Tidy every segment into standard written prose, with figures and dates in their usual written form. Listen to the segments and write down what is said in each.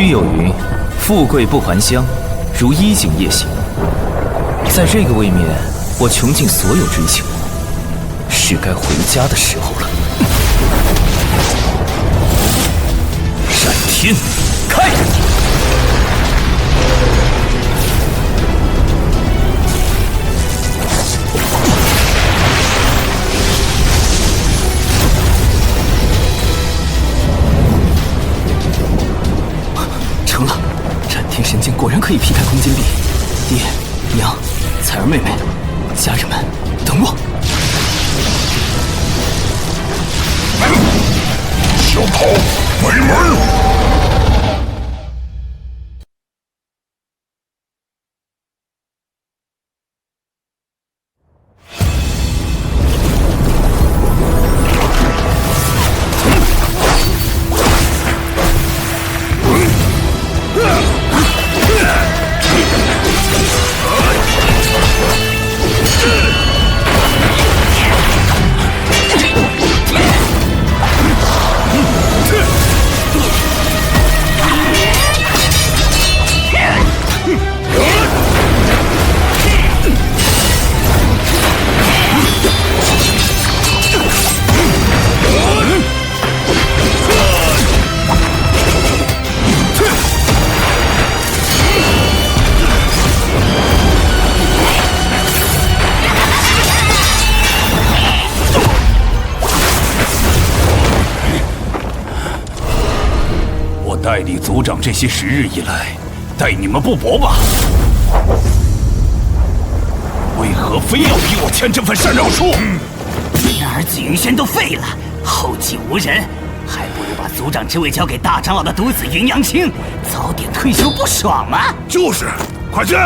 古语有云：“富贵不还乡，如衣锦夜行。”在这个位面，我穷尽所有追求，是该回家的时候了。闪天开！成了，斩天神剑果然可以劈开空间壁。爹娘，彩儿妹妹，家人们，等我。小桃，没门！代理族长这些时日以来，待你们不薄吧？为何非要逼我签这份禅让书？你儿子云轩都废了，后继无人，还不如把族长之位交给大长老的独子云阳青，早点退休不爽吗？就是，快签！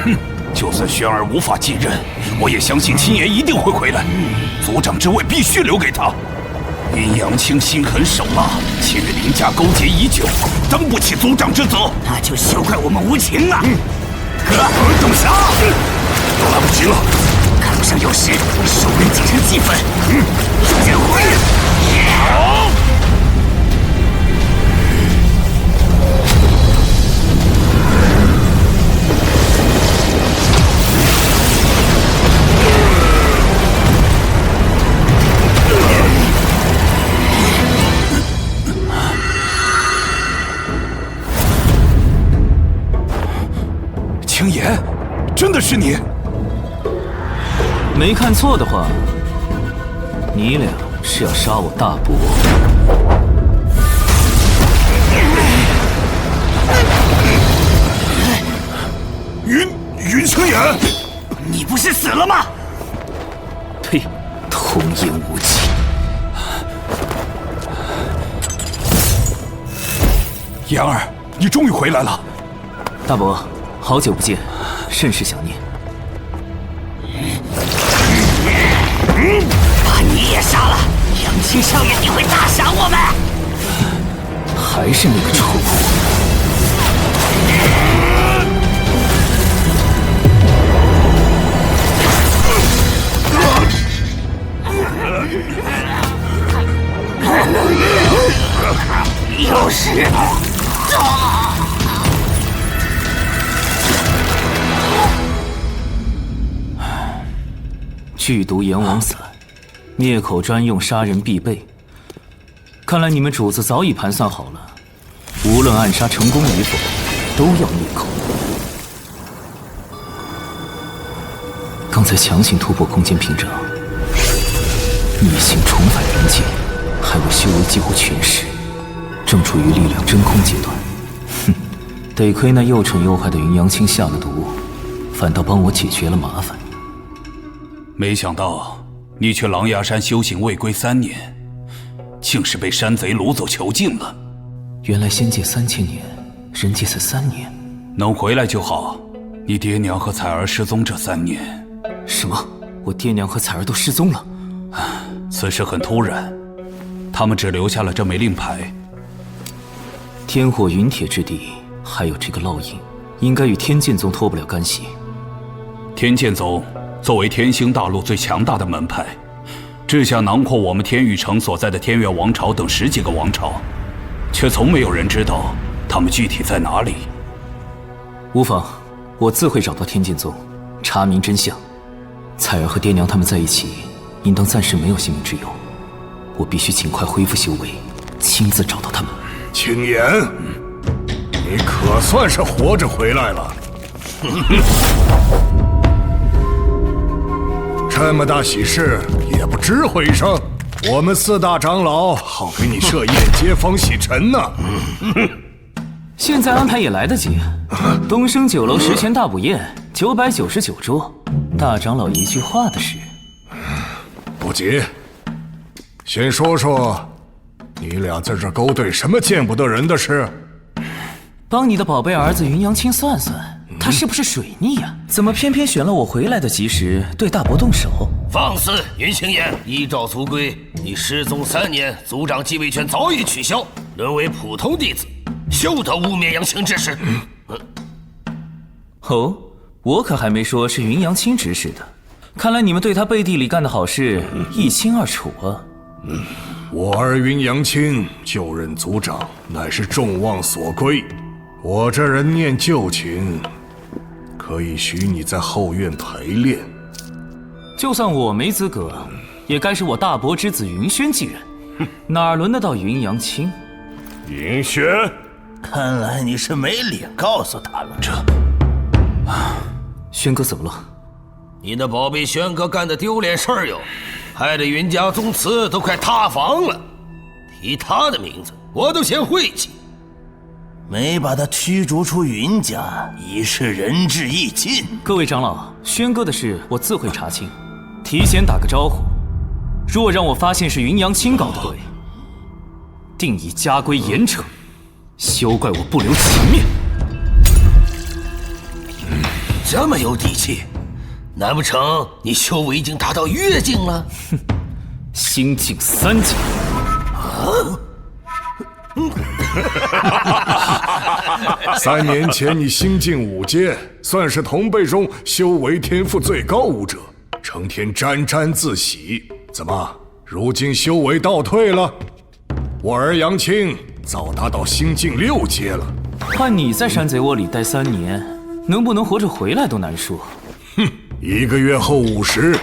哼，就算轩儿无法继任，我也相信亲爷一定会回来。族长之位必须留给他。云阳青心狠手辣，且与林家勾结已久，担不起族长之责。那就休怪我们无情了。哥，董侠，来不及了，赶不上有时，手人继承继分。先回。好。青岩，真的是你？没看错的话，你俩是要杀我大伯。云青岩，你不是死了吗？呸！童言无忌。妍儿，你终于回来了。大伯，好久不见，甚是想念。把你也杀了，阳青少爷定会大赏我们。还是那个臭货。又是。剧毒阎王散，灭口专用，杀人必备。看来你们主子早已盘算好了，无论暗杀成功与否，都要灭口。刚才强行突破空间屏障，逆行重返人界，害我修为几乎全失，正处于力量真空阶段。哼，得亏那又蠢又害的云阳青下了毒，反倒帮我解决了麻烦。没想到你去狼牙山修行未归3年，竟是被山贼掳走囚禁了。原来仙界3000年，人界才3年。能回来就好。你爹娘和彩儿失踪这3年。什么？我爹娘和彩儿都失踪了？此事很突然，他们只留下了这枚令牌。天火云铁之地，还有这个烙印，应该与天剑宗脱不了干系。天剑宗作为天星大陆最强大的门派，治下囊括我们天域城所在的天元王朝等10几个王朝，却从没有人知道他们具体在哪里。无妨，我自会找到天剑宗，查明真相。彩儿和爹娘他们在一起，应当暂时没有性命之忧。我必须尽快恢复修为，亲自找到他们。青岩，你可算是活着回来了。这么大喜事也不知会一声，我们4大长老好给你设宴接风洗尘呢。现在安排也来得及。东升酒楼10全大补宴，999桌，大长老一句话的事。不急，先说说你俩在这勾兑什么见不得人的事？帮你的宝贝儿子云阳青算算，他是不是水逆呀？怎么偏偏选了我回来的吉时对大伯动手？放肆！云青岩，依照族规，你失踪3年，族长继位权早已取消，沦为普通弟子，休得污蔑杨青之事。哦，我可还没说是云阳青指使的，看来你们对他背地里干的好事一清二楚啊。我儿云阳青就任族长，乃是众望所归。我这人念旧情，可以许你在后院陪练。就算我没资格，也该是我大伯之子云轩继任，哪轮得到云阳青？云轩，看来你是没脸告诉他了。轩哥怎么了？你的宝贝轩哥干的丢脸事儿哟，害得云家宗祠都快塌房了。提他的名字，我都嫌晦气。没把他驱逐出云家，已是仁至义尽。各位长老，轩哥的事我自会查清，提前打个招呼。若让我发现是云阳青搞的鬼，定以家规严惩，休怪我不留情面。这么有底气，难不成你修为已经达到月境了？哼，心境3境。3年前你新进5阶，算是同辈中修为天赋最高武者，成天沾沾自喜。怎么，如今修为倒退了？我儿杨青早达到新晋6阶了。看你在山贼窝里待3年，能不能活着回来都难说。哼，1个月后50，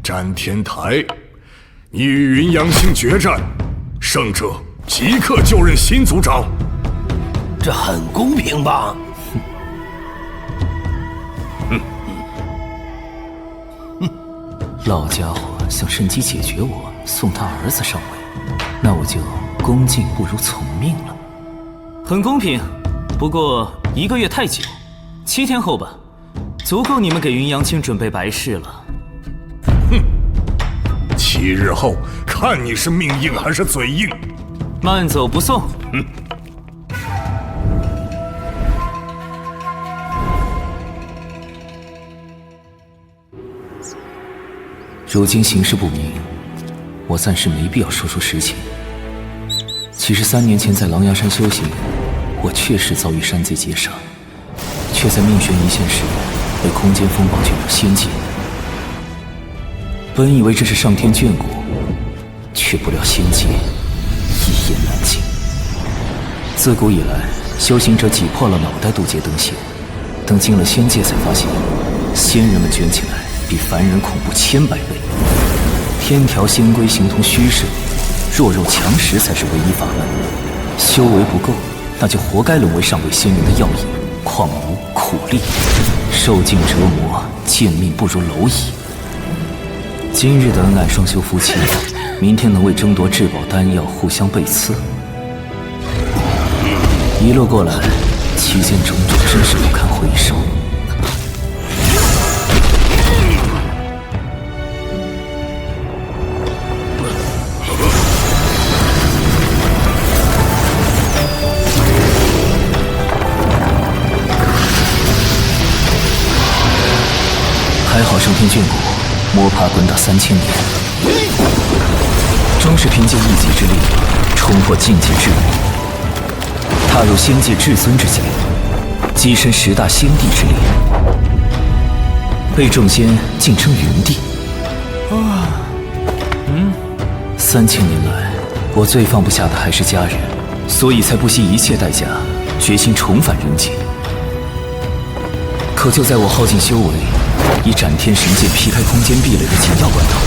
詹天台，你与云阳青决战，胜者即刻就任新族长。这很公平吧？老家伙想趁机解决我，送他儿子上位，那我就恭敬不如从命了。很公平，不过1个月太久，7天后吧，足够你们给云阳青准备白事了。哼，7日后看你是命硬还是嘴硬。慢走不送。如今形势不明，我暂时没必要说出实情。其实3年前在狼牙山修行，我确实遭遇山贼劫杀，却在命悬一线时被空间风暴卷入仙界。本以为这是上天眷顾，却不料仙界一言难尽。自古以来，修行者挤破了脑袋渡劫登仙，等进了仙界才发现，仙人们卷起来比凡人恐怖1000倍。天条仙规形同虚设，弱肉强食才是唯一法门。修为不够，那就活该沦为上位仙人的药引，况无苦力，受尽折磨，见命不如蝼蚁。今日的恩爱双修夫妻，明天能为争夺至宝丹药互相背刺。一路过来，期间种种真是不堪回首。还好上天眷顾，摸爬滚打3000年，终是凭借一己之力冲破境界之魔，踏入仙界至尊之境，跻身10大仙帝之列，被众仙敬称云帝。3000年来，我最放不下的还是家人。所以才不惜一切代价，决心重返人界。可就在我耗尽修为，以斩天神剑劈开空间壁垒的紧要关头，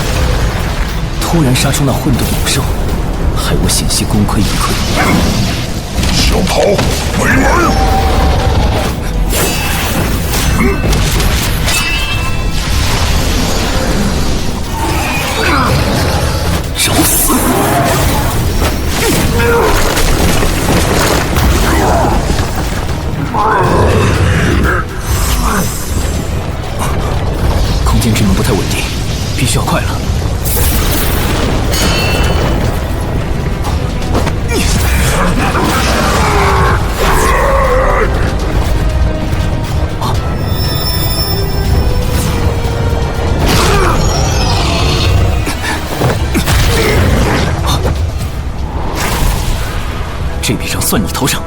突然杀出那混沌猛兽，害我险些功亏一篑。小桃，没门！找死！空间之门不太稳定，必须要快了。这笔账算你头上，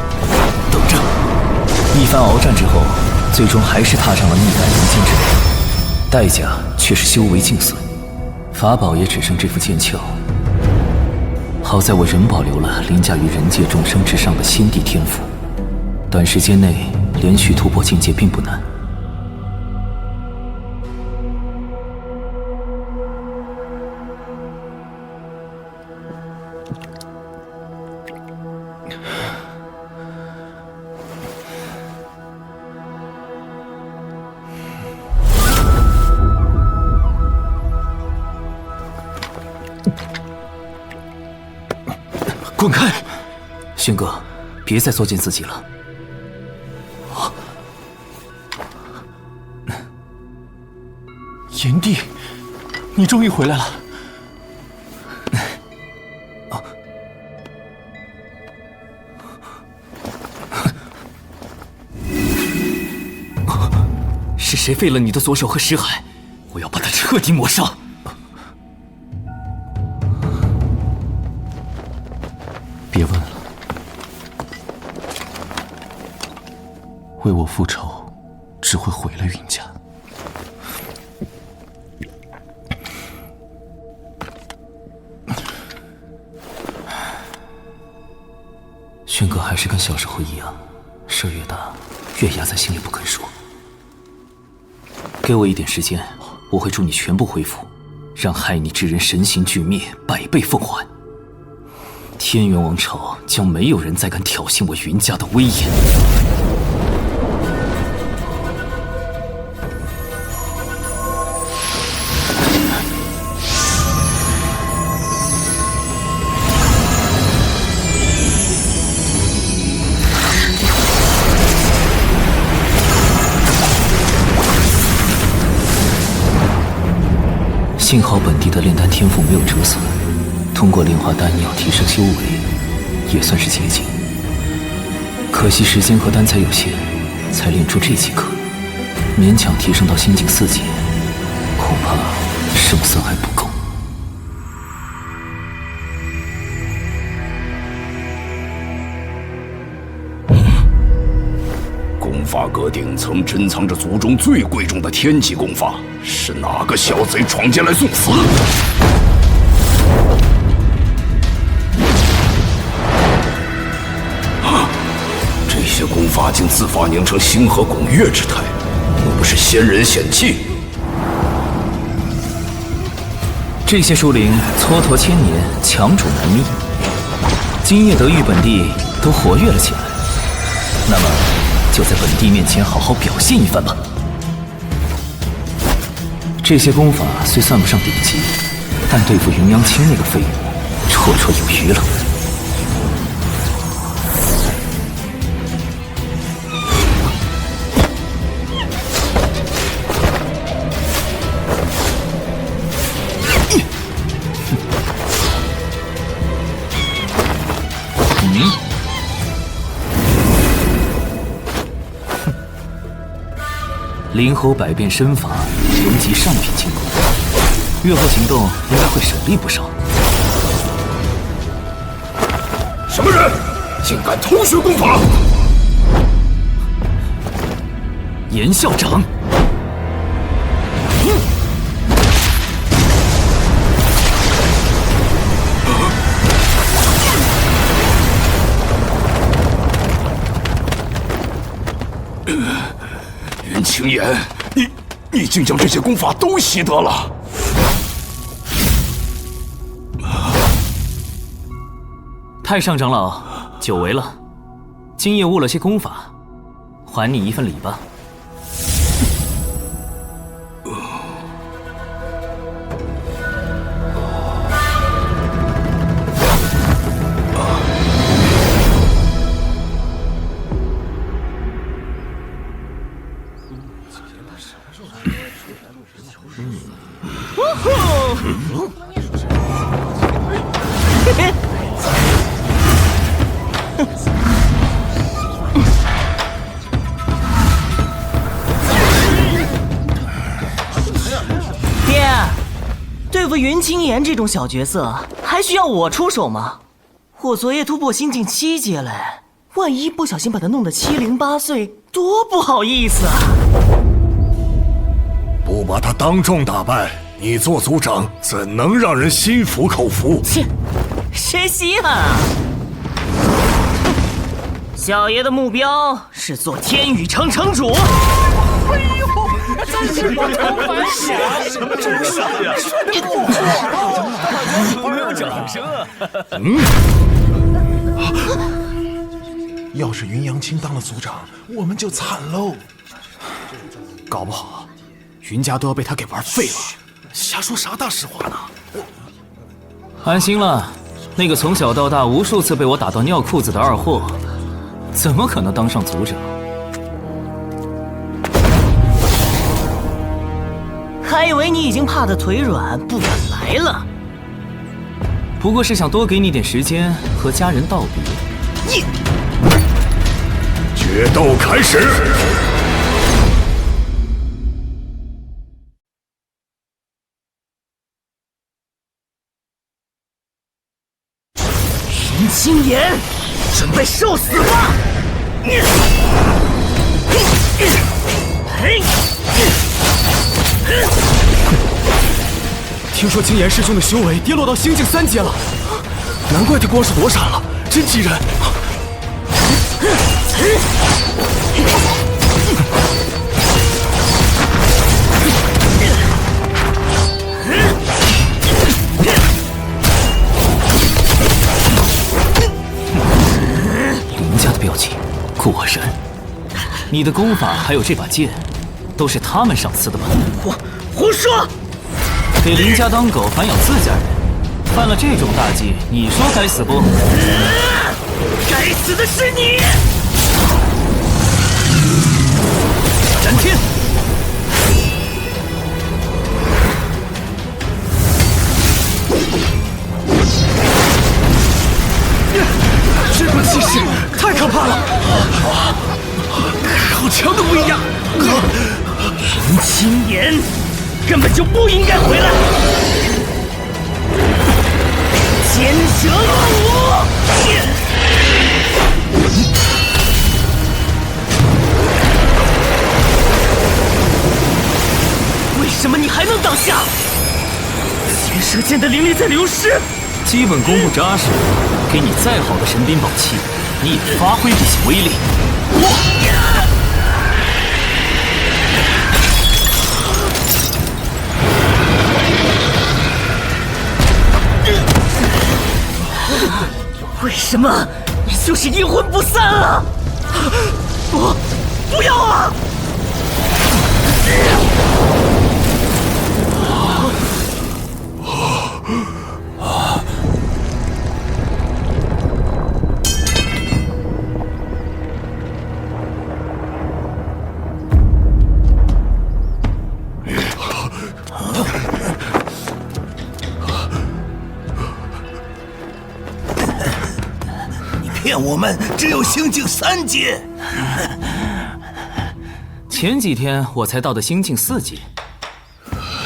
等着！一番鏖战之后，最终还是踏上了逆改人间之路，代价却是修为尽损，法宝也只剩这副剑鞘。好在我仍保留了凌驾于人界众生之上的先帝天赋，短时间内连续突破境界并不难。滚开！轩哥，别再作践自己了。炎帝，你终于回来了。是谁废了你的左手和识海？我要把他彻底抹杀！别问了，为我复仇，只会毁了云家。轩哥还是跟小时候一样，事儿越大，越压在心里不肯说。给我一点时间，我会助你全部恢复，让害你之人神形俱灭，百倍奉还。天元王朝将没有人再敢挑衅我云家的威严。幸好本地的炼丹天赋没有折损，通过炼化丹药提升修为，也算是捷径。可惜时间和丹材有限，才炼出这几颗，勉强提升到心境4阶，恐怕胜算还不够。功法阁顶层珍藏着族中最贵重的天级功法，是哪个小贼闯进来送死？这些功法竟自发凝成星河拱月之态，莫不是仙人显器？这些树灵蹉跎千年，强主难觅，今夜得遇本地都活跃了起来，那么就在本地面前好好表现一番吧。这些功法虽算不上顶级，但对付云阳青那个废物，绰绰有余了。灵猴百变身法，原级上品轻功，月后行动应该会省力不少。什么人竟敢偷学功法？严校长。青岩，你竟将这些功法都习得了？太上长老，久违了，今夜悟了些功法，还你一份礼吧。爹，对付云青岩这种小角色，还需要我出手吗？我昨夜突破心境7阶了，万一不小心把他弄得七零八碎，多不好意思啊！不把他当众打败，你做族长怎能让人心服口服？切，谁稀罕啊！小爷的目标是做天宇城城主。哎呦，真是不同凡响，真是呀！不用掌声啊！要是云阳青当了族长，我们就惨喽。搞不好，云家都要被他给玩废了。瞎说啥大实话呢？安心了，那个从小到大无数次被我打到尿裤子的二货，怎么可能当上族长？还以为你已经怕得腿软，不敢来了。不过是想多给你点时间和家人道别。决斗开始！云青岩，准备受死吧！听说青岩师兄的修为跌落到星境3阶了，难怪他光是躲闪了，真急人！林家的标记，果然，你的功法还有这把剑，都是他们赏赐的吧？胡说！给林家当狗反咬自家人，犯了这种大忌，你说该死不？该死的是你！斩天！这股气势太可怕了，好强的不一样！云青岩根本就不应该回来！坚蛇乱舞！为什么你还能挡下？千蛇剑的灵力在流失。基本功不扎实，给你再好的神兵宝器，你也发挥不起威力。为什么你就是阴魂不散啊？不要啊！骗我们只有星境3阶。前几天我才到的星境4阶。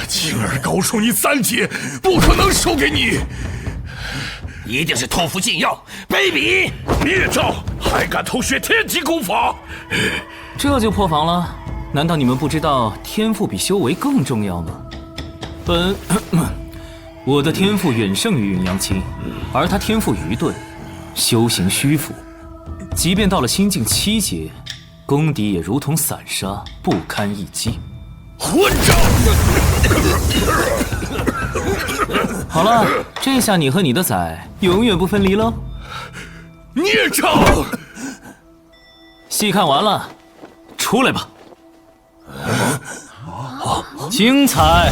青儿高出你3阶，不可能输给你。一定是托付禁药，卑鄙！孽障，还敢偷学天级功法？这就破防了？难道你们不知道天赋比修为更重要吗？我的天赋远胜于云阳青，而他天赋愚钝，修行虚浮，即便到了心境7阶，公敌也如同散沙，不堪一击。混账！好了，这下你和你的崽永远不分离喽。孽障！戏看完了，出来吧。精彩！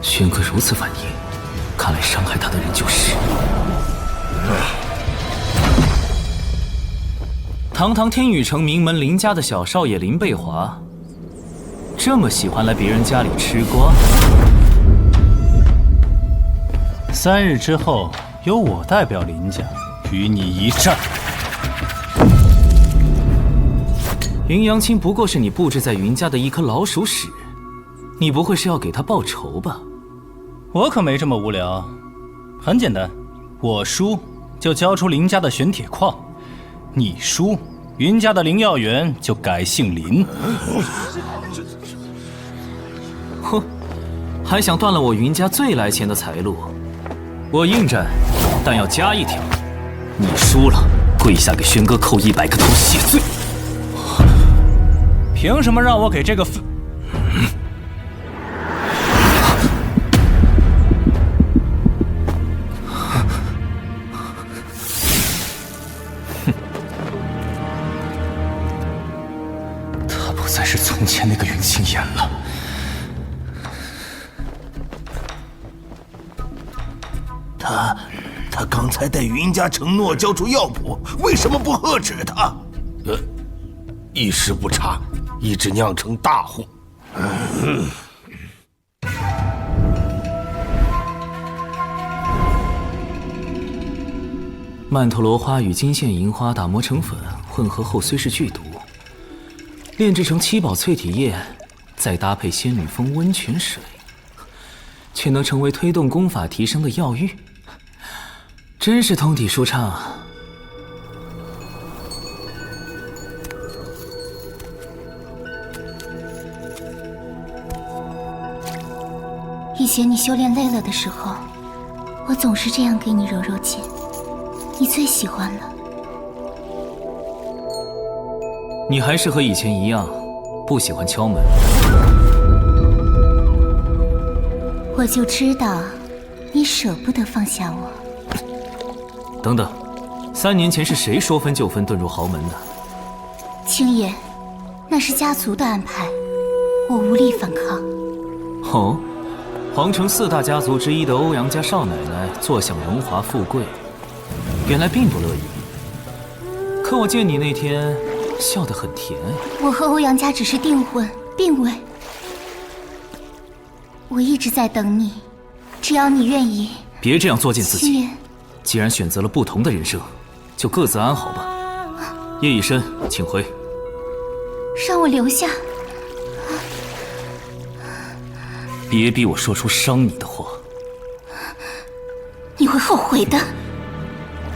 轩哥如此反应，看来伤害他的人就是……堂堂天宇城名门林家的小少爷林贝华，这么喜欢来别人家里吃瓜。3日之后，由我代表林家与你一战。云阳青不过是你布置在云家的一颗老鼠屎，你不会是要给他报仇吧？我可没这么无聊。很简单，我输就交出林家的玄铁矿，你输，云家的灵药园就改姓林。哼，还想断了我云家最来钱的财路？我应战，但要加一条：你输了，跪下给轩哥叩100个头谢罪。凭什么让我给这个他不再是从前那个云青言了。他刚才对云家承诺交出药谱，为什么不喝止他？一时不察，一直酿成大祸。曼陀罗花与金线银花打磨成粉，混合后虽是剧毒，炼制成7宝淬体液，再搭配仙女峰温泉水，却能成为推动功法提升的药浴，真是通体舒畅啊！以前你修炼累了的时候，我总是这样给你揉揉肩，你最喜欢了。你还是和以前一样，不喜欢敲门。我就知道，你舍不得放下我。等等，3年前是谁说分就分遁入豪门的？青叶，那是家族的安排，我无力反抗。哦，皇城4大家族之一的欧阳家少奶奶坐享荣华富贵，原来并不乐意。可我见你那天笑得很甜。我和欧阳家只是订婚，并未。我一直在等你，只要你愿意。别这样作践自己。青叶，既然选择了不同的人生，就各自安好吧。叶以琛，请回。让我留下。别逼我说出伤你的话。你会后悔的。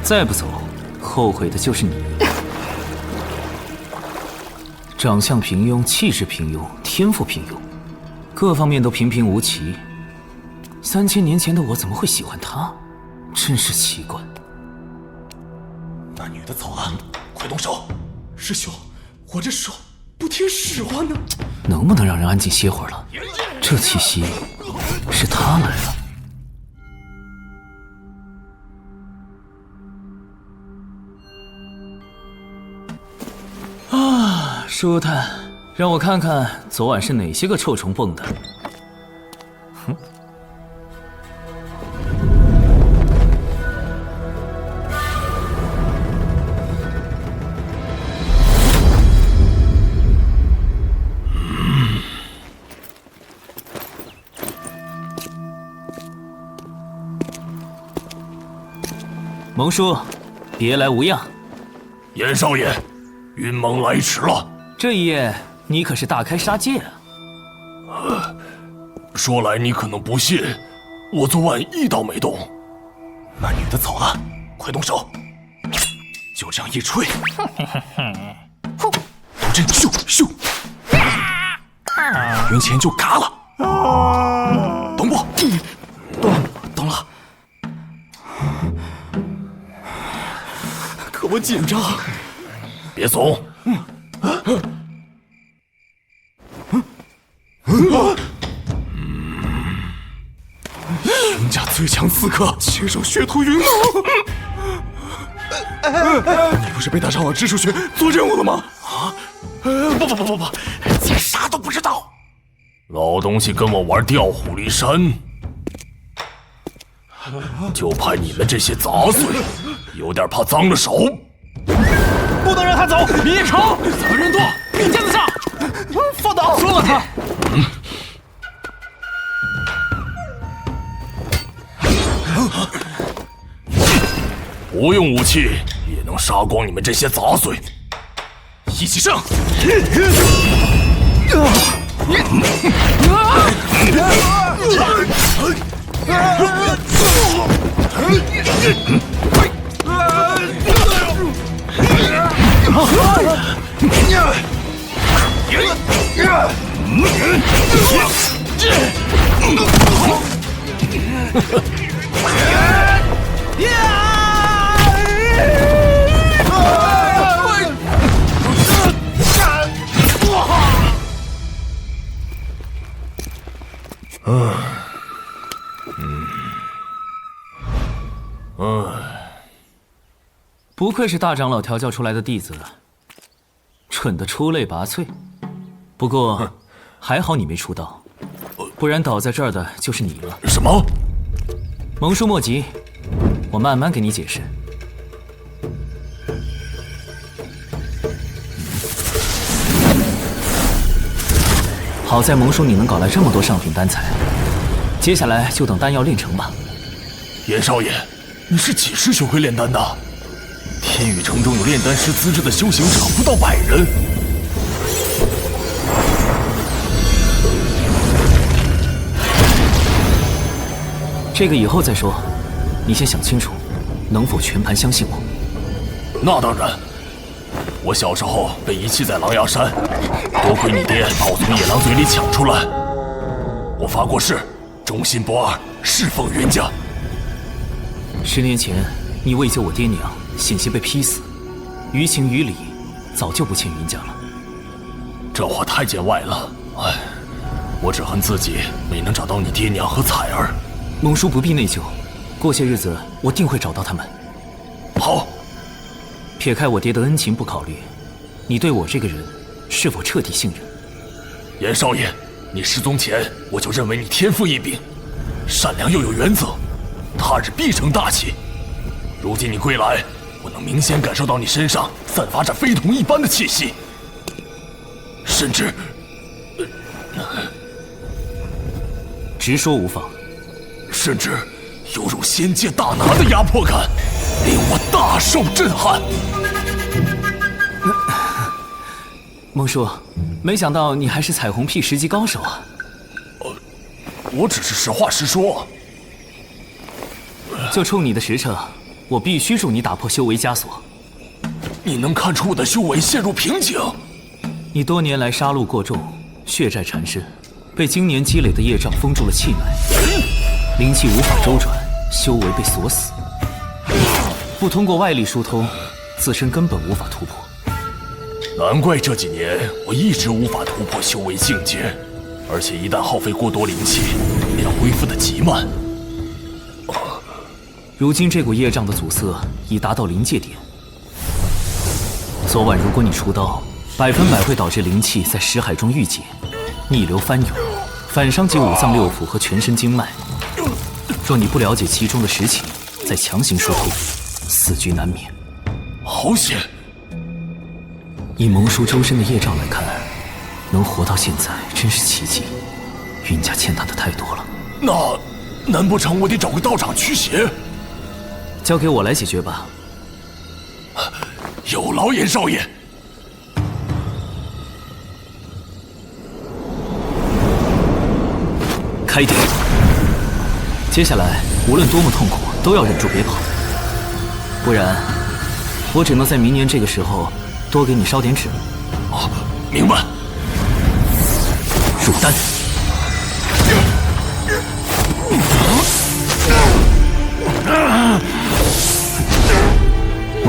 再不走，后悔的就是你。长相平庸，气质平庸，天赋平庸，各方面都平平无奇。3000年前的我怎么会喜欢他？真是奇怪。那女的走了，快动手！师兄，我这手不听使唤呢。能不能让人安静歇会儿了？这气息，是他来了。啊，舒坦，让我看看昨晚是哪些个臭虫蹦的。哼。蒙叔，别来无恙。严少爷，云盟来迟了。这一夜你可是大开杀戒啊！说来你可能不信，我昨晚一刀没动。那女的走了，快动手！就这样一吹，斗阵咻咻，云前就嘎了。懂不？懂了。可我紧张。别怂。云家最强刺客，接受血屠云龙。你不是被大长老支出去做任务了吗？啊！不，竟然啥都不知道。老东西跟我玩调虎离山，就怕你们这些杂碎有点怕脏了手。不能让他走！叶城，咱们人多，并肩子上，放倒，说了他。不用武器也能杀光你们这些杂碎，一起上！不愧是大长老调教出来的弟子，蠢得出类拔萃。不过，还好你没出道，不然倒在这儿的就是你了。什么？蒙叔莫急，我慢慢给你解释。好在蒙叔你能搞来这么多上品丹材，接下来就等丹药炼成吧。严少爷，你是几时学会炼丹的？天宇城中有炼丹师资质的修行者不到100人。这个以后再说，你先想清楚，能否全盘相信我？那当然，我小时候被遗弃在狼牙山，多亏你爹把我从野狼嘴里抢出来，我发过誓，忠心不二，侍奉云家。10年前，你为救我爹娘，险些被劈死，于情于理，早就不欠云家了。这话太见外了，哎，我只恨自己没能找到你爹娘和彩儿。蒙叔不必内疚，过些日子我定会找到他们。好。撇开我爹的恩情不考虑，你对我这个人是否彻底信任？严少爷，你失踪前我就认为你天赋异禀，善良又有原则，他日必成大器。如今你归来，我能明显感受到你身上散发着非同一般的气息，甚至……直说无妨。甚至犹如仙界大拿的压迫感，令我大受震撼。蒙叔，没想到你还是彩虹屁10级高手啊！我只是实话实说。就冲你的实诚，我必须助你打破修为枷锁。你能看出我的修为陷入瓶颈？你多年来杀戮过重，血债缠身，被今年积累的业障封住了气脉，灵气无法周转，修为被锁死。不通过外力疏通，自身根本无法突破。难怪这几年我一直无法突破修为境界，而且一旦耗费过多灵气，便恢复得极慢。如今这股业障的阻塞已达到临界点。昨晚如果你出刀，100%会导致灵气在识海中郁结，逆流翻涌，反伤及五脏六腑和全身经脉。若你不了解其中的实情，再强行疏通，死局难免。好险！以蒙叔周身的业障来看，能活到现在真是奇迹。云家欠他的太多了。那难不成我得找个道长驱邪？交给我来解决吧。有劳严少爷。开点。接下来无论多么痛苦，都要忍住别跑，不然我只能在明年这个时候多给你烧点纸。哦，明白。入丹。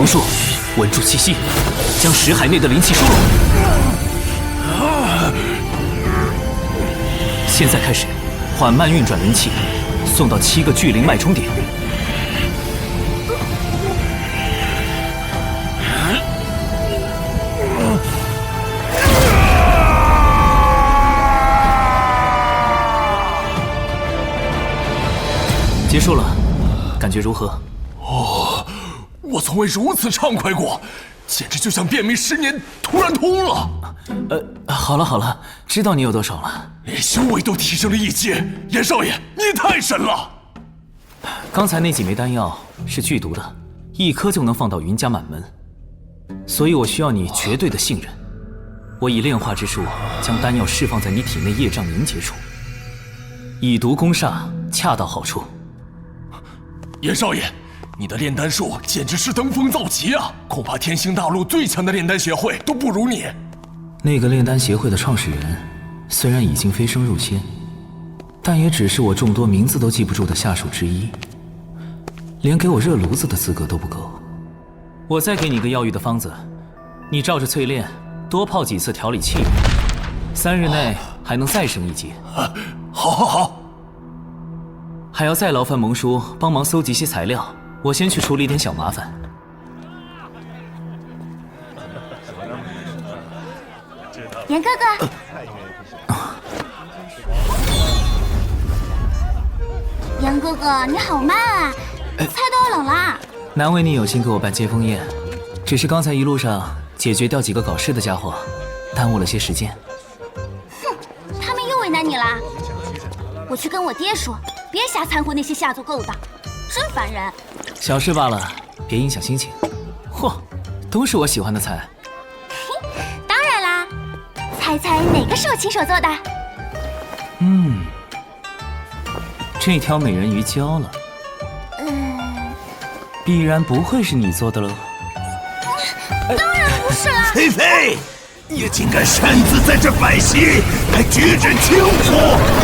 术，稳住气息，将识海内的灵气收拢。现在开始，缓慢运转灵气，送到7个巨灵脉冲点。结束了，感觉如何？哦，我从未如此畅快过，简直就像便秘10年突然通了。好了，知道你有多少了，连修为都提升了1阶，严少爷，你也太神了！刚才那几枚丹药是剧毒的，1颗就能放到云家满门，所以我需要你绝对的信任。我以炼化之术将丹药释放在你体内业障凝结处，以毒攻煞，恰到好处。严少爷，你的炼丹术简直是登峰造极啊！恐怕天星大陆最强的炼丹协会都不如你。那个炼丹协会的创始人，虽然已经飞升入仙，但也只是我众多名字都记不住的下属之一，连给我热炉子的资格都不够。我再给你个药浴的方子，你照着淬炼，多泡几次调理气运，3日内还能再升1阶。好。还要再劳烦蒙叔帮忙搜集些材料，我先去处理点小麻烦。严哥哥，严哥哥，你好慢啊，菜都要冷啦。难为你有心给我办接风宴，只是刚才一路上解决掉几个搞事的家伙，耽误了些时间。哼，他们又为难你啦。我去跟我爹说，别瞎掺和那些下作勾当，真烦人。小事罢了，别影响心情。嚯，都是我喜欢的菜。当然啦，猜猜哪个是我亲手做的？这条美人鱼焦了，必然不会是你做的喽。当然不是啦。菲菲，你竟敢擅自在这摆席，还举止轻浮，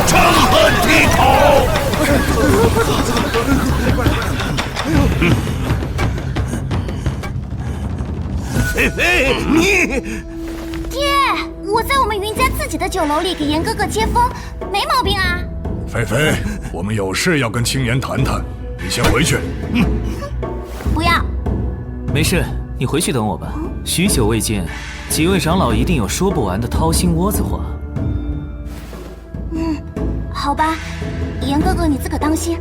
成何体统！菲菲，你……爹，我在我们云家自己的酒楼里给严哥哥接风，没毛病啊。菲菲，我们有事要跟青岩谈谈，你先回去。不要。没事，你回去等我吧。许久未见，几位长老一定有说不完的掏心窝子话。好吧，严哥哥你自个当心。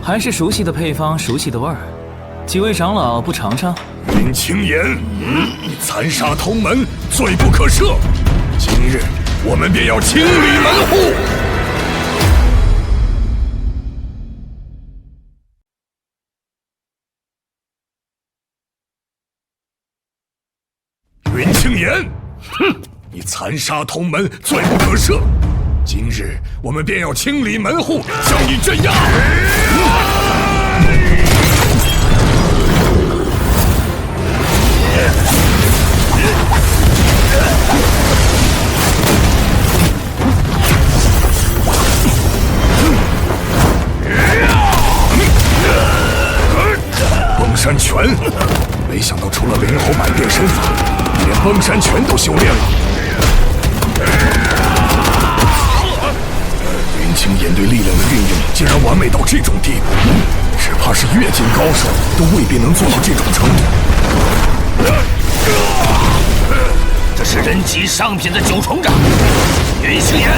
还是熟悉的配方，熟悉的味儿。几位长老不尝尝？云青岩，你残杀同门，罪不可赦。今日我们便要清理门户。云青岩，你残杀同门，罪不可赦。今日我们便要清理门户，将你镇压。崩山拳，没想到除了灵猴百变身法，你连崩山拳都修炼了。云青岩对力量的运用竟然完美到这种地步，只怕是越境高手都未必能做到这种程度。这是人级上品的九重掌，云青岩，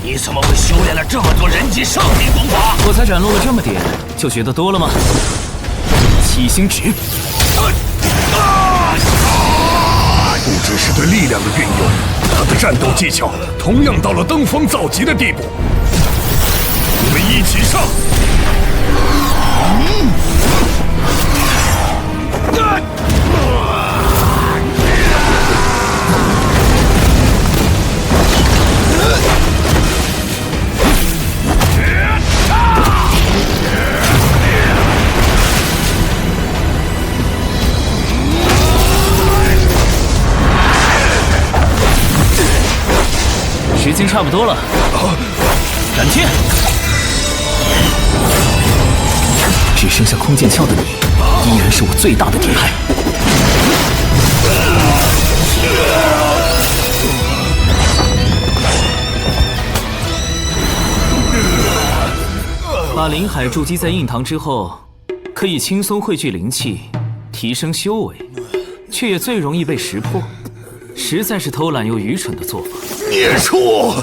你怎么会修炼了这么多人级上品功法？我才展露了这么点，就觉得多了吗？七星指，不只是对力量的运用，他的战斗技巧同样到了登峰造极的地步。我们一起上！时间差不多了，斩天！只剩下空剑鞘的你，依然是我最大的敌害。把灵海筑基在印堂之后，可以轻松汇聚灵气，提升修为，却也最容易被识破，实在是偷懒又愚蠢的做法。孽畜！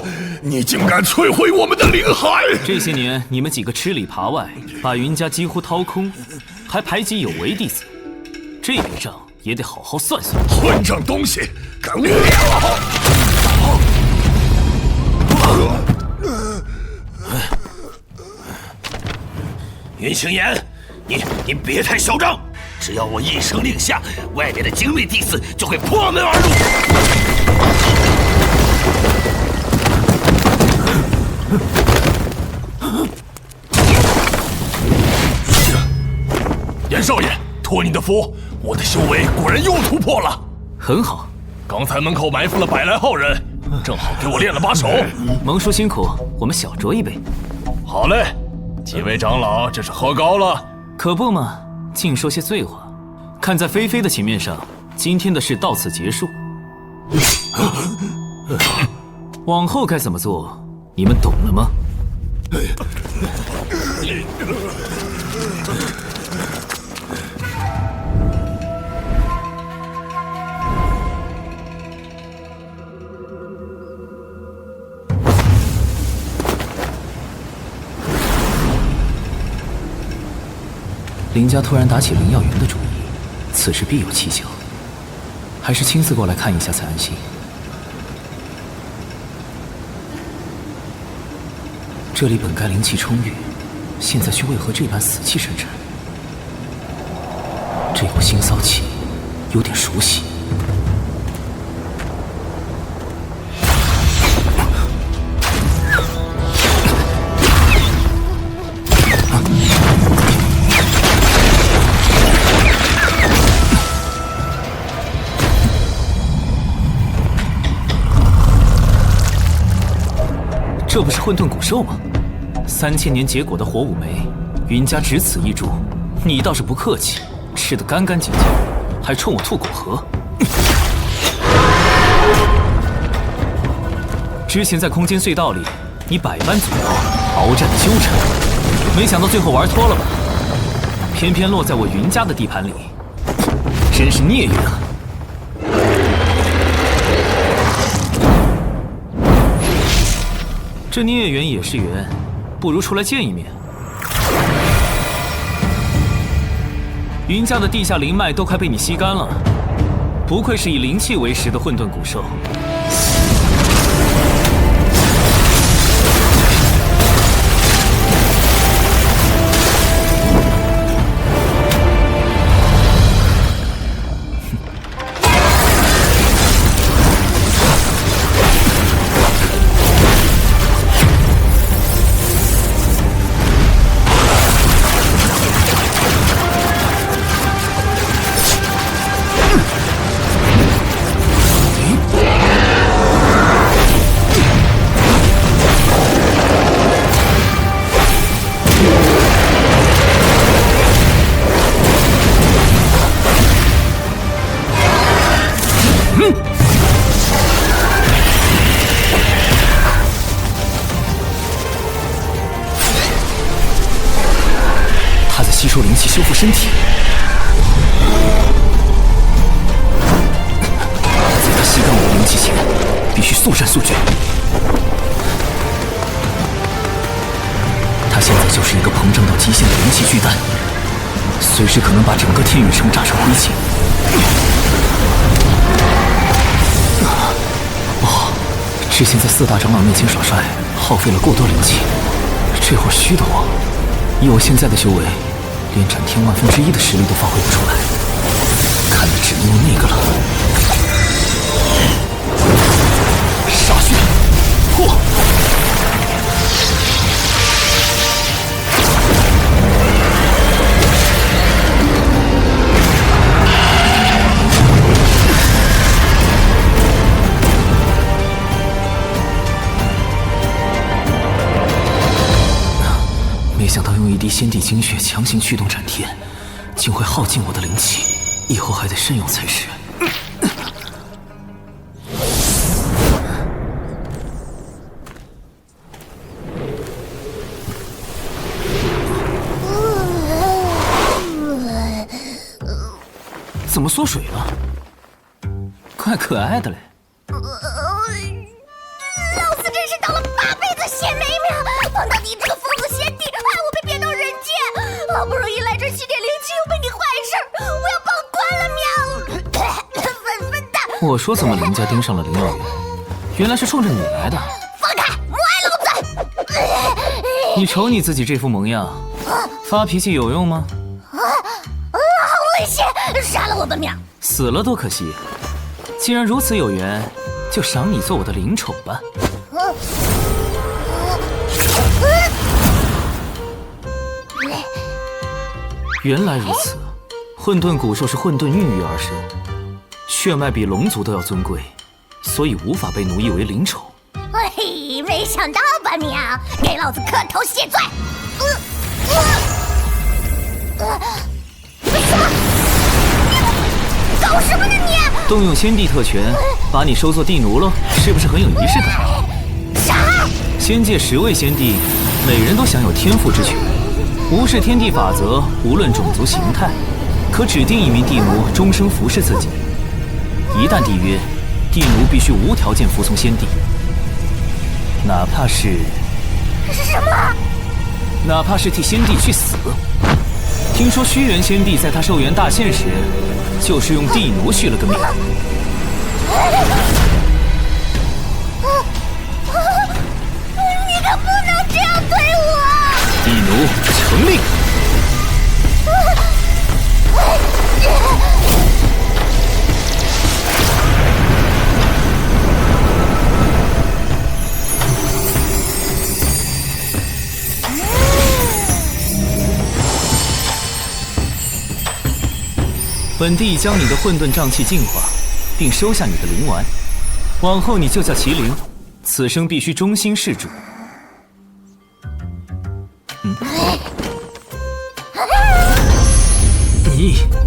你竟敢摧毁我们的灵海！这些年你们几个吃里扒外，把云家几乎掏空，还排挤有为弟子，这笔账也得好好算算。混账东西，敢无聊！云青岩，你别太嚣张！只要我一声令下，外面的精锐弟子就会破门而入。严少爷，托你的福，我的修为果然又突破了。很好，刚才门口埋伏了100来号人，正好给我练了把手。蒙叔辛苦，我们小酌一杯。好嘞，几位长老这是喝高了。可不嘛，净说些醉话。看在菲菲的情面上，今天的事到此结束。往后该怎么做，你们懂了吗？林家突然打起灵药园的主意，此事必有蹊跷，还是亲自过来看一下才安心。这里本该灵气充裕，现在却为何这般死气沉沉？这股腥骚气有点熟悉。这不是混沌古兽吗？3000年结果的火舞梅，云家只此一株，你倒是不客气，吃得干干净净，还冲我吐果核。之前在空间隧道里，你百般阻挠，鏖战纠缠，没想到最后玩脱了吧？偏偏落在我云家的地盘里，真是孽缘啊！这孽缘也是缘，不如出来见一面。云家的地下灵脉都快被你吸干了，不愧是以灵气为食的混沌古兽。吸收灵气，修复身体。在他吸干我的灵气前，必须速战速决。他现在就是一个膨胀到极限的灵气巨蛋，随时可能把整个天宇城炸成灰烬。之前在4大长老面前耍帅，耗费了过多灵气，这会儿虚的慌。以我现在的修为，连斩天1/1000的实力都发挥不出来，看来只能用那个了。煞血破！滴先帝精血强行驱动斩天，竟会耗尽我的灵气，以后还得慎用才是。怎么缩水了？怪可爱的嘞。老子真是当了8辈子仙梅苗，碰到你这个疯子先帝，害我被贬到人间，好不容易来这儿吸点灵气，又被你坏事，我要报官了喵！笨蛋！我说怎么林家盯上了灵药园，原来是冲着你来的。放开，母爱老子！你瞅你自己这副模样，发脾气有用吗？好恶心！杀了我吧喵！死了多可惜。既然如此有缘，就赏你做我的灵宠吧。原来如此，混沌古兽是混沌孕育而生，血脉比龙族都要尊贵，所以无法被奴役为灵宠。嘿，没想到吧喵！给老子磕头谢罪！什么？搞什么呢你？动用先帝特权，把你收作地奴了，是不是很有仪式感？啥？仙界10位仙帝，每人都享有天赋之权，无视天地法则，无论种族形态，可指定一名地奴终生服侍自己。一旦缔约，地奴必须无条件服从先帝，哪怕是什么？哪怕是替先帝去死。听说虚元先帝在他寿元大限时，就是用地奴续了个命。你可不能这样对我！地奴成命！本帝已将你的混沌瘴气净化，并收下你的灵丸，往后你就叫麒麟，此生必须忠心事主。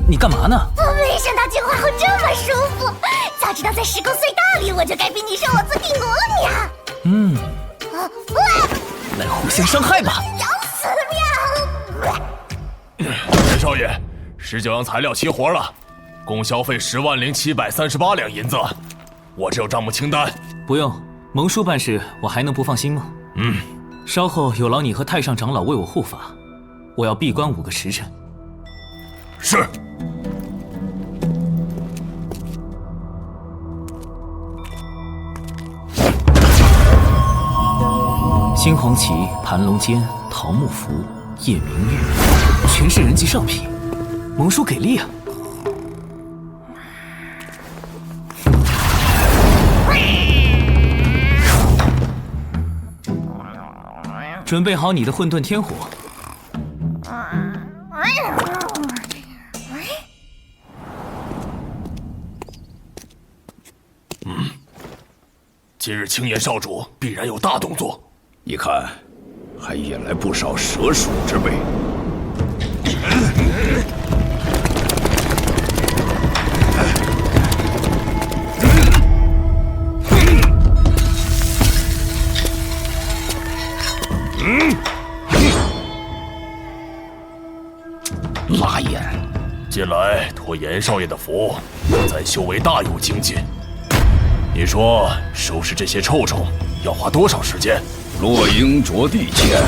你干嘛呢？没想到进化后这么舒服，早知道在时空隧道里，我就该逼你让我做地奴了喵！来互相伤害吧！咬死喵！袁少爷，19样材料齐活了，共消费100738两银子。我这有账目清单。不用，蒙叔办事，我还能不放心吗？稍后有劳你和太上长老为我护法，我要闭关5个时辰。是。新黄旗、盘龙尖、桃木符、夜明玉，全是人级上品，蒙叔给力啊！准备好你的混沌天火。今日青岩少主必然有大动作。你看，还引来不少蛇鼠之辈。拉眼，近来托严少爷的福，在修为大有精进。你说收拾这些臭虫要花多少时间？落英着地前。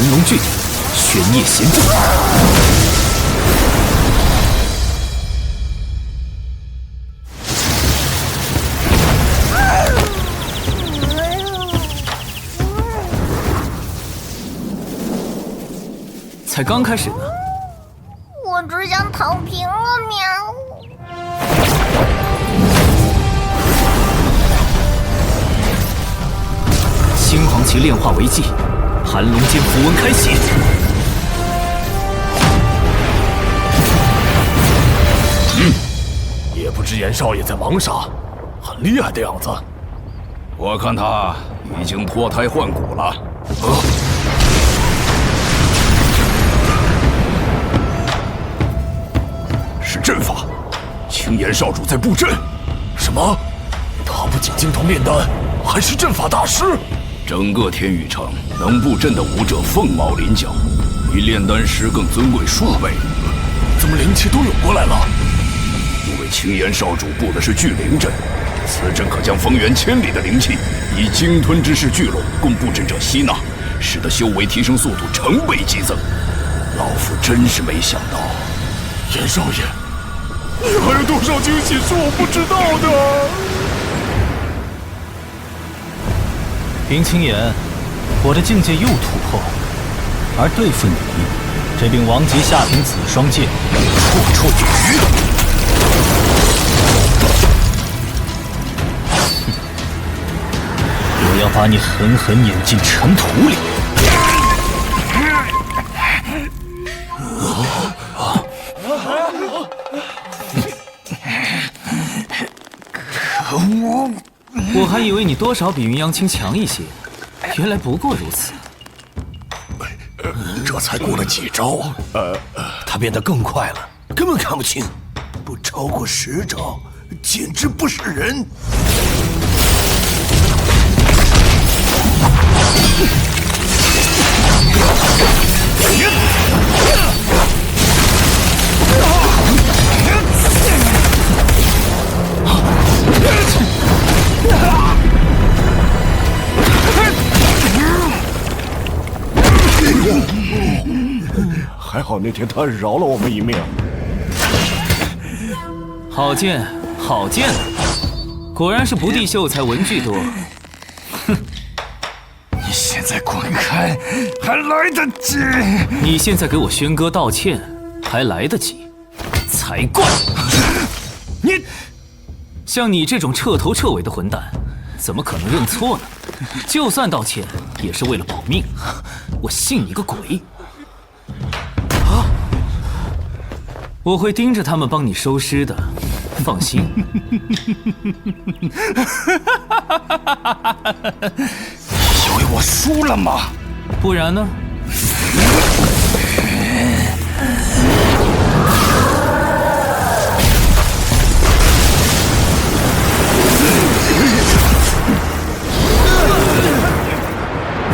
寒龙巨鼎，玄夜贤阵。才刚开始呢。我只想躺平了，喵。星黄旗炼化为际，寒龙剑符文开启。也不知严少爷在忙啥，很厉害的样子。我看他已经脱胎换骨了。是阵法，青岩少主在布阵。什么？他不仅精通炼丹，还是阵法大师。整个天宇城能布阵的武者凤毛麟角，比炼丹师更尊贵数倍。怎么灵气都涌过来了？因为青岩少主布的是聚灵阵，此阵可将方圆千里的灵气以鲸吞之势聚拢，供布阵者吸纳，使得修为提升速度成倍激增。老夫真是没想到，严少爷，你还有多少惊喜是我不知道的？林青岩，我的境界又突破，而对付你，这柄王级下品紫霜剑绰绰有余。我要把你狠狠碾进尘土里！可恶！我还以为你多少比云阳青强一些，原来不过如此。这才过了几招啊！他变得更快了，根本看不清，不超过10招，简直不是人。还好那天他饶了我们一命。好剑，好剑，果然是不地秀才文具多。哼！你现在滚开，还来得及。你现在给我轩哥道歉，还来得及，才怪！你，像你这种彻头彻尾的混蛋，怎么可能认错呢？就算道歉，也是为了保命。我信你个鬼！我会盯着他们帮你收尸的，放心。以为我输了吗？不然呢？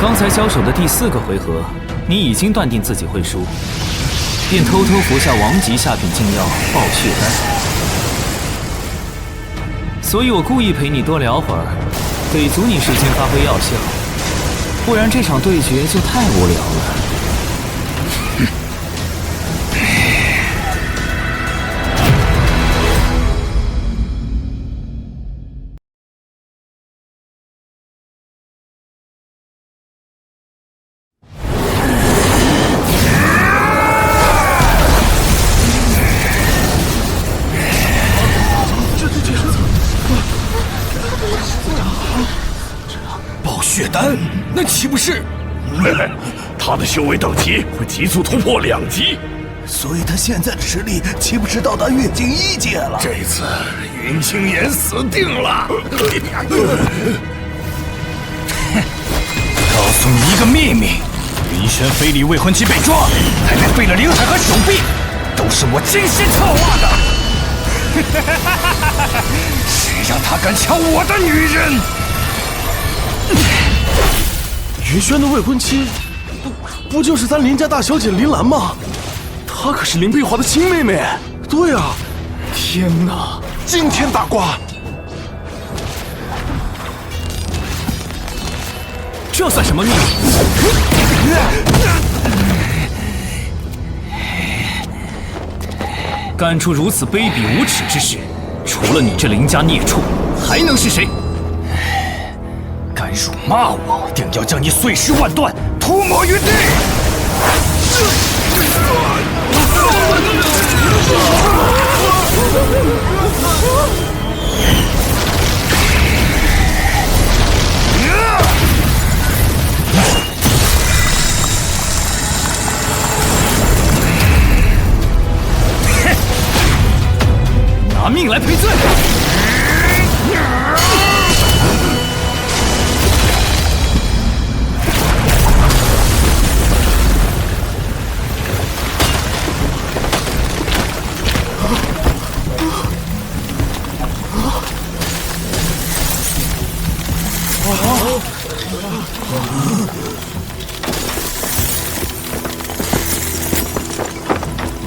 刚才交手的第4个回合，你已经断定自己会输，便偷偷服下王级下品禁药暴血丹。所以我故意陪你多聊会儿，给足你时间发挥药效，不然这场对决就太无聊了。血丹，那岂不是？他的修为等级会急速突破2级，所以他现在的实力岂不是到达越境1阶了？这次云青岩死定了！告诉你一个秘密，云轩非礼未婚妻被抓，还被废了灵海和手臂，都是我精心策划的。谁让他敢抢我的女人？云轩的未婚妻，不就是咱林家大小姐林兰吗？她可是林佩华的亲妹妹。对啊，天哪，惊天大瓜！这算什么秘密？干出如此卑鄙无耻之事，除了你这林家孽畜，还能是谁？敢辱骂我，定要将你碎尸万段，涂抹于地！拿命来赔罪！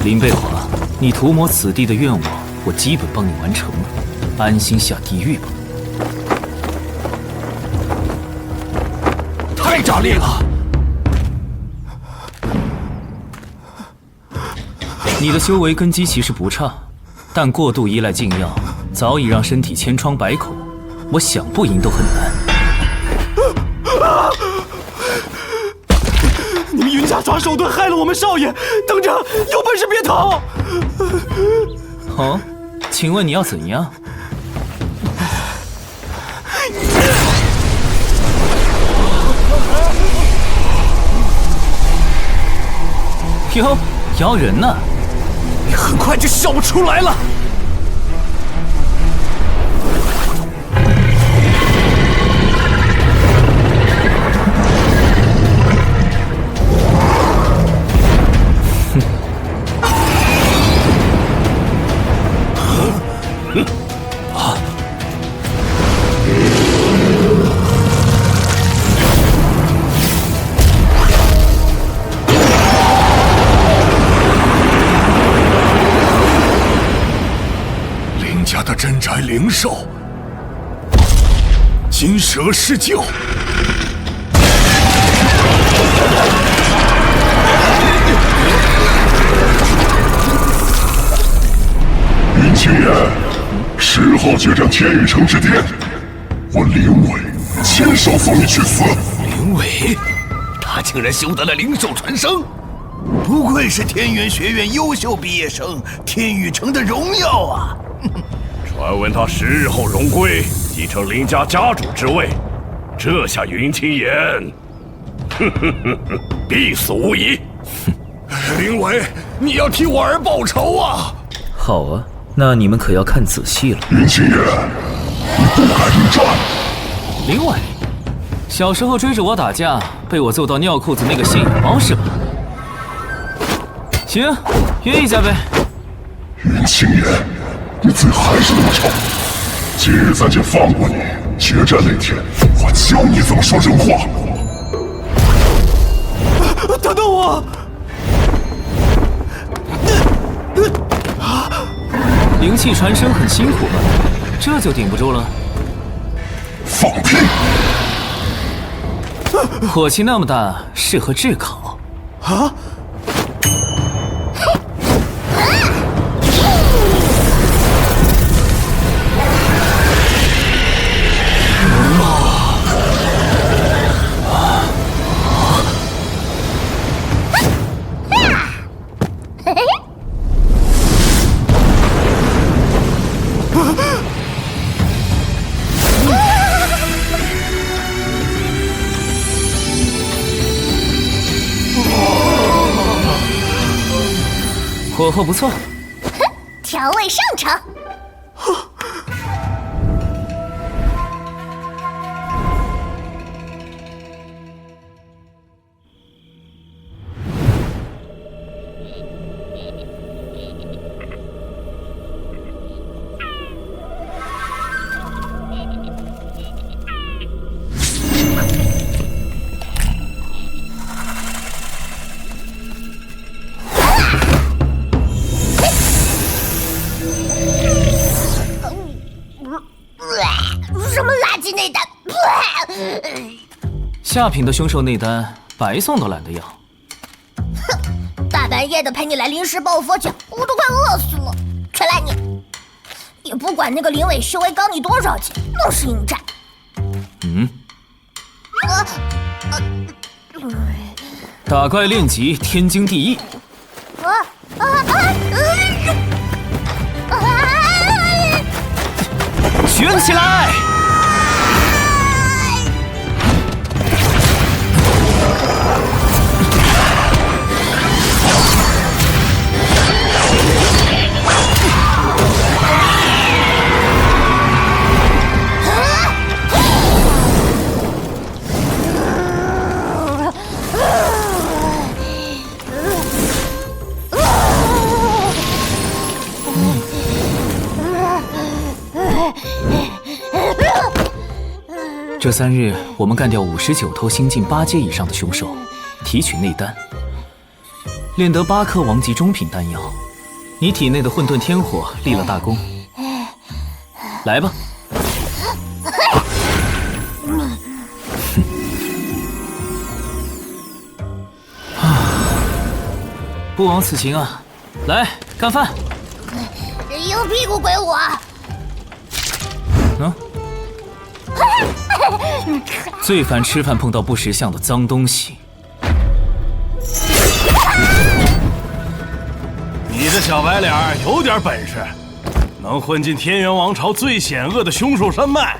林贝华，你涂抹此地的愿望，我基本帮你完成了，安心下地狱吧。太炸裂了！你的修为根基其实不差，但过度依赖禁药，早已让身体千疮百孔，我想不赢都很难。你们云家耍手段害了我们少爷！等着，有本事别逃！哦，请问你要怎样？哟，妖人呢？你很快就笑不出来了。镇宅灵兽，金蛇施救。云清言，10号决战天宇城之巅，我林伟亲手送你去死。林伟，他竟然修得了灵兽传声，不愧是天元学院优秀毕业生，天宇城的荣耀啊！传闻他10日后荣归，继承林家家主之位。这下云清言，必死无疑。林伟，你要替我儿报仇啊！好啊，那你们可要看仔细了。云清言，你不敢应战。林伟，小时候追着我打架，被我揍到尿裤子那个现眼包是吧？行，约一下呗。云清言，你嘴还是那么臭。今日咱就放过你，决战那天，我教你怎么说人话。等等我！灵气传声很辛苦吧？这就顶不住了？放屁！火气那么大，适合炙烤。啊！火候不错，调味上乘。下品的凶兽内丹白送都懒得要。哼，大半夜的陪你来临时抱佛脚，我都快饿死了。全赖你，也不管那个林伟修为高你多少级，都是应债。打怪练级，天经地义。卷起来！这3日，我们干掉59头新晋8阶以上的凶兽，提取内丹，炼得8颗王级中品丹药。你体内的混沌天火立了大功。来吧。不枉此行啊！来干饭。硬屁股鬼我。最烦吃饭碰到不识相的脏东西。你的小白脸有点本事，能混进天元王朝最险恶的凶兽山脉，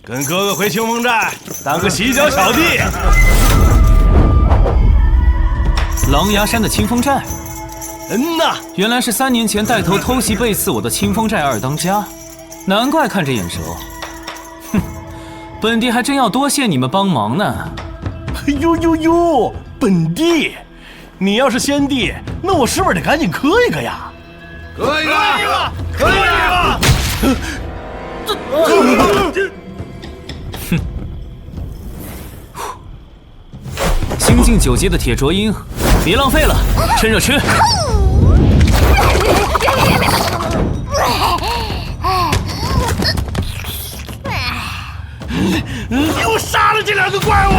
跟哥哥回清风寨当个洗脚小弟。狼牙山的清风寨？呐，原来是3年前带头偷袭背刺我的清风寨二当家，难怪看着眼熟。哼，本帝还真要多谢你们帮忙呢。呦，本帝，你要是先帝，那我是不是得赶紧磕一个呀？磕一个！新晋9阶的铁啄鹰，别浪费了，趁热吃。给我杀了这2个怪物！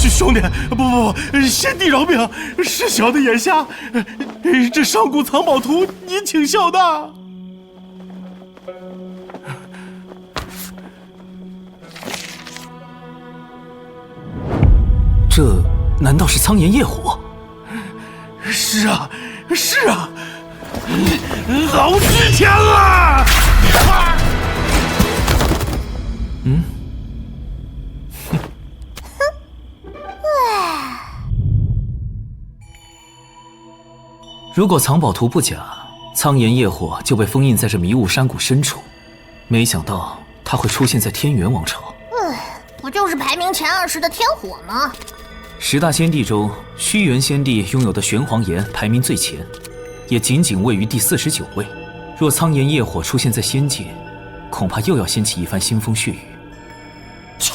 兄弟，不，先帝饶命，是小的眼瞎。这上古藏宝图，你请笑纳。这难道是苍炎夜火？是啊，老值钱了！如果藏宝图不假，苍炎夜火就被封印在这迷雾山谷深处。没想到它会出现在天元王朝。不就是排名前20的天火吗？10大仙帝中，虚元仙帝拥有的玄黄岩排名最前，也仅仅位于第49位。若苍炎夜火出现在仙界，恐怕又要掀起一番腥风血雨。切，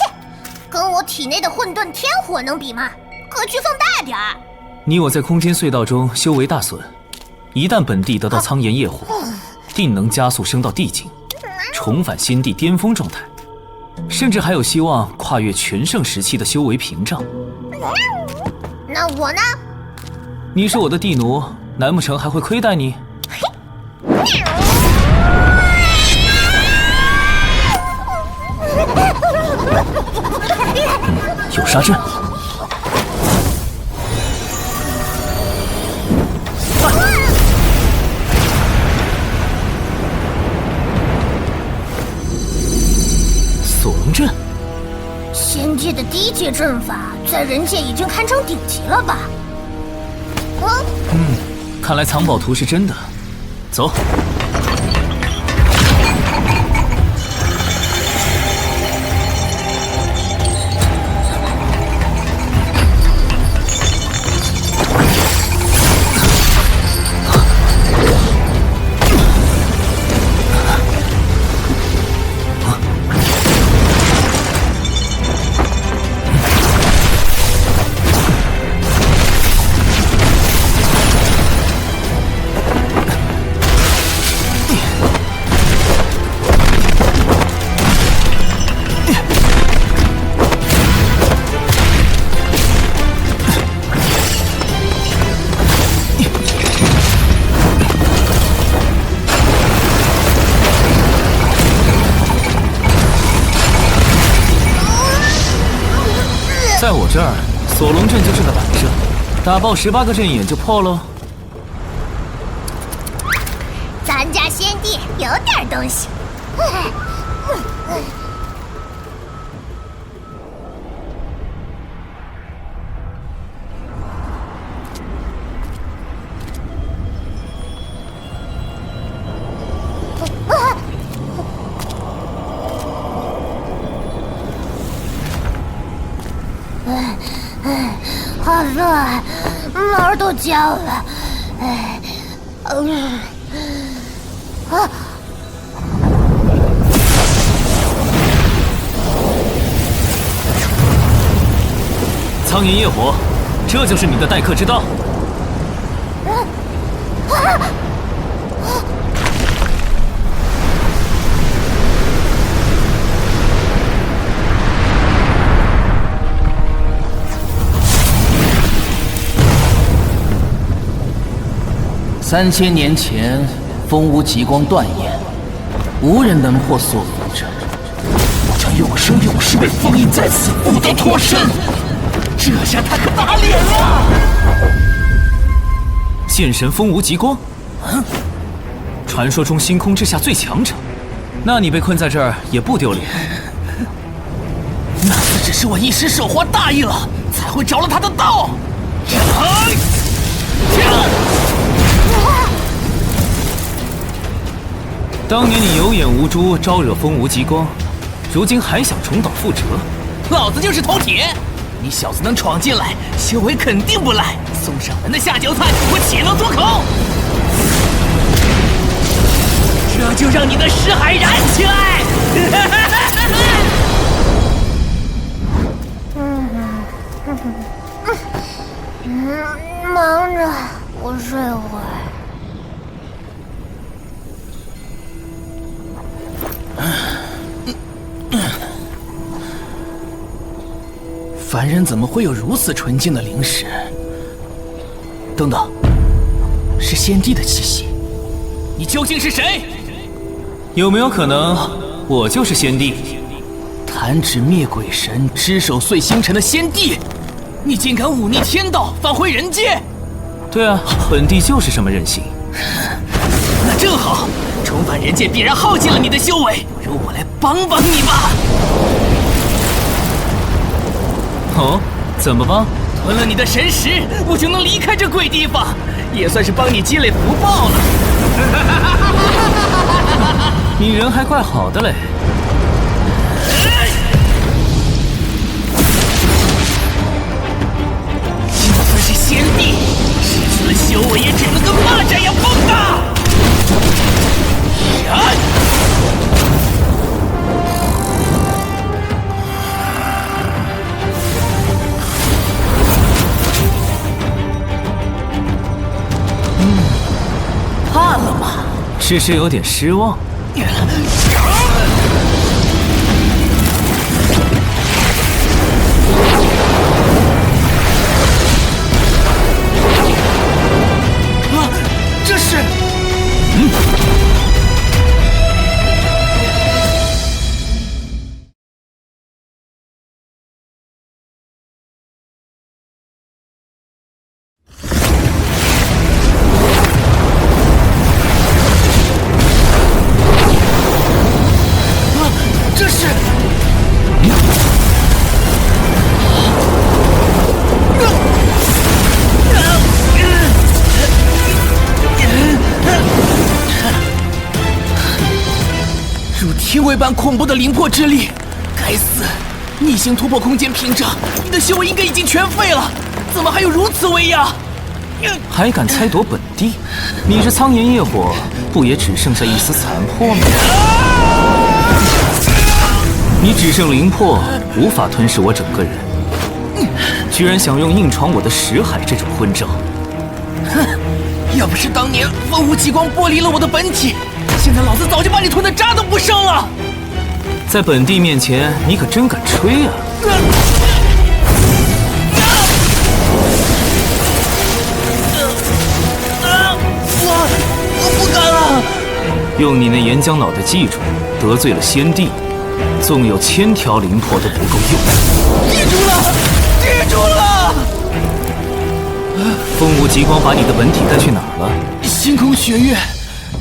跟我体内的混沌天火能比吗？格局放大点儿。你我在空间隧道中修为大损，一旦本帝得到苍炎夜火，定能加速升到地境，重返仙帝巅峰状态，甚至还有希望跨越全盛时期的修为屏障。那我呢？你是我的地奴，难不成还会亏待你？有杀阵。锁龙阵，仙界的低阶阵法，在人界已经堪称顶级了吧？看来藏宝图是真的。走。在我这儿，锁龙阵就是个摆设，打爆18个阵眼就破喽。咱家先帝有点东西。好热，毛都焦了。苍炎业火，这就是你的待客之道。3000年前，风无极光断焰，无人能破锁龙阵。我将永生永世为封印在此，不得脱身。这下他可打脸了！剑神风无极光，传说中星空之下最强者，那你被困在这儿也不丢脸。那次只是我一时手滑大意了，才会着了他的道。当年你有眼无珠，招惹风无极光，如今还想重蹈覆辙？老子就是头铁！你小子能闯进来，修为肯定不赖。送上门的下酒菜，我岂能松口？这就让你的识海燃起来！忙着，我睡会儿。凡人怎么会有如此纯净的灵识？等等，是先帝的气息。你究竟是谁？有没有可能，我就是先帝？弹指灭鬼神，只手碎星辰的先帝，你竟敢忤逆天道，返回人间？对啊，本帝就是这么任性。那正好，重返人间必然耗尽了你的修为，不如我来帮帮你吧。哦，怎么帮？吞了你的神识，我就能离开这鬼地方，也算是帮你积累福报了。你人还怪好的嘞。就算是先帝，失去了修为也只能跟蚂蚱一样蹦跶。怕了吗？只是有点失望。这是……天位般恐怖的灵魄之力，该死！逆行突破空间屏障，你的修为应该已经全废了，怎么还有如此威压？还敢猜夺本帝？你这苍炎业火，不也只剩下一丝残魄吗？你只剩灵魄，无法吞噬我整个人，居然想用硬闯我的识海这种昏招！哼！要不是当年风无极光剥离了我的本体，现在老子早就把你吞的渣都不剩了。在本帝面前，你可真敢吹啊！我不敢了。用你那岩浆脑袋记住，得罪了先帝，纵有1000条灵魄都不够用。记住了。住了！风无极光把你的本体带去哪儿了？星空学院，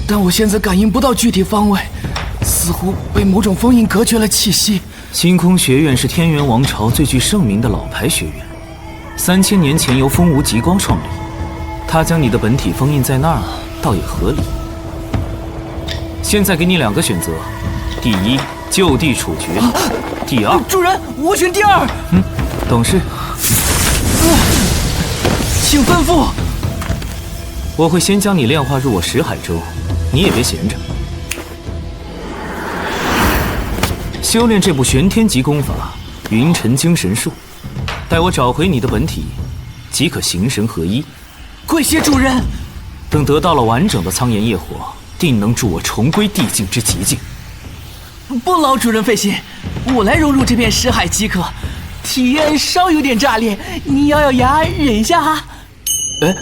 但我现在感应不到具体方位，似乎被某种封印隔绝了气息。星空学院是天元王朝最具盛名的老牌学院，3000年前由风无极光创立。他将你的本体封印在那儿，倒也合理。现在给你2个选择：第一，就地处决；第二，主人，我选第二。懂事。请吩咐。我会先将你炼化入我识海州，你也别闲着。修炼这部玄天级功法——云尘精神术，待我找回你的本体，即可形神合一。跪谢主人。等得到了完整的苍炎业火，定能助我重归地境之极境。不劳主人费心，我来融入这片识海即可。体验稍有点炸裂，你咬咬牙忍一下哈。哎。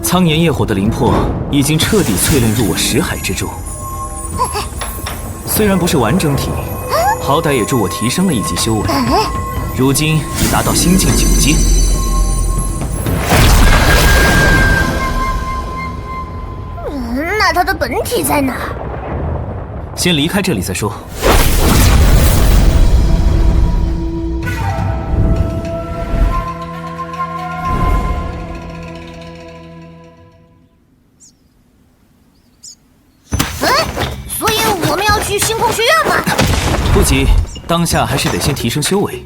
苍炎业火的灵魄已经彻底淬炼入我识海之中，虽然不是完整体，好歹也助我提升了1级修为，如今已达到心境9阶。那他的本体在哪？先离开这里再说。所以我们要去星空学院吗？不急，当下还是得先提升修为。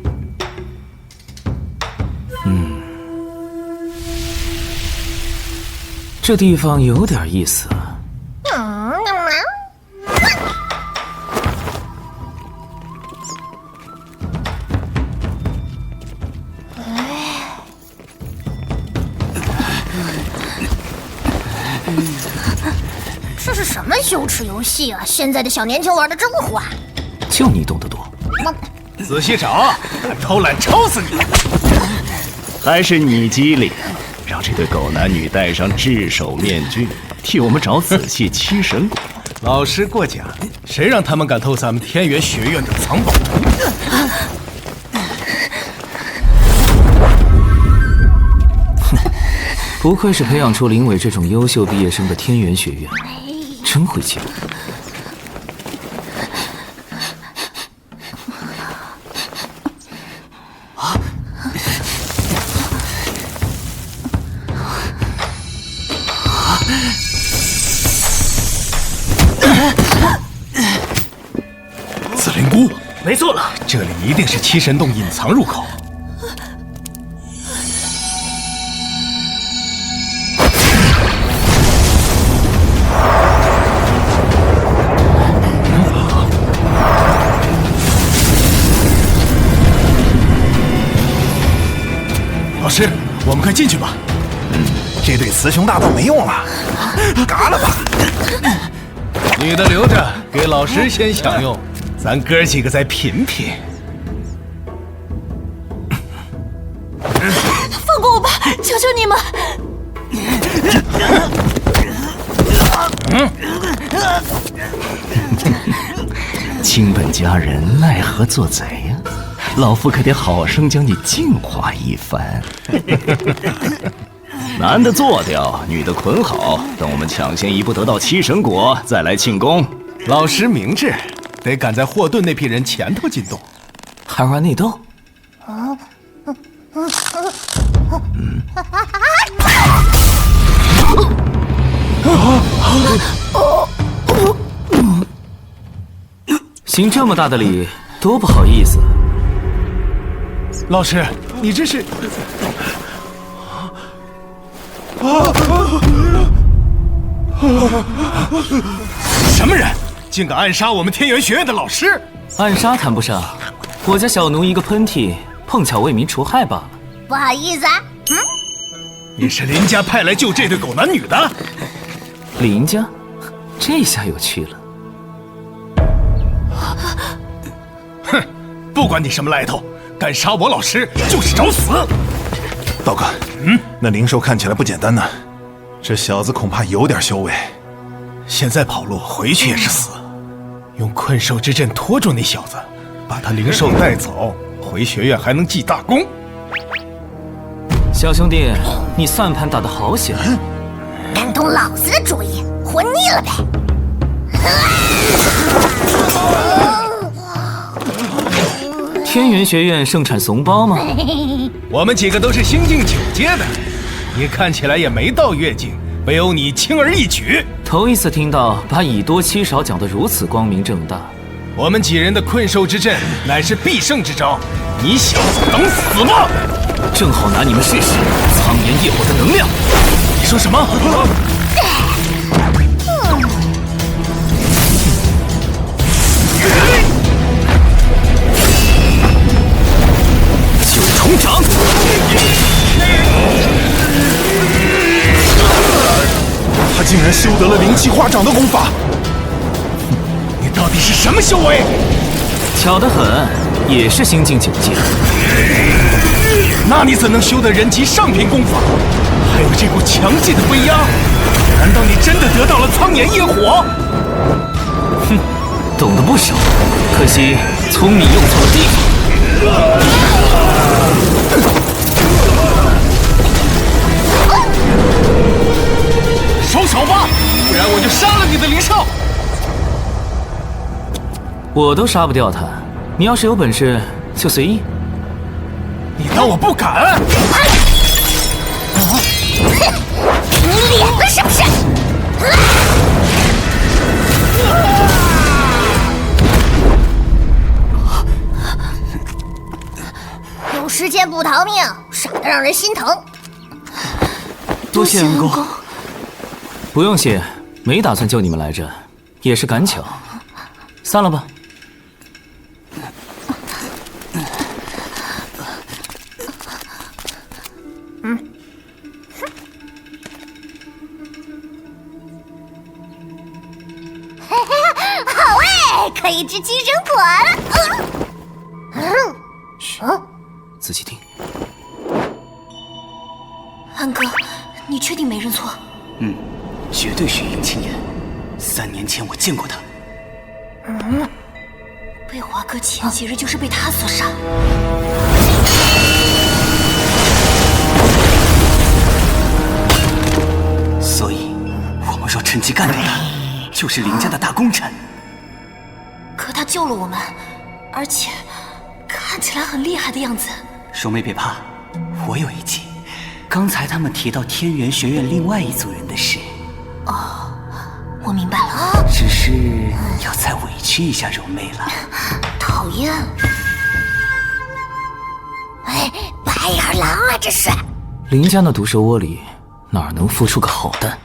这地方有点意思。这是什么羞耻游戏啊！现在的小年轻玩的真坏。就你懂得多。仔细找，偷懒抽死你！还是你机灵，让这对狗男女戴上炙手面具，替我们找仔细七神果。老实过奖，谁让他们敢偷咱们天元学院的藏宝图？不愧是培养出林伟这种优秀毕业生的天元学院，真会教。紫灵菇，没错了，这里一定是七神洞隐藏入口。老师，我们快进去吧。这对雌雄大盗没用了，嘎了吧！女的留着，给老师先享用，咱哥几个再品品。放过我吧，求求你们！亲本家人，奈何做贼呀？老夫可得好生将你净化一番。男的做掉，女的捆好，等我们抢先一步得到七神果，再来庆功。老师明智，得赶在霍顿那批人前头进洞。还玩内斗？行这么大的礼，多不好意思。老师，你这是……什么人，竟敢暗杀我们天元学院的老师？暗杀谈不上，我家小奴一个喷嚏，碰巧为民除害罢了。不好意思啊，你是林家派来救这对狗男女的？林家，这下有趣了。哼，不管你什么来头，敢杀我老师就是找死！道哥，那灵兽看起来不简单呢，这小子恐怕有点修为。现在跑路，回去也是死。用困兽之阵拖住那小子，把他灵兽带走，回学院还能记大功。小兄弟，你算盘打得好响。敢动老子的主意，活腻了呗！天元学院盛产怂包吗？我们几个都是新晋9阶的，你看起来也没到月境，北欧你轻而易举。头一次听到把以多欺少讲得如此光明正大。我们几人的困兽之阵乃是必胜之招，你小子等死吧！正好拿你们试试苍炎业火的能量。你说什么？九重掌！他竟然修得了灵气化掌的功法！你到底是什么修为？巧得很，也是新晋9阶。那你怎能修得人级上品功法？还有这股强劲的威压？难道你真的得到了苍炎业火？哼，懂得不少，可惜聪明用错了地方。收手吧，不然我就杀了你的灵兽！我都杀不掉他，你要是有本事就随意。你当我不敢？你脸了是不是？有时间不逃命，傻得让人心疼。多谢恩公。不用谢，没打算救你们来着，也是赶巧。散了吧。好哎，可以吃寄生果了。仔细听。安哥，你确定没认错？绝对是尹清言。3年前我见过他。贝华哥前几日就是被他所杀。所以，我们若趁机干掉他，就是林家的大功臣。可他救了我们，而且看起来很厉害的样子。双妹别怕，我有一计。刚才他们提到天元学院另外一组人的事。哦，我明白了。只是要再委屈一下柔妹了。讨厌！哎，白眼狼啊，这是！林家那毒蛇窝里哪能孵出个好蛋？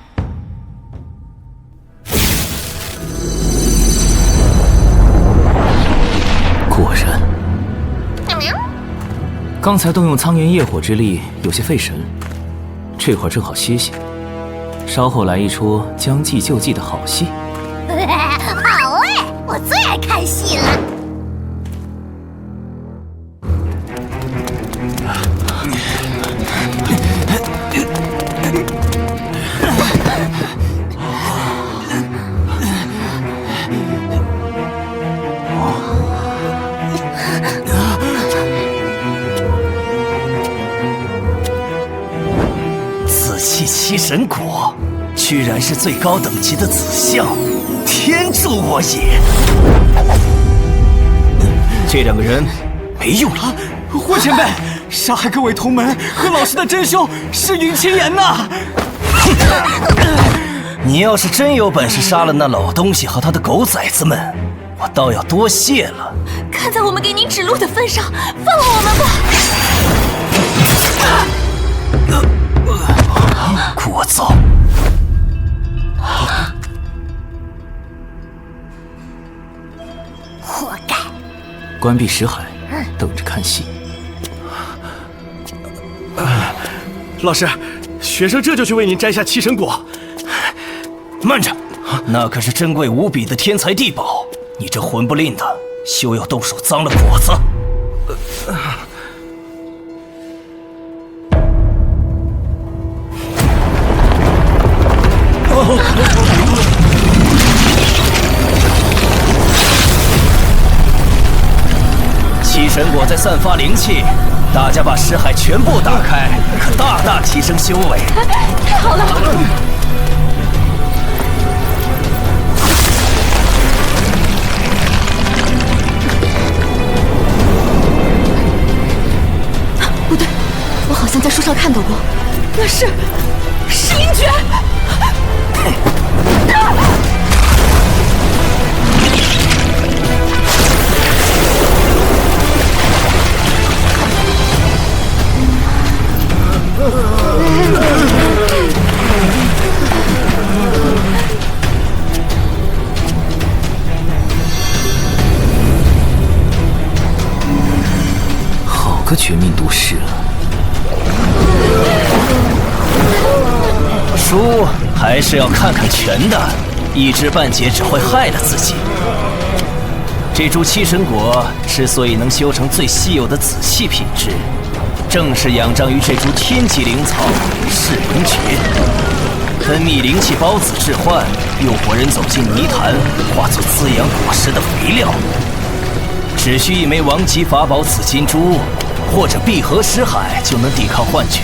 果然，刚才动用苍炎业火之力有些费神，这会儿正好歇歇，稍后来一出将计就计的好戏。好哎，我最爱看戏了。紫气七神果，居然是最高等级的紫象，天助我也！这2个人没用了。霍前辈，杀害各位同门和老师的真凶是云清言呐！你要是真有本事杀了那老东西和他的狗崽子们，我倒要多谢了。看在我们给您指路的份上，放了我们吧！聒噪！活该！关闭识海，等着看戏。老师，学生这就去为您摘下七神果。慢着，那可是珍贵无比的天材地宝，你这混不吝的，休要动手脏了果子。七神果在散发灵气，大家把识海全部打开，可大大提升修为。太好了！不对，我好像在书上看到过，那是鹰诀。好个绝命毒师啊！书还是要看看全的，一知半解只会害了自己。这株七神果之所以能修成最稀有的紫气品质，正是仰仗于这株天级灵草噬灵诀，分泌灵气孢子致幻，诱惑人走进泥潭，化作滋养果实的肥料。只需一枚王级法宝紫金珠，或者闭合识海，就能抵抗幻觉。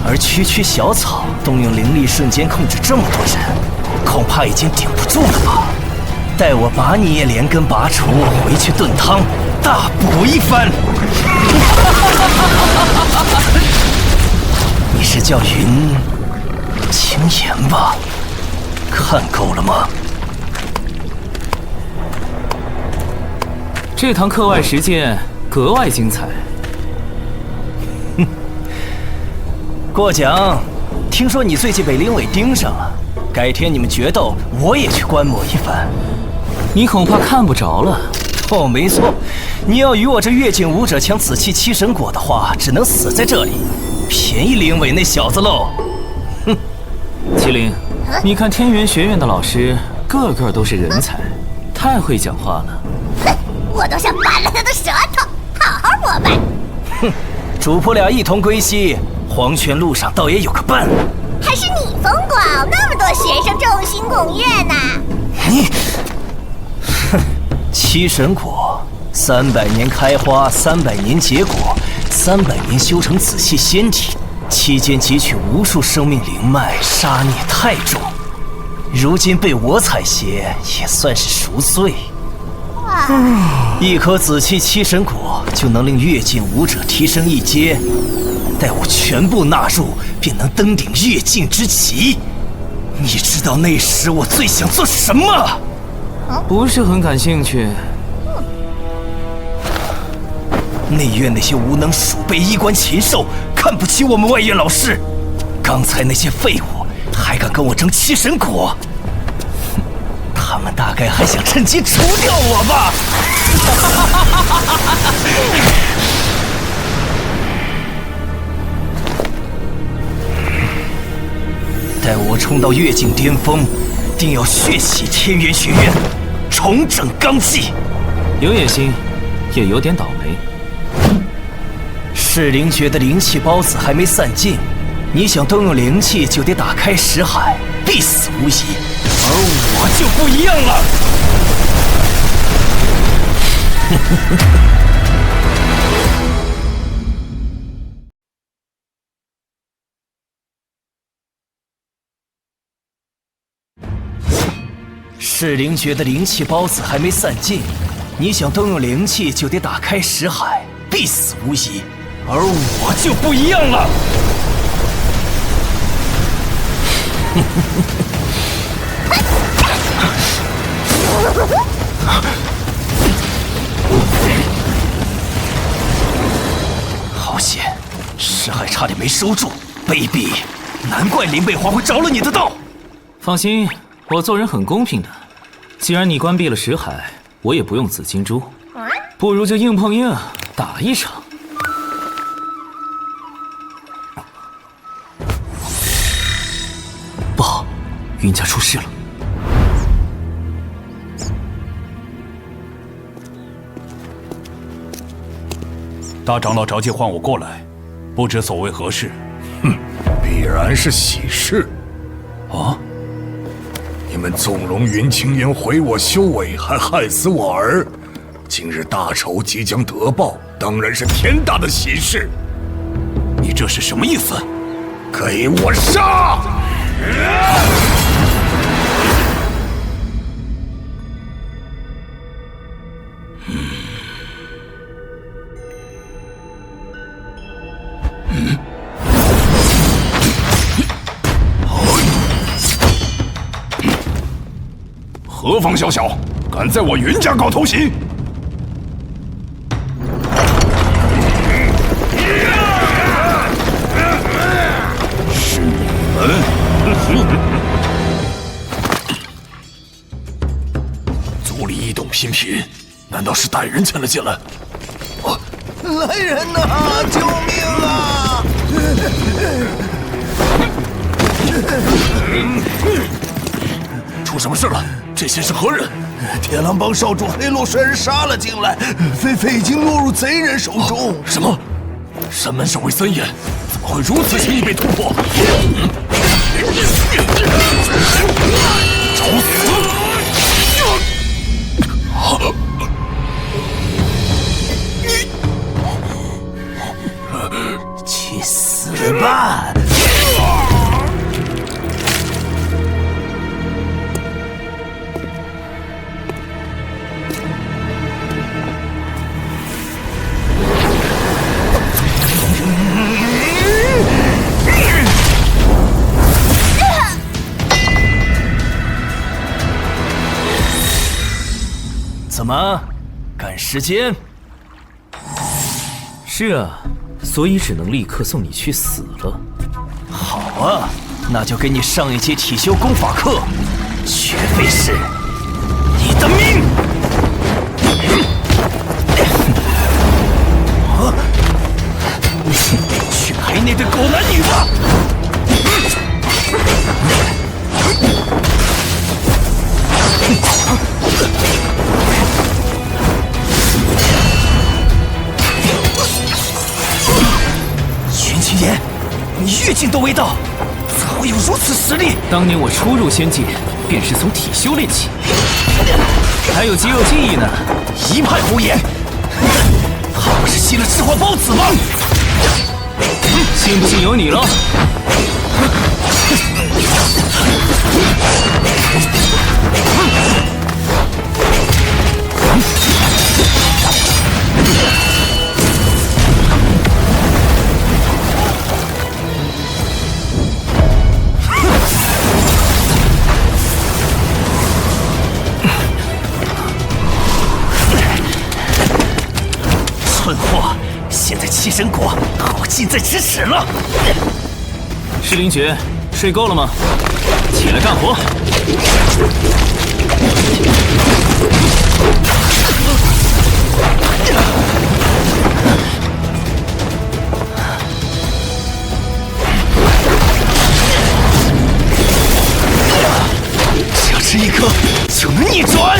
而区区小草动用灵力瞬间控制这么多人，恐怕已经顶不住了吧？待我把你也连根拔除，回去炖汤，大补一番。你是叫云青言吧？看够了吗？这堂课外实践格外精彩。过奖，听说你最近被林伟盯上了，改天你们决斗，我也去观摩一番。你恐怕看不着了。哦，没错，你要与我这越境武者抢紫气七神果的话，只能死在这里，便宜林伟那小子喽。哼，麒麟，你看天元学院的老师个个都是人才，太会讲话了。我都想掰了他的舌头，好好膜拜。哼，主仆俩一同归西，黄泉路上倒也有个伴。还是你风光，那么多学生众星拱月呢。你，哼，七神果，300年开花，300年结果，300年修成紫气仙体，期间汲取无数生命灵脉，杀孽太重。如今被我采撷，也算是赎罪。一颗紫气七神果就能令越境武者提升一阶，待我全部纳入，便能登顶越境之旗。你知道那时我最想做什么？不是很感兴趣。内院那些无能鼠辈衣冠禽兽，看不起我们外院老师。刚才那些废物还敢跟我争七神果，他们大概还想趁机除掉我吧。待我冲到越境巅峰，定要血洗天元学院，重整罡气。有野心，也有点倒霉。噬灵诀的灵气孢子还没散尽，你想动用灵气，就得打开识海，必死无疑。而我就不一样了。噬灵诀的灵气孢子还没散尽，你想动用灵气，就得打开识海，必死无疑。而我就不一样了。好险，石海差点没收住，卑鄙！难怪林贝华会着了你的道。放心，我做人很公平的。既然你关闭了石海，我也不用紫金珠，不如就硬碰硬打一场。不好，云家出事了。大长老着急唤我过来，不知所谓何事。必然是喜事。啊！你们纵容云清言毁我修为，还害死我儿，今日大仇即将得报，当然是天大的喜事。你这是什么意思？给我杀！何方小小，敢在我云家搞偷袭？是你们！族里异动频频，难道是歹人潜了进来？来人呐！救命啊！出什么事了？这些是何人？铁狼帮少主黑鹿率人杀了进来，菲菲已经落入贼人手中。什么？山门守卫森严，怎么会如此轻易被突破？找死！去死吧！怎么，赶时间？是啊，所以只能立刻送你去死了。好啊，那就给你上一节体修功法课，绝非是你的命！去害那对狗男女吧！云清言，你越境都未到，怎会有如此实力？当年我初入仙界，便是从体修练起，还有肌肉记忆呢。一派胡言！怕不是吸了赤幻孢子吗？信不信由你了。蠢货！现在七神果好近在咫尺了。赤灵诀，睡够了吗？起来干活！只要吃一颗，就能逆转。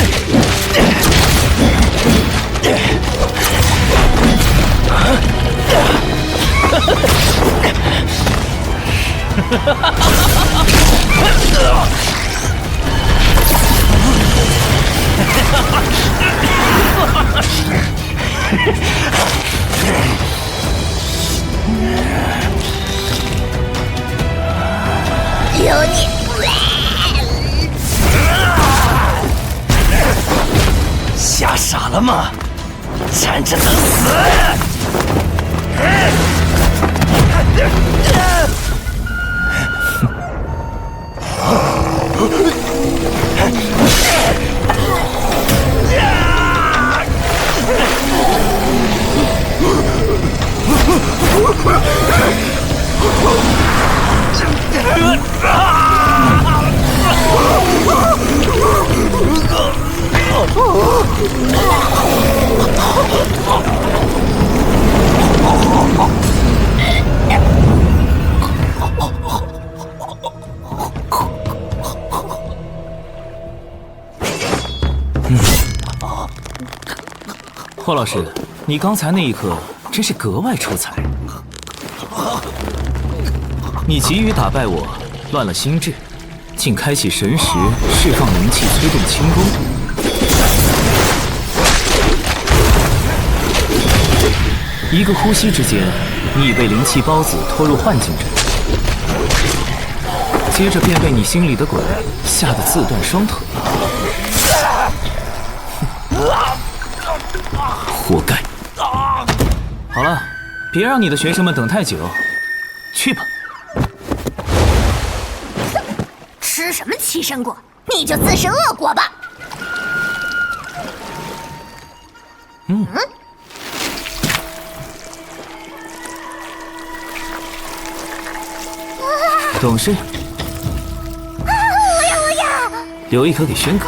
有你！吓傻了吗？站着等死！霍老师，你刚才那一刻真是格外出彩。你急于打败我，乱了心智，竟开启神识，释放灵气，催动轻功。一个呼吸之间，你已被灵气孢子拖入幻境中，接着便被你心里的鬼吓得自断双腿。活该！好了，别让你的学生们等太久，去吧。吃什么七神果？你就自食恶果吧。懂事。我要！留一颗给轩哥。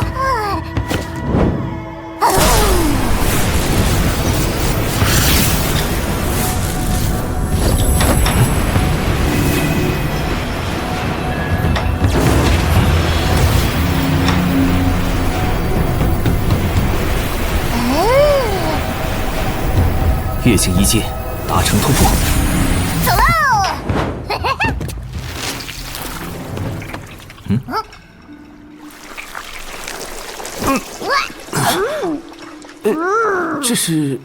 跃进一阶，达成突破。走喽！这是……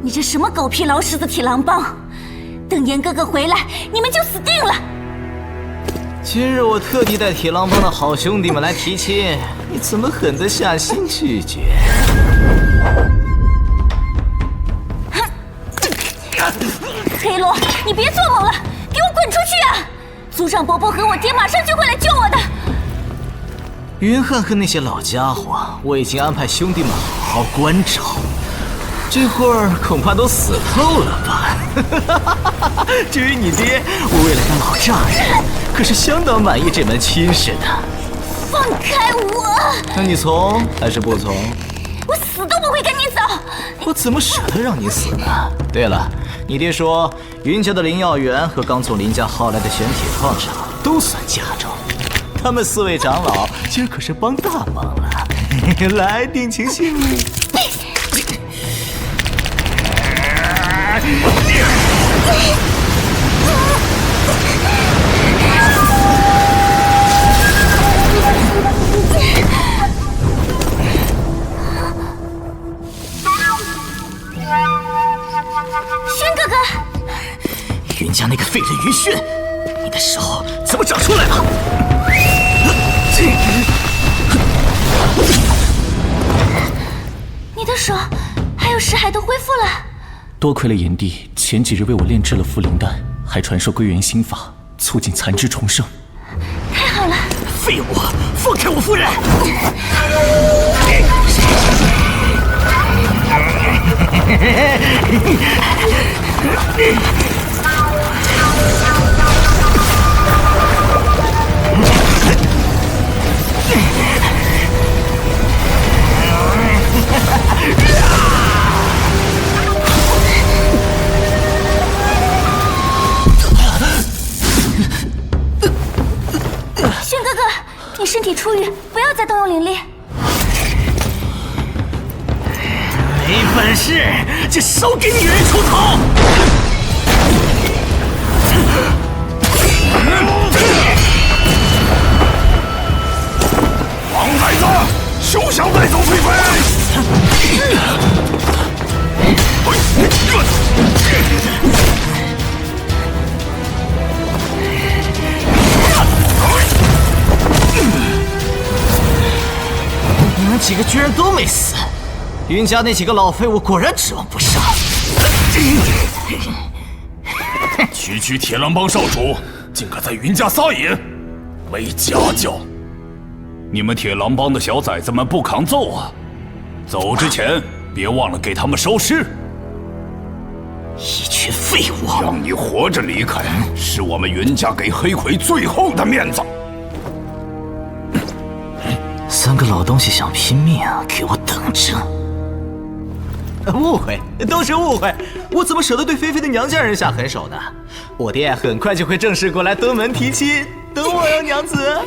你这什么狗屁老屎的铁狼帮！等严哥哥回来，你们就死定了！今日我特地带铁狼帮的好兄弟们来提亲，你怎么狠得下心拒绝？黑罗，你别做梦了，给我滚出去啊！族长伯伯和我爹马上就会来救我的。云汉和那些老家伙，我已经安排兄弟们好好关照，这会儿恐怕都死透了吧？至于你爹，我未来的老丈人可是相当满意这门亲事的。放开我！那你从还是不从？我死都不会跟你走！我怎么舍得让你死呢？对了，你爹说云家的灵药园和刚从林家薅来的玄铁矿场都算家中，他们4位长老今儿可是帮大忙了。来，定情信物。轩哥哥，云家那个废人云轩，你的手怎么长出来了？你的手还有识海都恢复了。多亏了炎帝前几日为我炼制了茯苓丹，还传授归元心法，促进残肢重生。太好了！废物，放开我夫人！轩哥哥，你身体出瘀，不要再动用灵力。没本事就少给女人出头！王崽子，休想带走菲菲！你们几个居然都没死！云家那几个老废物果然指望不上。区铁狼帮少主竟敢在云家撒野，没家教！你们铁狼帮的小崽子们不抗揍啊！走之前别忘了给他们收尸。一群废物！让你活着离开，是我们云家给黑魁最后的面子。3个老东西想拼命，给我等着！误会，都是误会。我怎么舍得对菲菲的娘家人下狠手呢？我爹很快就会正式过来登门提亲，等我哟，娘子。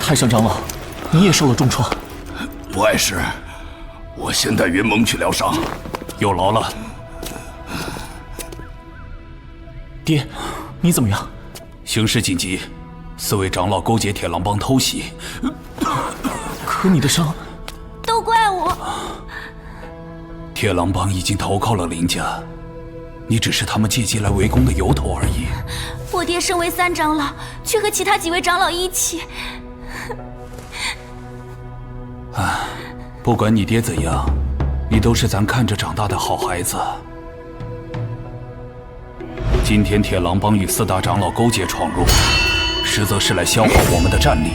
太上长老，你也受了重创。不碍事，我先带云蒙去疗伤。有劳了。爹，你怎么样？形势紧急，4位长老勾结铁狼帮偷袭。可你的伤……都怪我。铁狼帮已经投靠了林家，你只是他们借机来围攻的由头而已。我爹身为3长老，却和其他几位长老一起。不管你爹怎样，你都是咱看着长大的好孩子。今天铁狼帮与4大长老勾结闯入，实则是来消耗我们的战力。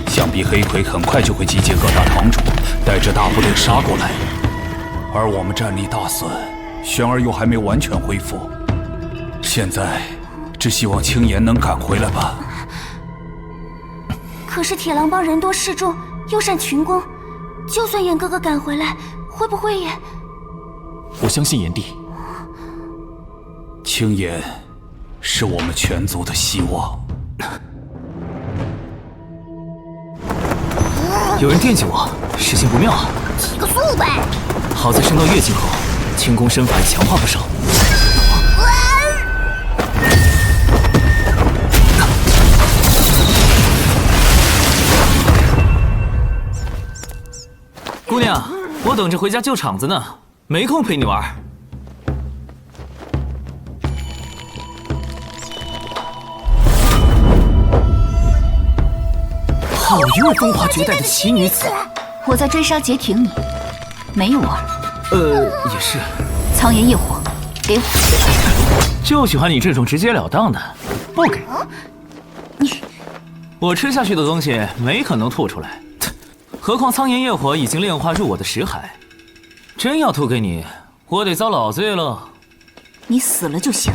想必黑魁很快就会集结各大堂主，带着大部队杀过来，而我们战力大损，玄儿又还没完全恢复。现在，只希望青岩能赶回来吧。可是铁狼帮人多势众，又善群攻，就算严哥哥赶回来，会不会也……我相信炎帝。青岩是我们全族的希望。有人惦记我，事情不妙啊！提个速呗！好在升到月境后，轻功身法也强化不少。姑娘，我等着回家救场子呢，没空陪你玩。好一位风华绝代的奇女子！我在追杀劫挺你，没有玩。也是。苍炎业火，给我！就喜欢你这种直截了当的，不给。你，我吃下去的东西没可能吐出来。何况苍炎业火已经炼化入我的识海，真要吐给你，我得遭老罪了。你死了就行。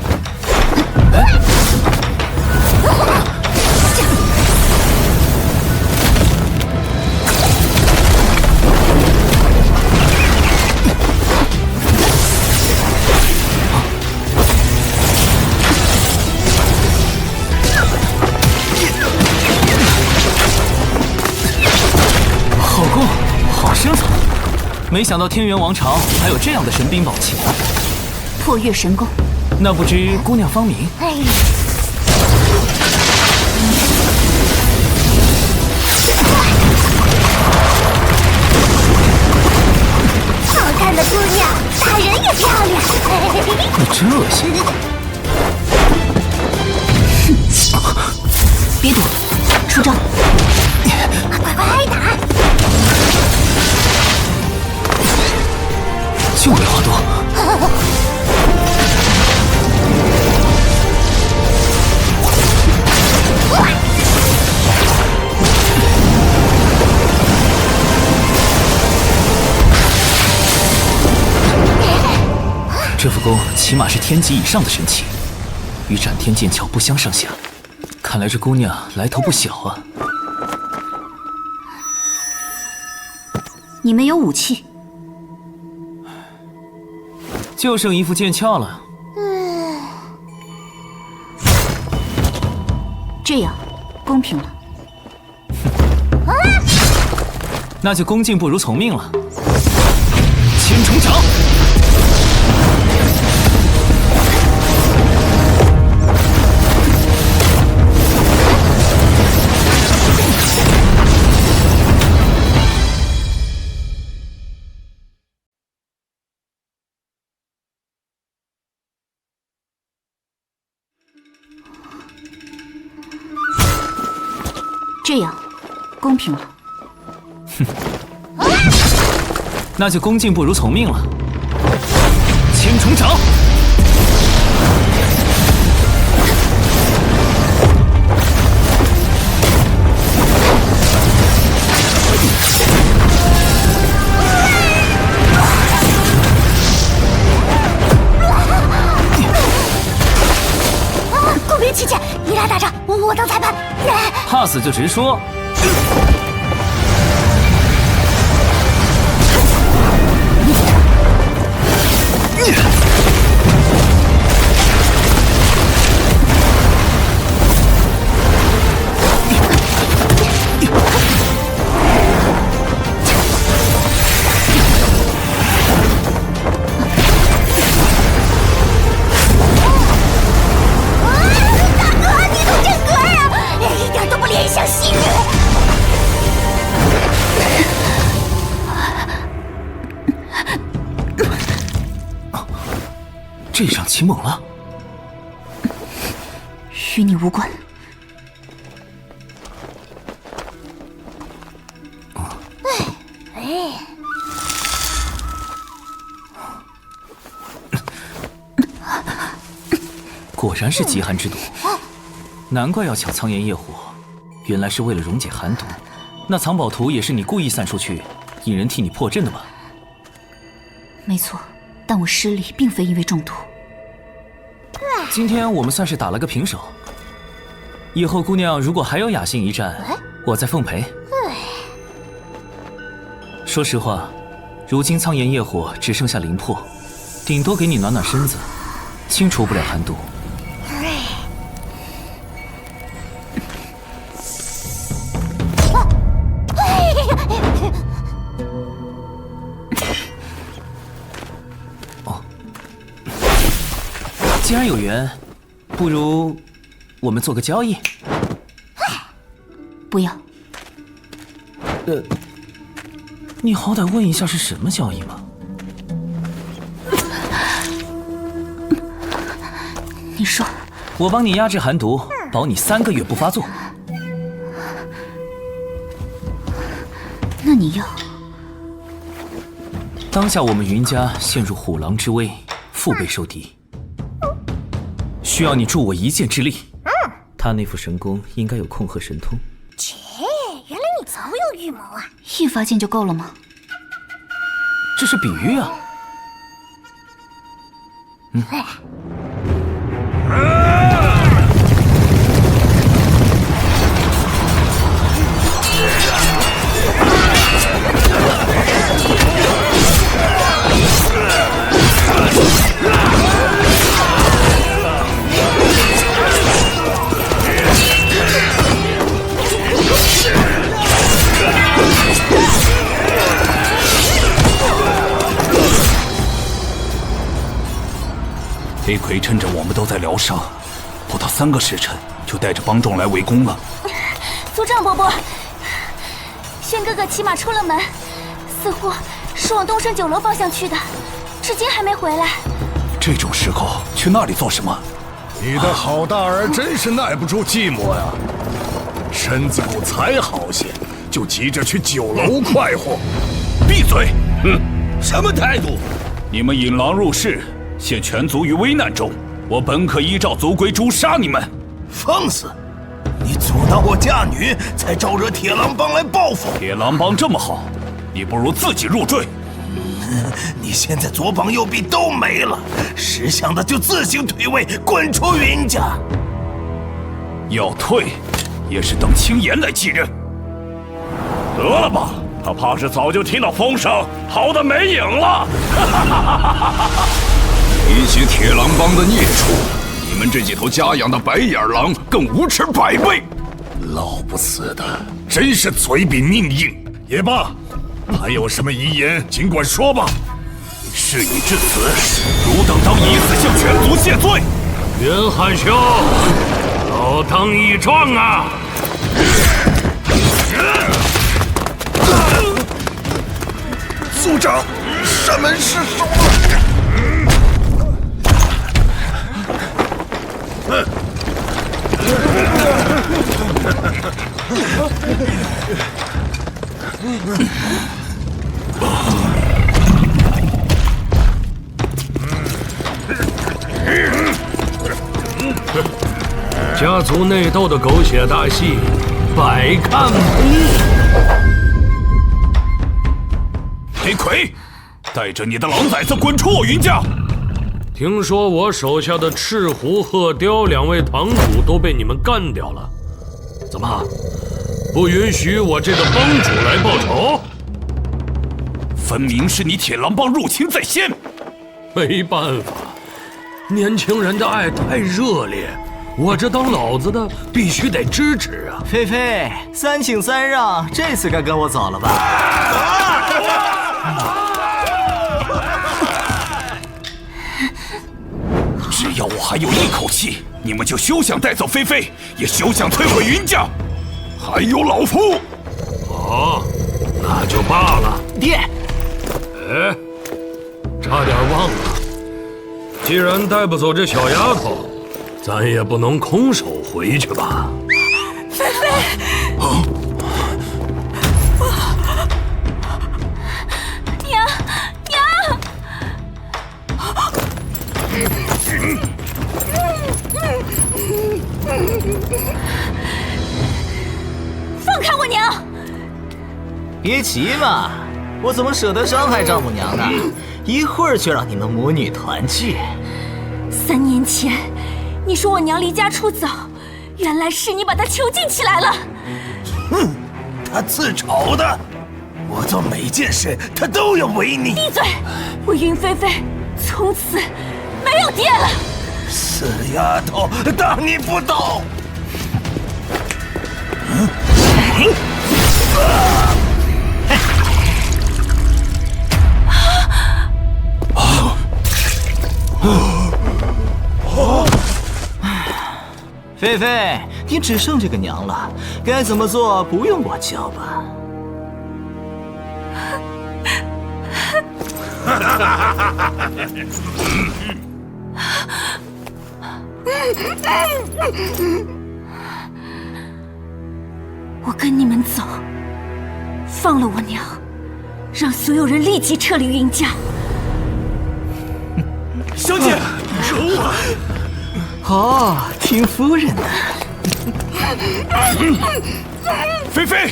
没想到天元王朝还有这样的神兵宝器，破月神功。那不知姑娘芳名？好看的姑娘，打人也漂亮。你真恶心！别躲，出招！快打！就没话多。这副功起码是天级以上的神器，与斩天剑鞘不相上下。看来这姑娘来头不小啊！你们有武器？就剩一副剑鞘了。这样公平了。那就恭敬不如从命了。千重掌！这样公平了。那就恭敬不如从命了。千重掌！琪琪，你俩打仗，我当裁判。怕死就直说。这场起猛了，与你无关。果然是极寒之毒，难怪要抢苍炎业火，原来是为了溶解寒毒。那藏宝图也是你故意散出去，引人替你破阵的吧？没错，但我失礼并非因为中毒。今天我们算是打了个平手，以后姑娘如果还有雅兴一战，我再奉陪。说实话，如今苍炎业火只剩下灵魄，顶多给你暖暖身子，清除不了寒毒。既然有缘，不如我们做个交易。不要。你好歹问一下是什么交易嘛？你说。我帮你压制寒毒，保你3个月不发作。那你要？当下我们云家陷入虎狼之危，腹背受敌。需要你助我一剑之力。他那副神功应该有控鹤神通。切，原来你早有预谋啊！一发剑就够了吗？这是比喻啊。黑魁趁着我们都在疗伤，不到3个时辰就带着帮众来围攻了。族长伯伯，轩哥哥骑马出了门，似乎是往东升酒楼方向去的，至今还没回来。这种时候去那里做什么？你的好大儿真是耐不住寂寞呀，身子骨才好些，就急着去酒楼快活。闭嘴！什么态度？你们引狼入室，陷全族于危难中，我本可依照族规诛杀你们。放肆！你阻挠我嫁女，才招惹铁狼帮来报复。铁狼帮这么好，你不如自己入赘。你现在左膀右臂都没了，识相的就自行退位，滚出云家。要退，也是等青岩来继任。得了吧，他怕是早就听到风声，逃得没影了。比起铁狼帮的孽畜，你们这几头家养的白眼狼更无耻100倍。老不死的，真是嘴比命硬。也罢，还有什么遗言，尽管说吧。事已至此，汝等当以死向全族谢罪。元汉兄，老当益壮啊！族长，山门失守了。家族内斗的狗血大戏，百看不腻。黑魁，带着你的狼崽子滚出我云家！听说我手下的赤狐、鹤雕2位堂主都被你们干掉了，怎么不允许我这个帮主来报仇？分明是你铁狼帮入侵在先。没办法，年轻人的爱太热烈，我这当老子的必须得支持啊！菲菲，3请3让，这次该跟我走了吧？只要我还有一口气，你们就休想带走菲菲，也休想摧毁云家，还有老夫。哦，那就罢了。爹，哎，差点忘了，既然带不走这小丫头，咱也不能空手回去吧？菲菲，娘，娘！放开我娘！别急嘛，我怎么舍得伤害丈母娘呢？一会儿就让你们母女团聚。3年前，你说我娘离家出走，原来是你把她囚禁起来了。哼，她自嘲的，我做每件事她都要违你。闭嘴！我云菲菲从此没有爹了。死丫头，当你不懂。菲菲，你只剩这个娘了，该怎么做不用我教吧？我跟你们走，放了我娘，让所有人立即撤离云家。小姐，柔啊！哦，听夫人的。菲菲，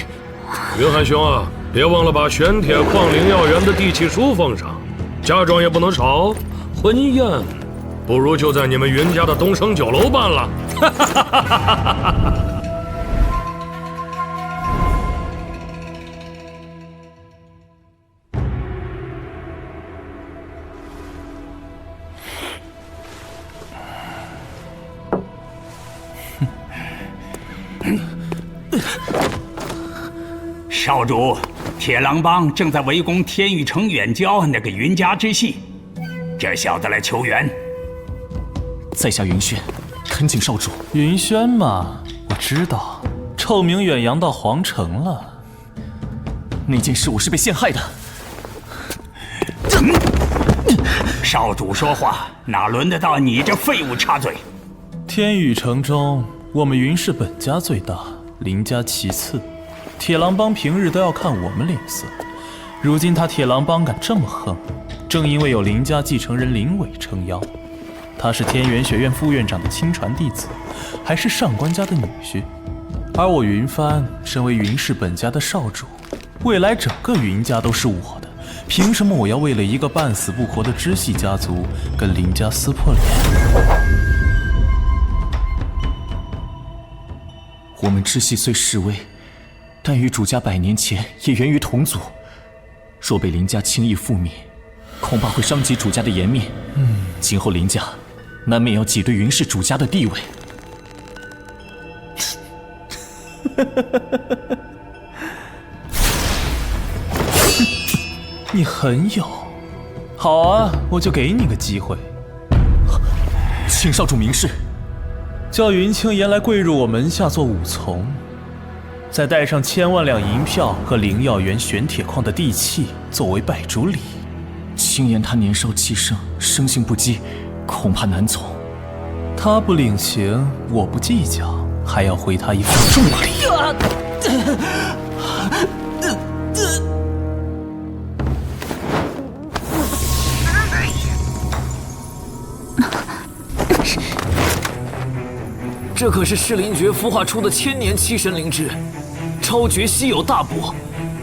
云寒兄啊，别忘了把玄铁矿灵药园的地契书奉上，嫁妆也不能少。婚宴，不如就在你们云家的东升酒楼办了。少主，铁狼帮正在围攻天宇城远郊那个云家之系，这小子来求援。在下云轩，恳请少主。云轩嘛，我知道，臭名远扬到皇城了。那件事我是被陷害的。少主说话，哪轮得到你这废物插嘴？天宇城中，我们云氏本家最大，林家其次。铁狼帮平日都要看我们脸色，如今他铁狼帮敢这么横，正因为有林家继承人林伟撑腰。他是天元学院副院长的亲传弟子，还是上官家的女婿。而我云帆身为云氏本家的少主，未来整个云家都是我的，凭什么我要为了一个半死不活的支系家族跟林家撕破脸？我们支系虽式微，但与主家100年前也源于同族，若被林家轻易覆灭，恐怕会伤及主家的颜面。今后林家难免要挤兑云氏主家的地位。你很有，好啊，我就给你个机会，请少主明示，叫云清言来跪入我门下做武从。再带上1000万两银票和灵药园玄铁矿的地契作为拜主礼。轻言他年少气盛，生性不羁，恐怕难从。他不领情，我不计较，还要回他一份重礼。这可是噬灵诀孵化出的1000年7神灵芝，超绝稀有大补，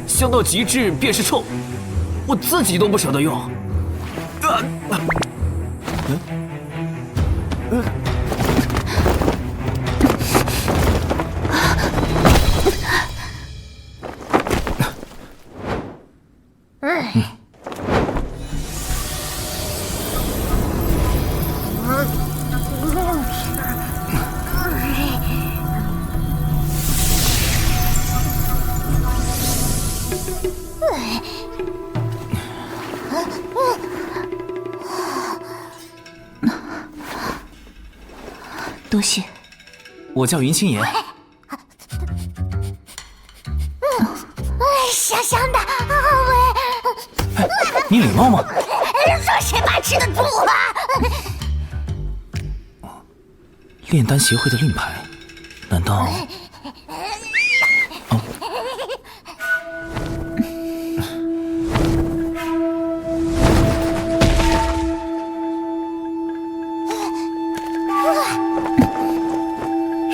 香到极致便是臭，我自己都不舍得用。多谢。我叫云青岩。香香的，喂！你礼貌吗？说谁把吃的猪啊？炼丹协会的令牌，难道？哦。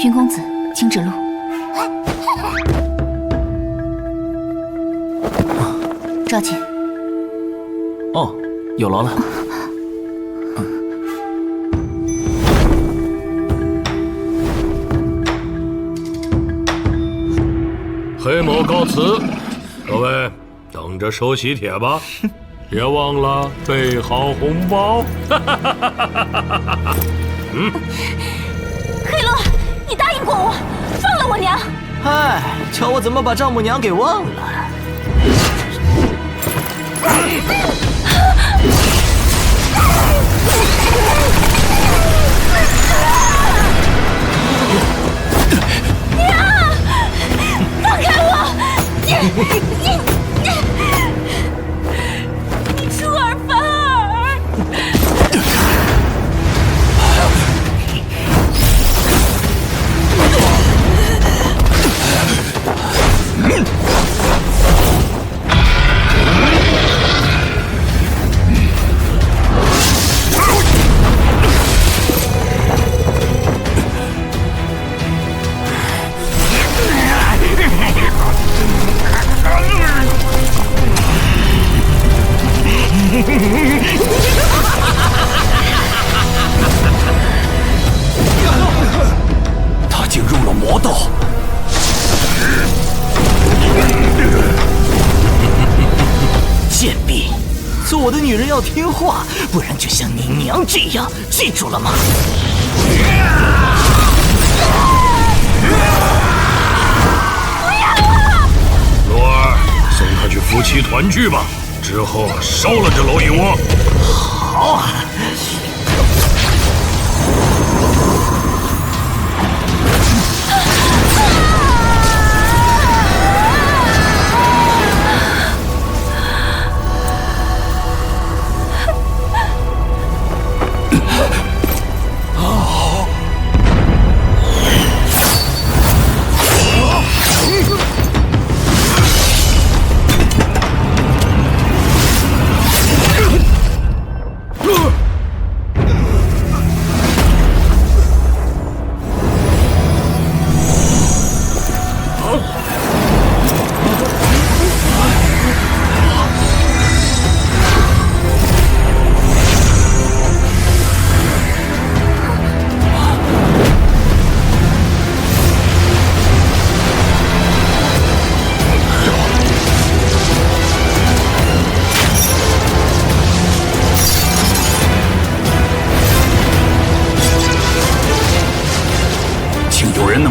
云公子，请指路。召见。哦，有劳了。黑某告辞，各位等着收喜帖吧，别忘了备好红包。黑洛，你答应过我，放了我娘。嗨，瞧我怎么把丈母娘给忘了。娘，放开我！你出尔反尔！他竟入了魔道。贱婢，做我的女人要听话，不然就像你娘这样，记住了吗？罗儿，送他去夫妻团聚吧，之后烧了这蝼蚁窝。好啊。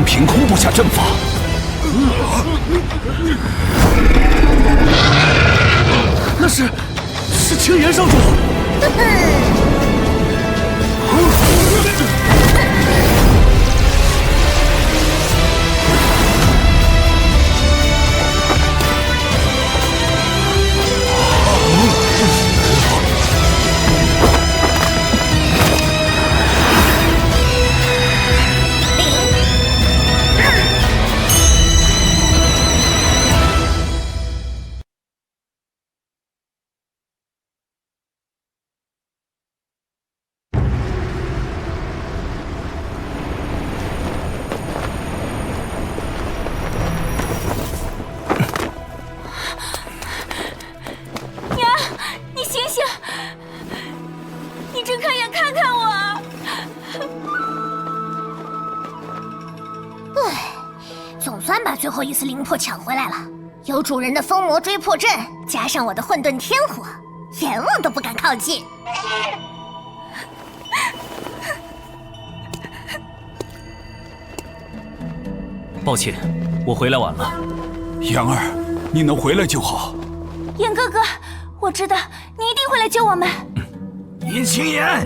凭空布下阵法。那是青岩上主。最后一丝灵魄抢回来了，有主人的封魔追魄阵，加上我的混沌天火，阎王都不敢靠近。抱歉，我回来晚了。杨儿，你能回来就好。燕哥哥，我知道你一定会来救我们。云青岩，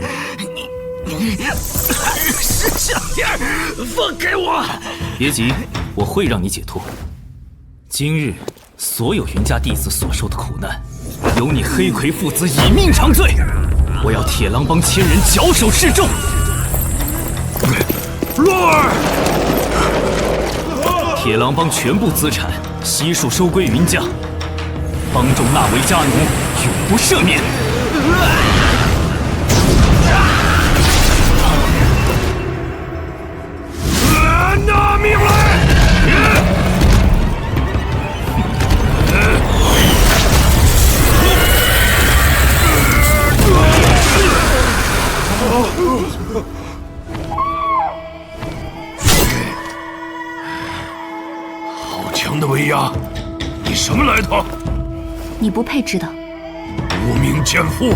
识相点儿，放开我！别急，我会让你解脱。今日所有云家弟子所受的苦难，由你黑魁父子以命偿罪。我要铁狼帮千人绞首示众。洛儿，铁狼帮全部资产悉数收归云家，帮众纳为家奴，永不赦免。拿命来！好强的威压，你什么来头？你不配知道。无名贱妇，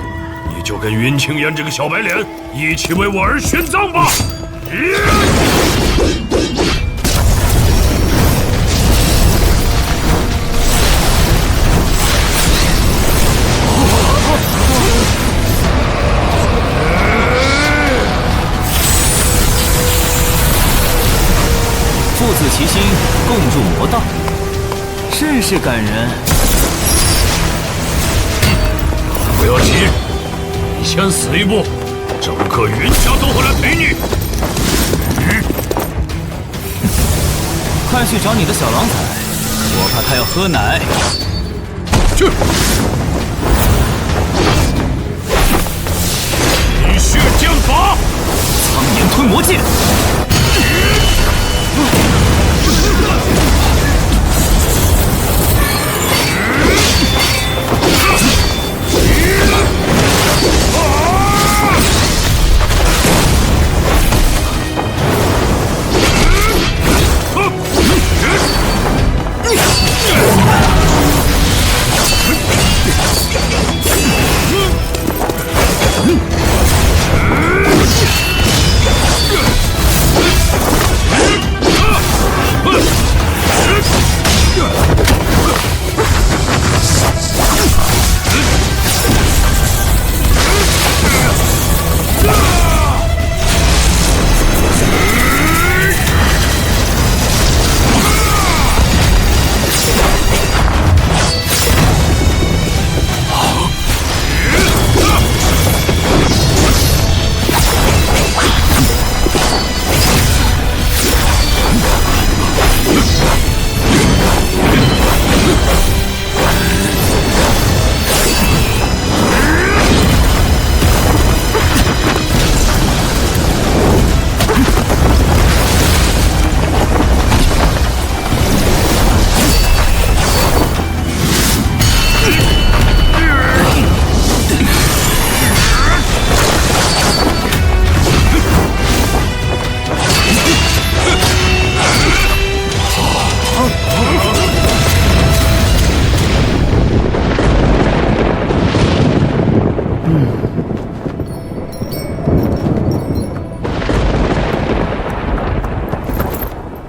你就跟云青烟这个小白脸一起为我儿殉葬吧！父子齐心，共筑魔道，甚是感人。不要急，你先死一步，整个云家都会来陪你。快去找你的小郎才，我怕他要喝奶。去！以血剑法，苍炎吞魔剑。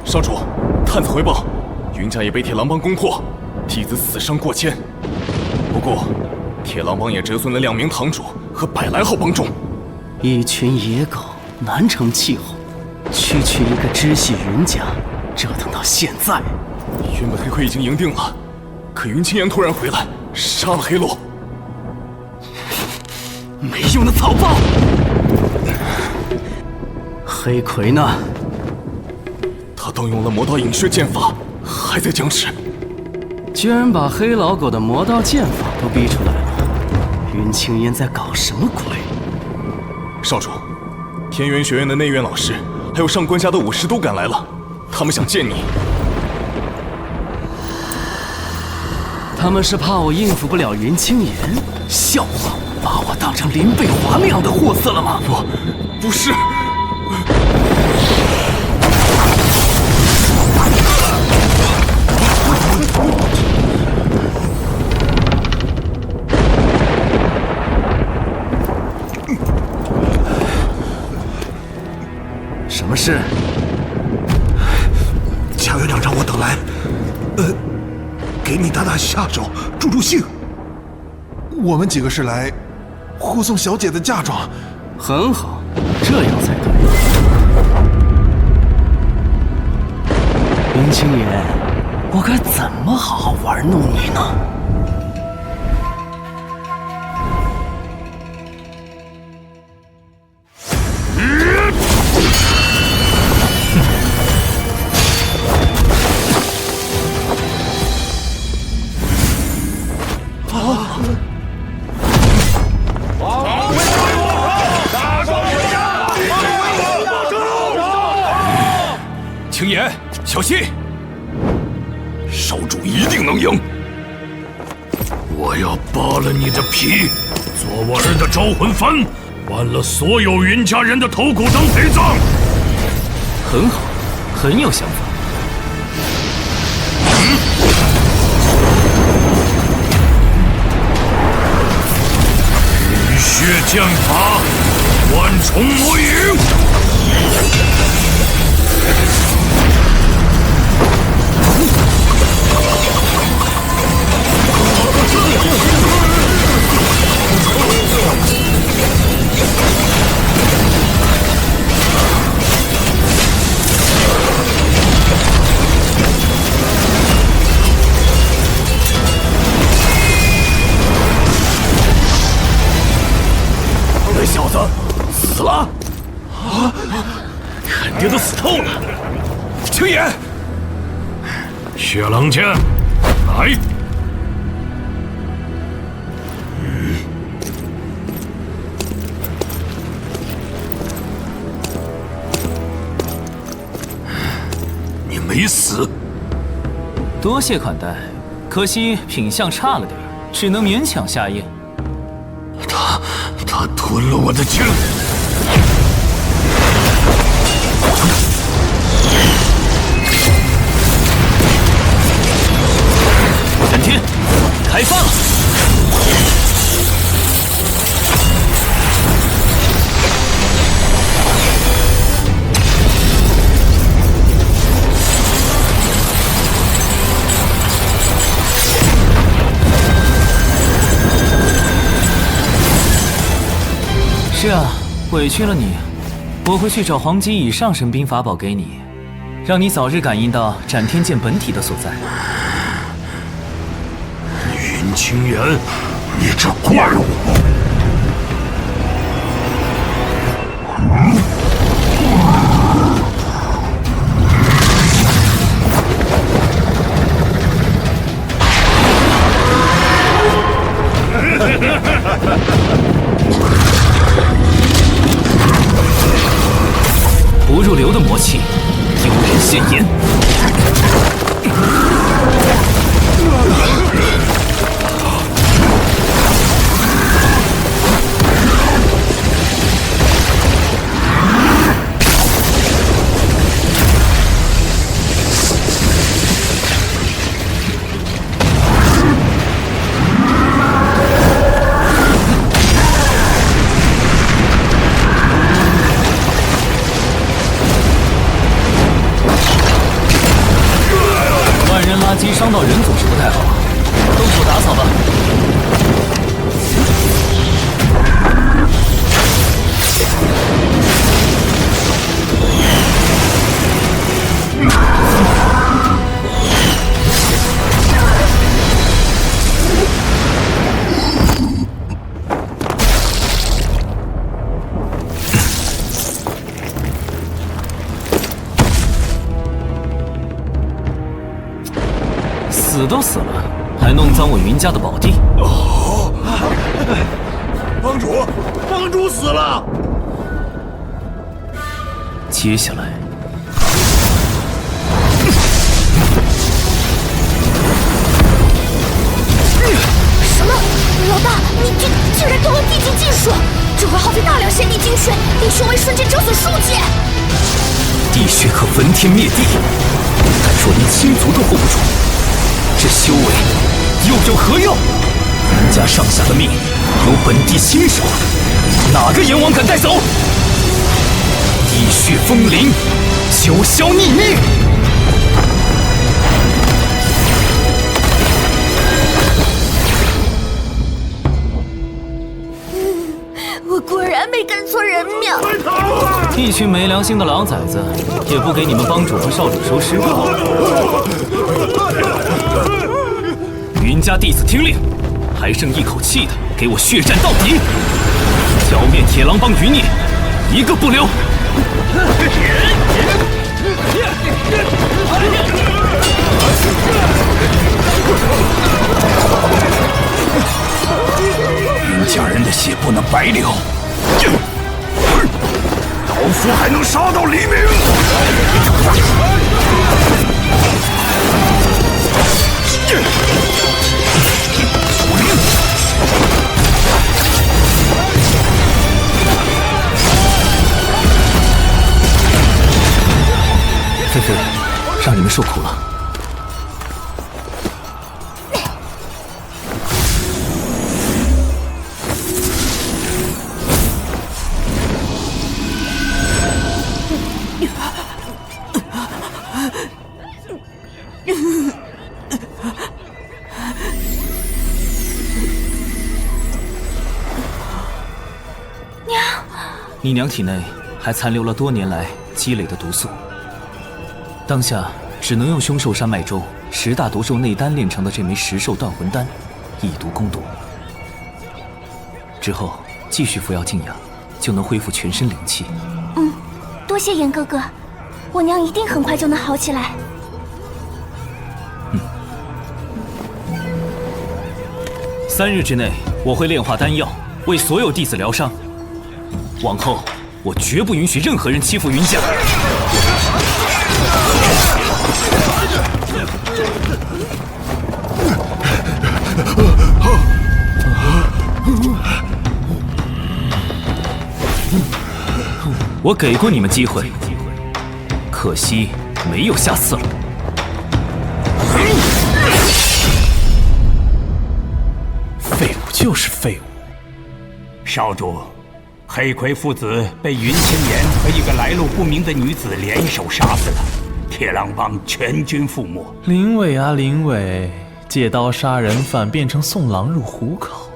少主，探子回报，云家也被铁狼帮攻破，弟子死伤过千。不过，铁狼帮也折损了2名堂主和100来号帮众。一群野狗难成气候，区区一个支系云家，折腾到现在。原本黑魁已经赢定了，可云青岩突然回来，杀了黑洛。没用的草包！黑魁呢？他动用了魔道隐血剑法，还在僵持。居然把黑老狗的魔道剑法都逼出来了，云青烟在搞什么鬼？少主，天元学院的内院老师，还有上官家的武士都赶来了，他们想见你。他们是怕我应付不了云青岩？笑话，把我当成林贝华那样的货色了吗？不是。什么事？贾院长让我等来，给你打下手，助助兴。我们几个是来护送小姐的嫁妆。很好，这样才对。云清言，我该怎么好好玩弄你呢？青岩，小心！少主一定能赢。我要扒了你的皮，做我儿的招魂幡，换了所有云家人的头骨当陪葬。很好，很有想法。雨血剑法，万重魔影。那小子死了！啊，肯定都死透了。青岩，血狼剑，来！你没死，多谢款待，可惜品相差了点，只能勉强下咽。他吞了我的剑。闪天，开发了！是啊，委屈了你，我会去找黄级以上神兵法宝给你，让你早日感应到斩天剑本体的所在。云清言，你这怪物！不入流的魔气，丢人现眼。垃圾伤到人总是不太好，动手打扫吧。死都死了，还弄脏我云家的宝地。帮主，帮主死了。接下来，什么？老大，你竟然懂了地境技术，这会耗费大量仙地精血，令修为瞬间折损数阶。地血可焚天灭地，但若连亲族都护不住，这修为又有何用？人家上下的命由本帝亲手，哪个阎王敢带走？地血风灵，九霄逆命！我果然没赶错人命。一群没良心的狼崽子，也不给你们帮主和少主收尸。云家弟子听令，还剩一口气的，给我血战到底，剿灭铁狼帮余孽，一个不留。云家人的血不能白流，刀斧还能杀到黎明。菲菲，让你们受苦了。你娘体内还残留了多年来积累的毒素，当下只能用凶兽山脉中10大毒兽内丹炼成的这枚10兽断魂丹，以毒攻毒。之后继续服药静养，就能恢复全身灵气。多谢严哥哥，我娘一定很快就能好起来。3日之内，我会炼化丹药，为所有弟子疗伤。往后，我绝不允许任何人欺负云家。我给过你们机会，可惜没有下次了。废物就是废物。少主，黑魁父子被云清言和一个来路不明的女子联手杀死了，铁狼帮全军覆没。林伟啊林伟，借刀杀人反变成送狼入虎口，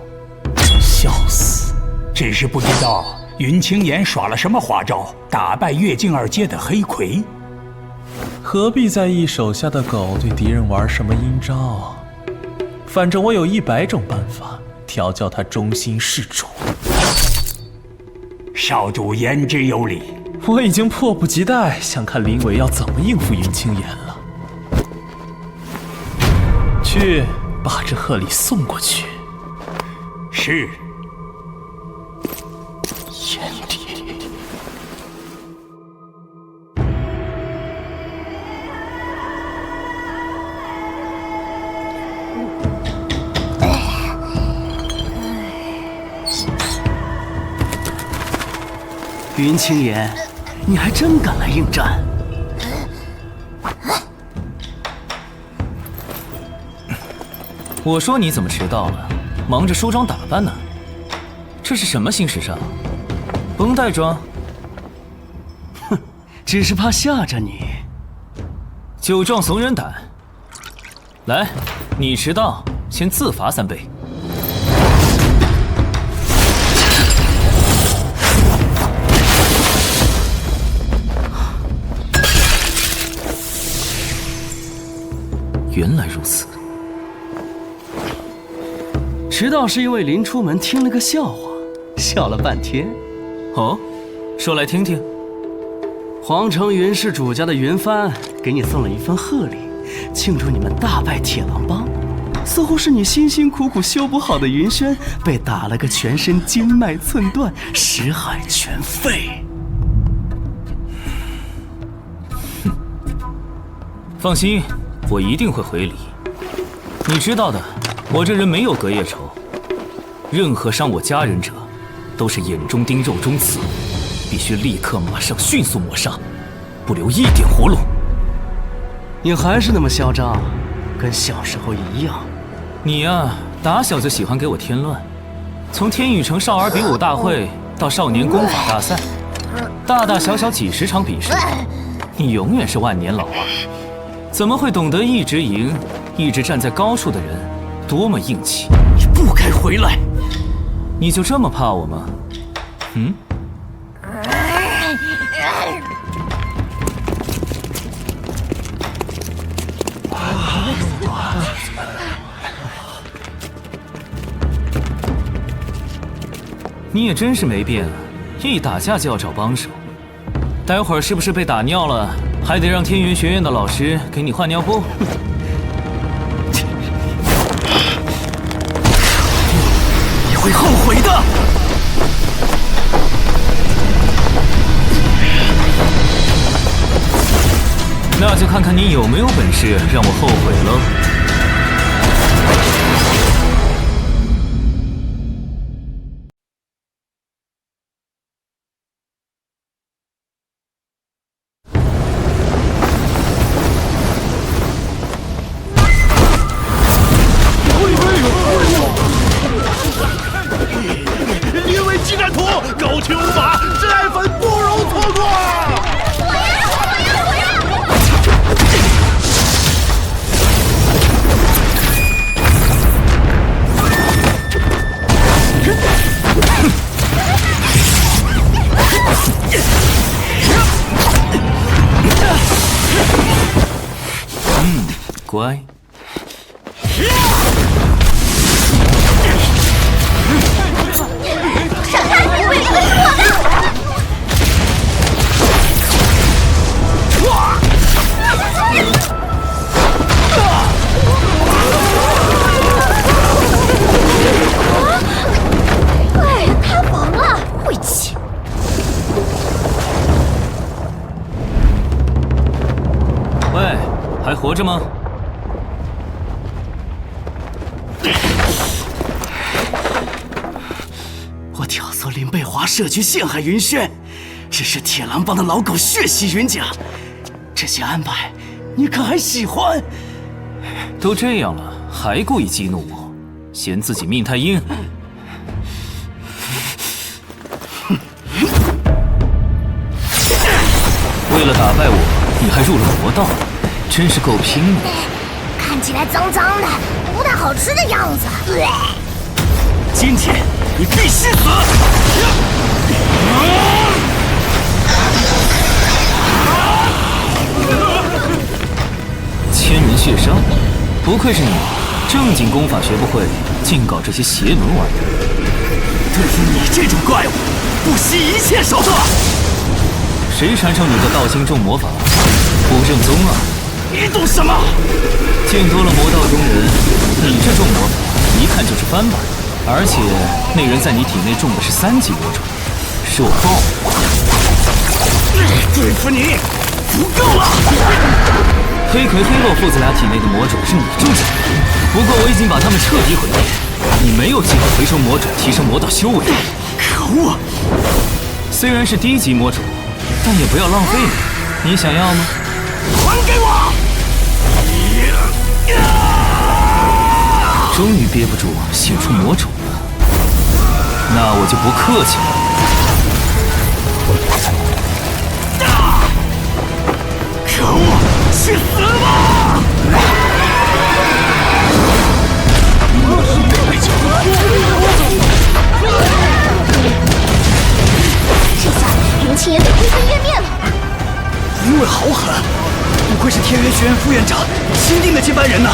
笑死！只是不知道云清言耍了什么花招，打败越境二阶的黑魁。何必在意手下的狗对敌人玩什么阴招？反正我有100种办法调教他忠心事主。少主言之有理，我已经迫不及待想看林伟要怎么应付云清言了。去，把这贺礼送过去。是。眼底。云清言，你还真敢来应战！我说你怎么迟到了？忙着梳妆打扮呢？这是什么新时尚？绷带装？哼，只是怕吓着你。酒壮怂人胆。来，你迟到，先自罚3杯。原来如此。迟到是因为临出门听了个笑话，笑了半天。哦，说来听听。皇城云氏主家的云帆给你送了一份贺礼，庆祝你们大败铁狼帮。似乎是你辛辛苦苦修补好的云轩被打了个全身经脉寸断，识海全废。放心，我一定会回礼。你知道的，我这人没有隔夜仇，任何伤我家人者，都是眼中钉肉中刺，必须立刻马上迅速抹杀，不留一点活路。你还是那么嚣张，跟小时候一样。你呀，打小就喜欢给我添乱，从天宇城少儿比武大会到少年功法大赛，大大小小几10场比试，你永远是万年老二。怎么会懂得一直赢，一直站在高处的人多么硬气？你不该回来！你就这么怕我吗？你也真是没变啊，一打架就要找帮手。待会儿是不是被打尿了，还得让天元学院的老师给你换尿布？你会后悔的。那就看看你有没有本事让我后悔喽。因为激战图，高清无法，挚爱粉不容错过。乖。塌房了，晦气！喂，还活着吗？我挑唆林贝华设局陷害云轩，只是铁狼帮的老狗血洗云家，这些安排你可还喜欢？都这样了，还故意激怒我，嫌自己命太硬。为了打败我，你还入了魔道，真是够拼的。看起来脏脏的，不太好吃的样子。今天你必须死！千人血伤，不愧是你，正经功法学不会，竟搞这些邪门玩意儿。对付你这种怪物，不惜一切手段。谁传授你的道心重魔法？不正宗啊！你懂什么？见多了魔道中人，你这重魔法一看就是翻版，而且那人在你体内中的是3级魔种，是我报。对付你足够了。黑葵、黑洛父子俩体内的魔种是你种下的，不过我已经把他们彻底毁灭，你没有机会回收魔种，提升魔道修为。可恶！虽然是低级魔种，但也不要浪费了。你想要吗？还给我！终于憋不住写出魔种了，那我就不客气了。可恶！去死吧！这下云清也得灰飞烟灭了。云伟好狠，不愧是天元学院副院长钦定的接班人呐！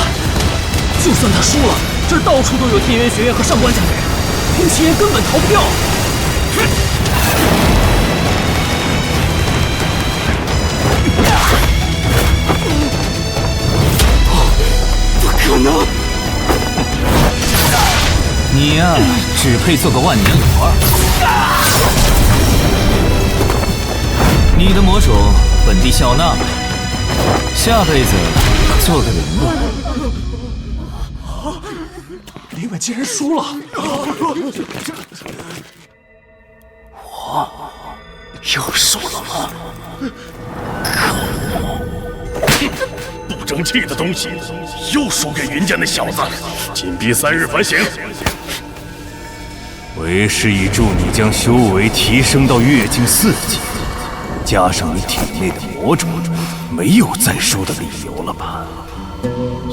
就算他输了，这儿到处都有天元学院和上官家的人，云清根本逃不掉。不可能！你呀，只配做个万年老二。你的魔种本地笑纳，下辈子做个人吧。林伟竟然输了！我又输了吗？不争气的东西，又输给云家那小子，禁闭3日反省。为师已助你将修为提升到月境4级，加上你体内的魔种，没有再输的理由了吧？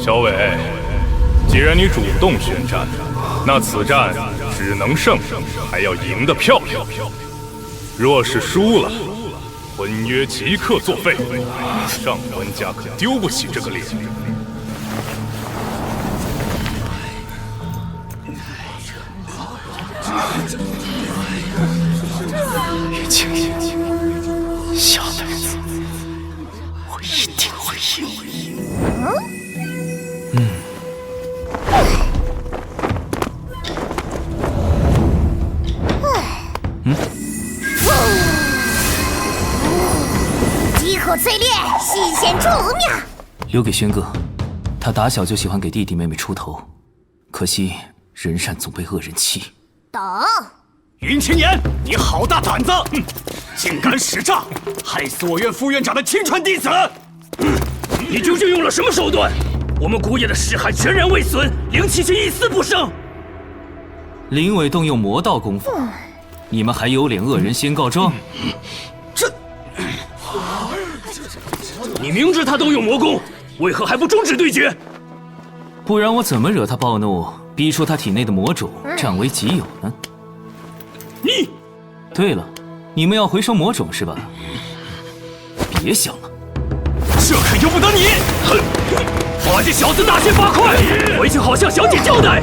小伟，既然你主动宣战，那此战只能胜，还要赢得漂亮。若是输了，婚约即刻作废，上官家可丢不起这个脸。青岩，下辈子我一定会赢。几口淬炼，新鲜出妙。留给轩哥，他打小就喜欢给弟弟妹妹出头，可惜人善总被恶人欺。懂。云青岩，你好大胆子！竟敢使诈，害死我院副院长的亲传弟子！你究竟用了什么手段？我们古野的尸骸全然未损，灵气却一丝不生。林伟动用魔道功夫，你们还有脸恶人先告状？你明知他动用魔功，为何还不终止对决？不然我怎么惹他暴怒，逼出他体内的魔种，占为己有呢？你，对了，你们要回收魔种是吧？别想了，这可由不得你！哼，把这小子大卸八块，回去好向小姐交代。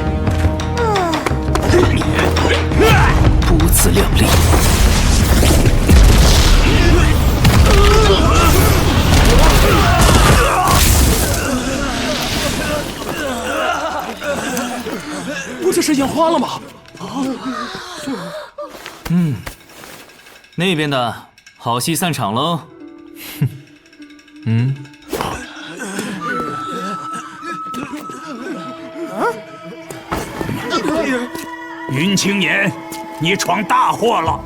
不自量力！不就是眼花了吗？那边的好戏散场喽。云青岩，你闯大祸了！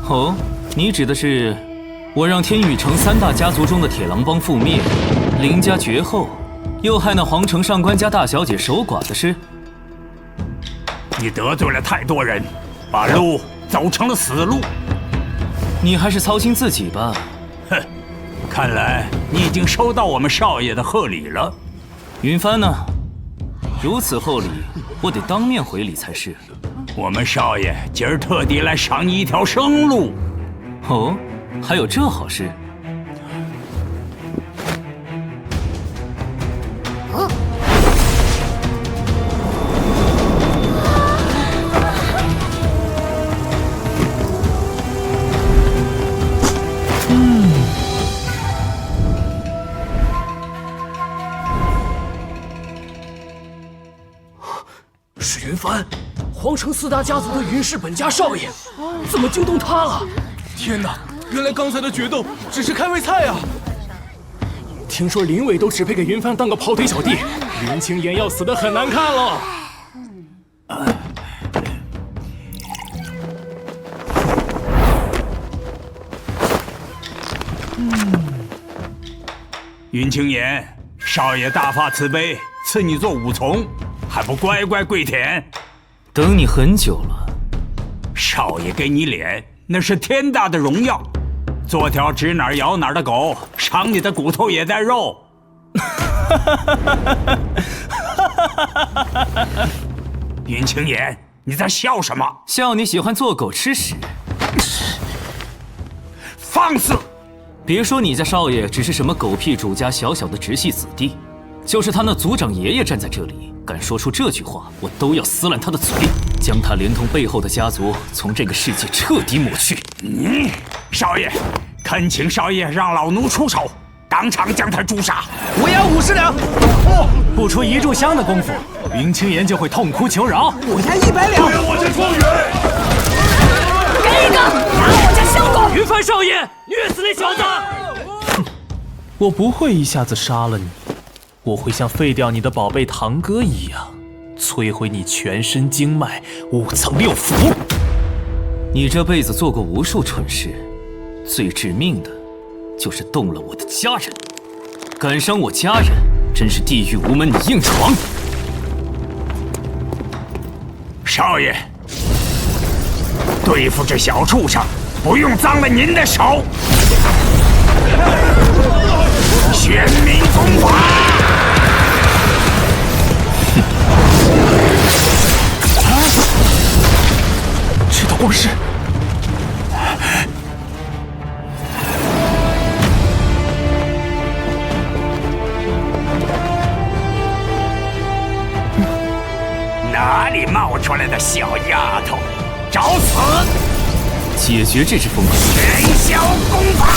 哦，你指的是我让天宇城3大家族中的铁狼帮覆灭，林家绝后，又害那皇城上官家大小姐守寡的事？你得罪了太多人，把路走成了死路。你还是操心自己吧。哼，看来你已经收到我们少爷的贺礼了。云帆呢？如此厚礼，我得当面回礼才是。我们少爷今儿特地来赏你一条生路。哦，还有这好事？是云帆，皇城4大家族的云氏本家少爷，怎么惊动他了？天哪，原来刚才的决斗只是开胃菜啊！听说林伟都只配给云帆当个跑腿小弟，云青岩要死得很难看了。云青岩，少爷大发慈悲，赐你做武从，还不乖乖跪舔？等你很久了。少爷给你脸，那是天大的荣耀。做条指哪儿咬哪儿的狗，赏你的骨头也带肉。云青岩，你在笑什么？笑你喜欢做狗吃屎。放肆！别说你家少爷只是什么狗屁主家小小的直系子弟，就是他那族长爷爷站在这里，敢说出这句话，我都要撕烂他的嘴，将他连同背后的家族从这个世界彻底抹去。少爷，恳请少爷让老奴出手，当场将他诛杀。我要50两。不出1炷香的功夫，云青岩就会痛哭求饶。我要100两。我家庄园。给一个，打我家小狗！云帆少爷，虐死那小子！我不会一下子杀了你，我会像废掉你的宝贝堂哥一样，摧毁你全身经脉，5层6腑。你这辈子做过无数蠢事，最致命的，就是动了我的家人。敢伤我家人，真是地狱无门你硬闯！少爷，对付这小畜生，不用脏了您的手。玄冥功法！这道光是……哪里冒出来的小丫头？找死！解决这只疯狗。元宵功法。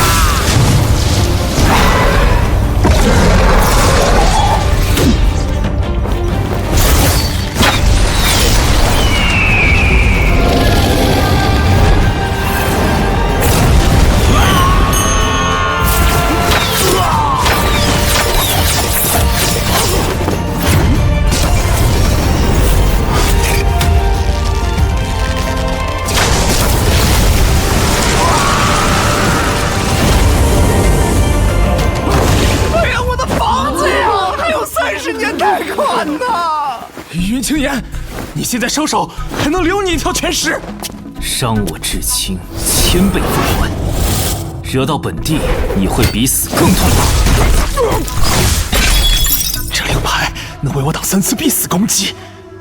云青岩，你现在收手，还能留你一条全尸。伤我至亲，1000倍奉还。惹到本地，你会比死更痛苦。这令牌能为我挡3次必死攻击，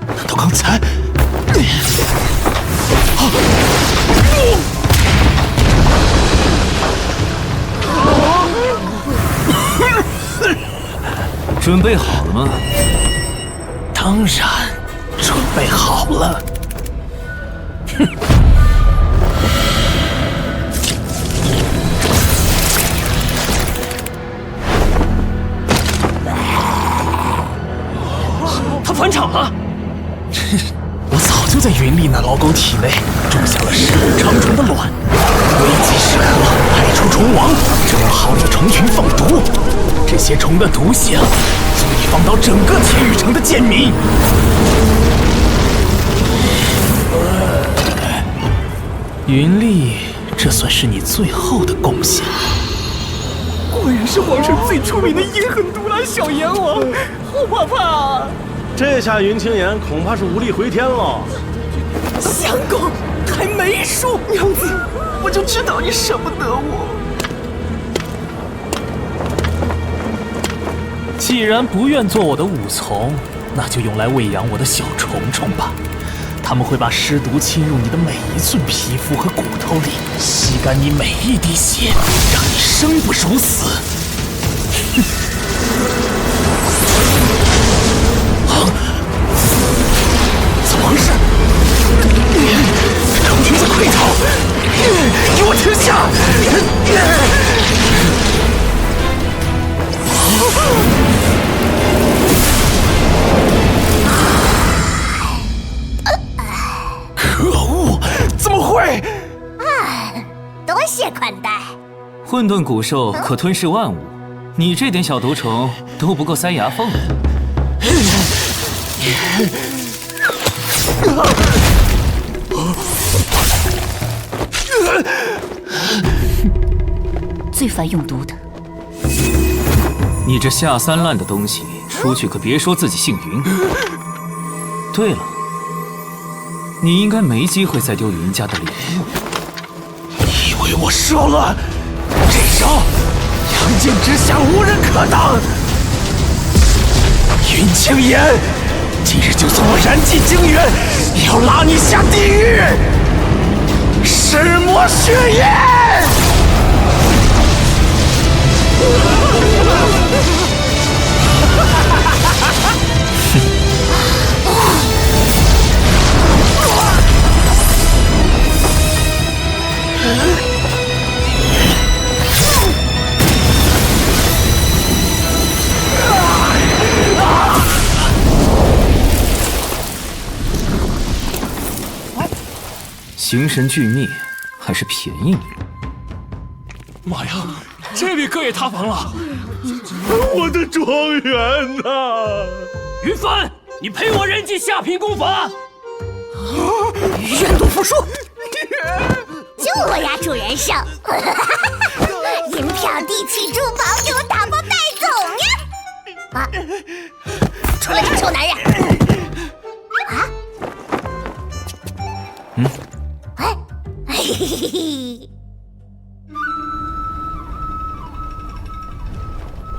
难道刚才？准备好了吗？当然，准备好了。哼！他返场了！我早就在云丽那老狗体内种下了10股长虫的卵，危急时刻派出虫王，正好给虫群放毒。这些虫的毒性足以放倒整个天宇城的贱民。云丽，这算是你最后的贡献。果然是皇城最出名的阴狠毒辣小阎王，好怕怕啊！这下云青岩恐怕是无力回天了。相公还没输，娘子，我就知道你舍不得我。既然不愿做我的武从，那就用来喂养我的小虫虫吧。他们会把尸毒侵入你的每一寸皮肤和骨头里，吸干你每一滴血，让你生不如死。怎么回事？虫群在溃逃！给我停下！可恶！怎么会？多谢宽待。混沌古兽可吞噬万物，你这点小毒虫都不够塞牙缝的。最烦用毒的。你这下三滥的东西，出去可别说自己姓云。对了，你应该没机会再丢云家的脸。以为我说了，这招阳间之下无人可挡。云青岩，今日就算我燃尽精元，也要拉你下地狱，噬魔血焰！形神俱灭，还是便宜你。妈呀，这位哥也塌房了！我的庄园呐！云帆，你陪我人祭下品功法。愿赌服输，就我呀，主人胜！银票、地契、珠宝，给我打包带走呀！啊！出来，这臭男人！啊！哎，嘿嘿嘿嘿！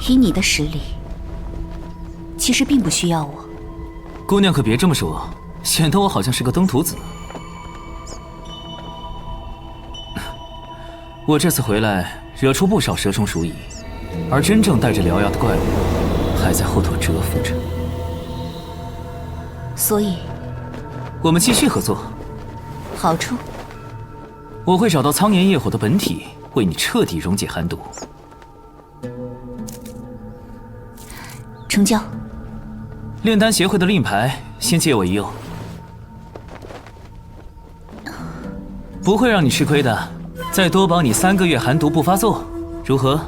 以你的实力，其实并不需要我。姑娘可别这么说，显得我好像是个登徒子。我这次回来，惹出不少蛇虫鼠蚁，而真正带着獠牙的怪物，还在后头蛰伏着。所以，我们继续合作。好处，我会找到苍炎业火的本体，为你彻底溶解寒毒。成交。炼丹协会的令牌，先借我一用，不会让你吃亏的。再多保你3个月寒毒不发作，如何？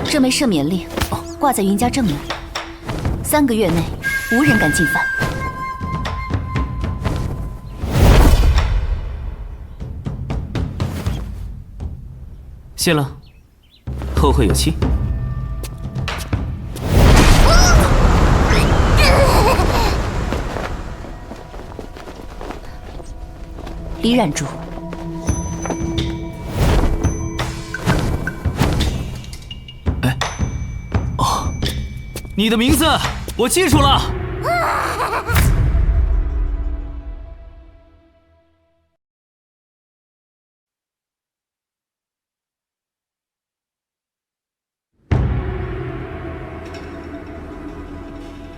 这枚赦免令挂在云家正门，3个月内无人敢进犯。谢了，后会有期。李染珠，你的名字我记住了。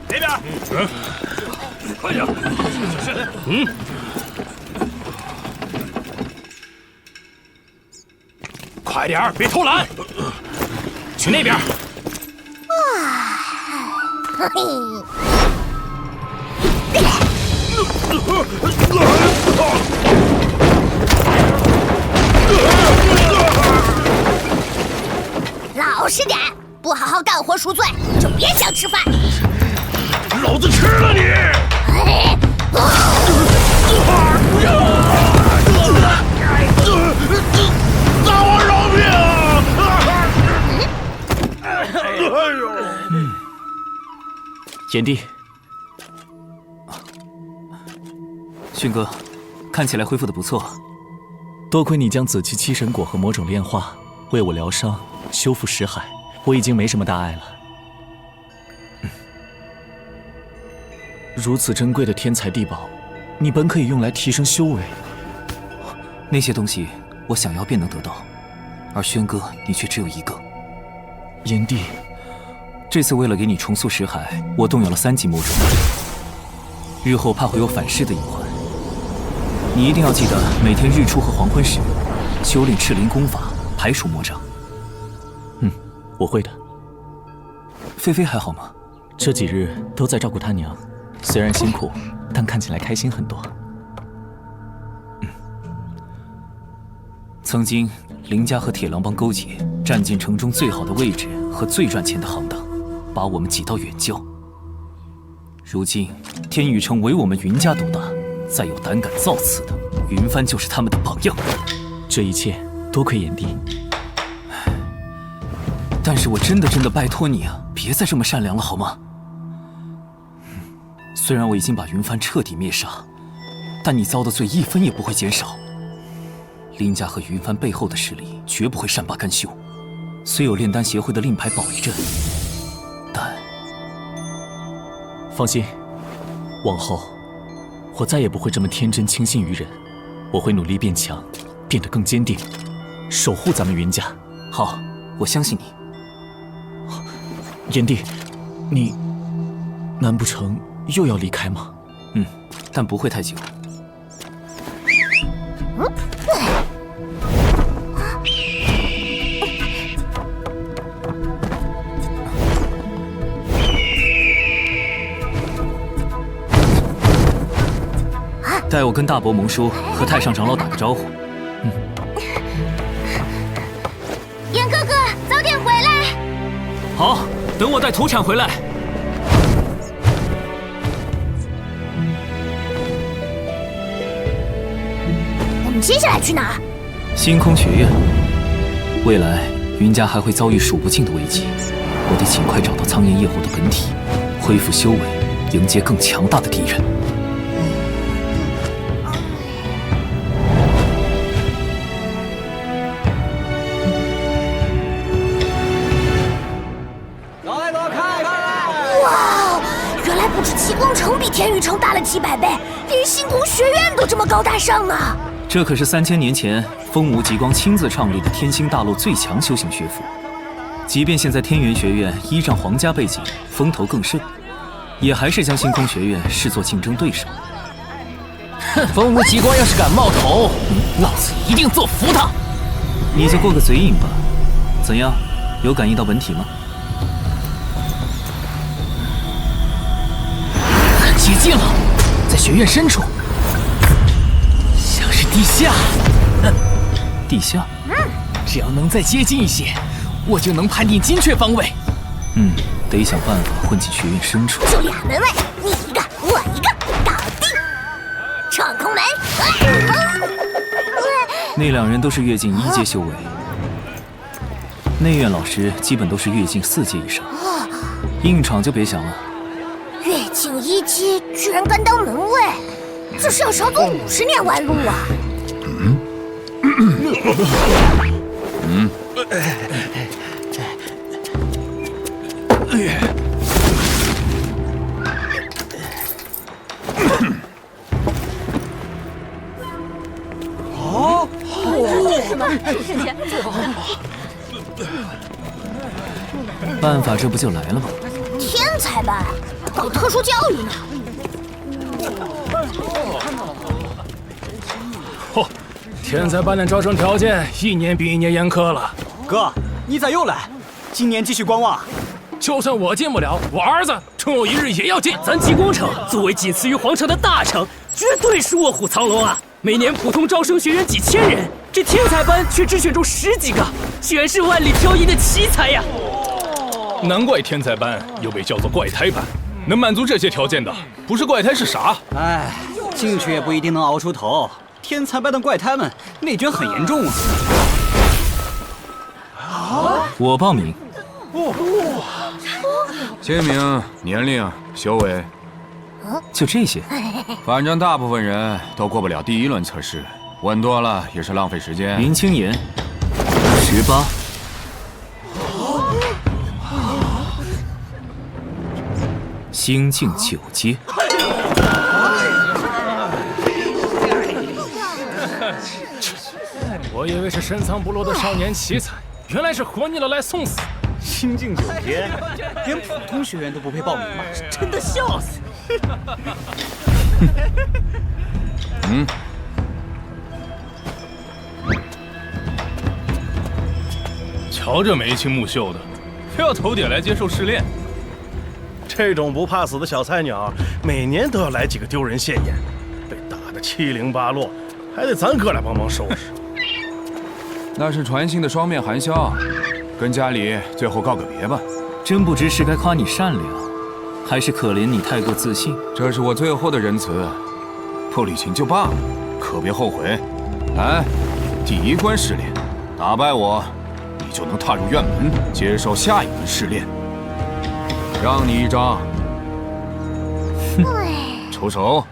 那边，快点，快点，别偷懒，去那边。老实点，不好好干活赎罪，就别想吃饭。老子吃了你！大王饶命啊！哎呦！炎帝，迅哥，看起来恢复的不错。多亏你将紫气七神果和魔种炼化，为我疗伤、修复识海，我已经没什么大碍了。如此珍贵的天材地宝，你本可以用来提升修为。那些东西我想要便能得到，而轩哥你却只有一个。炎帝，这次为了给你重塑识海，我动用了3级魔种，日后怕会有反噬的隐患。你一定要记得每天日出和黄昏时修炼赤灵功法，排除魔障。我会的。菲菲还好吗？这几日都在照顾她娘，虽然辛苦，但看起来开心很多。曾经林家和铁狼帮勾结，占尽城中最好的位置和最赚钱的行当，把我们挤到远郊。如今天宇城唯我们云家独大，再有胆敢造次的，云帆就是他们的榜样。这一切多亏炎帝。但是我真的拜托你啊，别再这么善良了好吗？虽然我已经把云帆彻底灭杀，但你遭的罪1分也不会减少。林家和云帆背后的势力绝不会善罢甘休，虽有炼丹协会的令牌保一阵，但放心，往后我再也不会这么天真轻信于人，我会努力变强，变得更坚定，守护咱们云家。好，我相信你。炎帝，你难不成又要离开吗？但不会太久。带我跟大伯蒙叔和太上长老打个招呼。炎哥哥，早点回来。好，等我带土产回来。我们接下来去哪儿？星空学院。未来云家还会遭遇数不尽的危机，我得尽快找到苍炎业火的本体，恢复修为，迎接更强大的敌人。不止七宫城比天宇城大了几百倍，连星空学院都这么高大上呢。这可是3000年前风无极光亲自创立的天星大陆最强修行学府。即便现在天元学院依仗皇家背景，风头更盛，也还是将星空学院视作竞争对手。哼，风无极光要是敢冒头，老子一定做服他。你就过个嘴瘾吧。怎样，有感应到本体吗？很接近了，在学院深处，像是地下。地下？只要能再接近一些，我就能判定精确方位。得想办法混进学院深处。就俩门卫，你一个，我一个，搞定！闯空门。那2人都是跃进1阶修为，内院老师基本都是跃进4阶以上，硬闯就别想了。跃进1阶居然敢当门卫，这是要少走50年弯路啊！办法这不就来了吗？天才班搞特殊教育呢。嚯，天才班的招生条件1年比1年严苛了。哥，你咋又来？今年继续观望。就算我进不了，我儿子终有一日也要进。咱极光城作为仅次于皇城的大城，绝对是卧虎藏龙啊！每年普通招生学员几千人，这天才班却只选中10几个，全是万里挑一的奇才呀！难怪天才班又被叫做怪胎班，能满足这些条件的，不是怪胎是啥？哎，进去也不一定能熬出头。天才班的怪胎们内卷很严重啊！我报名。姓名、年龄、修为，就这些。反正大部分人都过不了第1轮测试，问多了也是浪费时间。林青言，18。星境9阶。我以为是深藏不露的少年奇才，原来是活腻了来送死。心境9阶，连普通学员都不配报名吗？真的笑死！瞧这眉清目秀的，非要头点来接受试炼。这种不怕死的小菜鸟，每年都要来几个丢人现眼，被打得7零8落，还得咱哥俩帮忙收拾。那是传信的双面含笑，跟家里最后告个别吧。真不知是该夸你善良，还是可怜你太过自信。这是我最后的仁慈，不履行就罢了，可别后悔。来，第1关试炼，打败我，你就能踏入院门，接受下一轮试炼。让你一张，出手。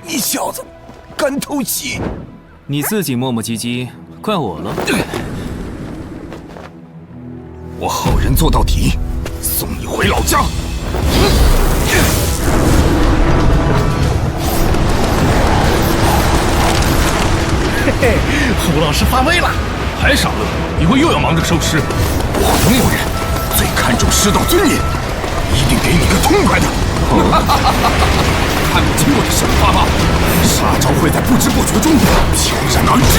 你小子敢偷袭！你自己磨磨唧唧，怪我了。我好人做到底，送你回老家。嘿嘿，胡老师发威了，还傻乐？一会又要忙着收尸。我龙有人最看重师道尊严，一定给你个痛快的。看不清我的手法吧，杀招会在不知不觉中翩然而至。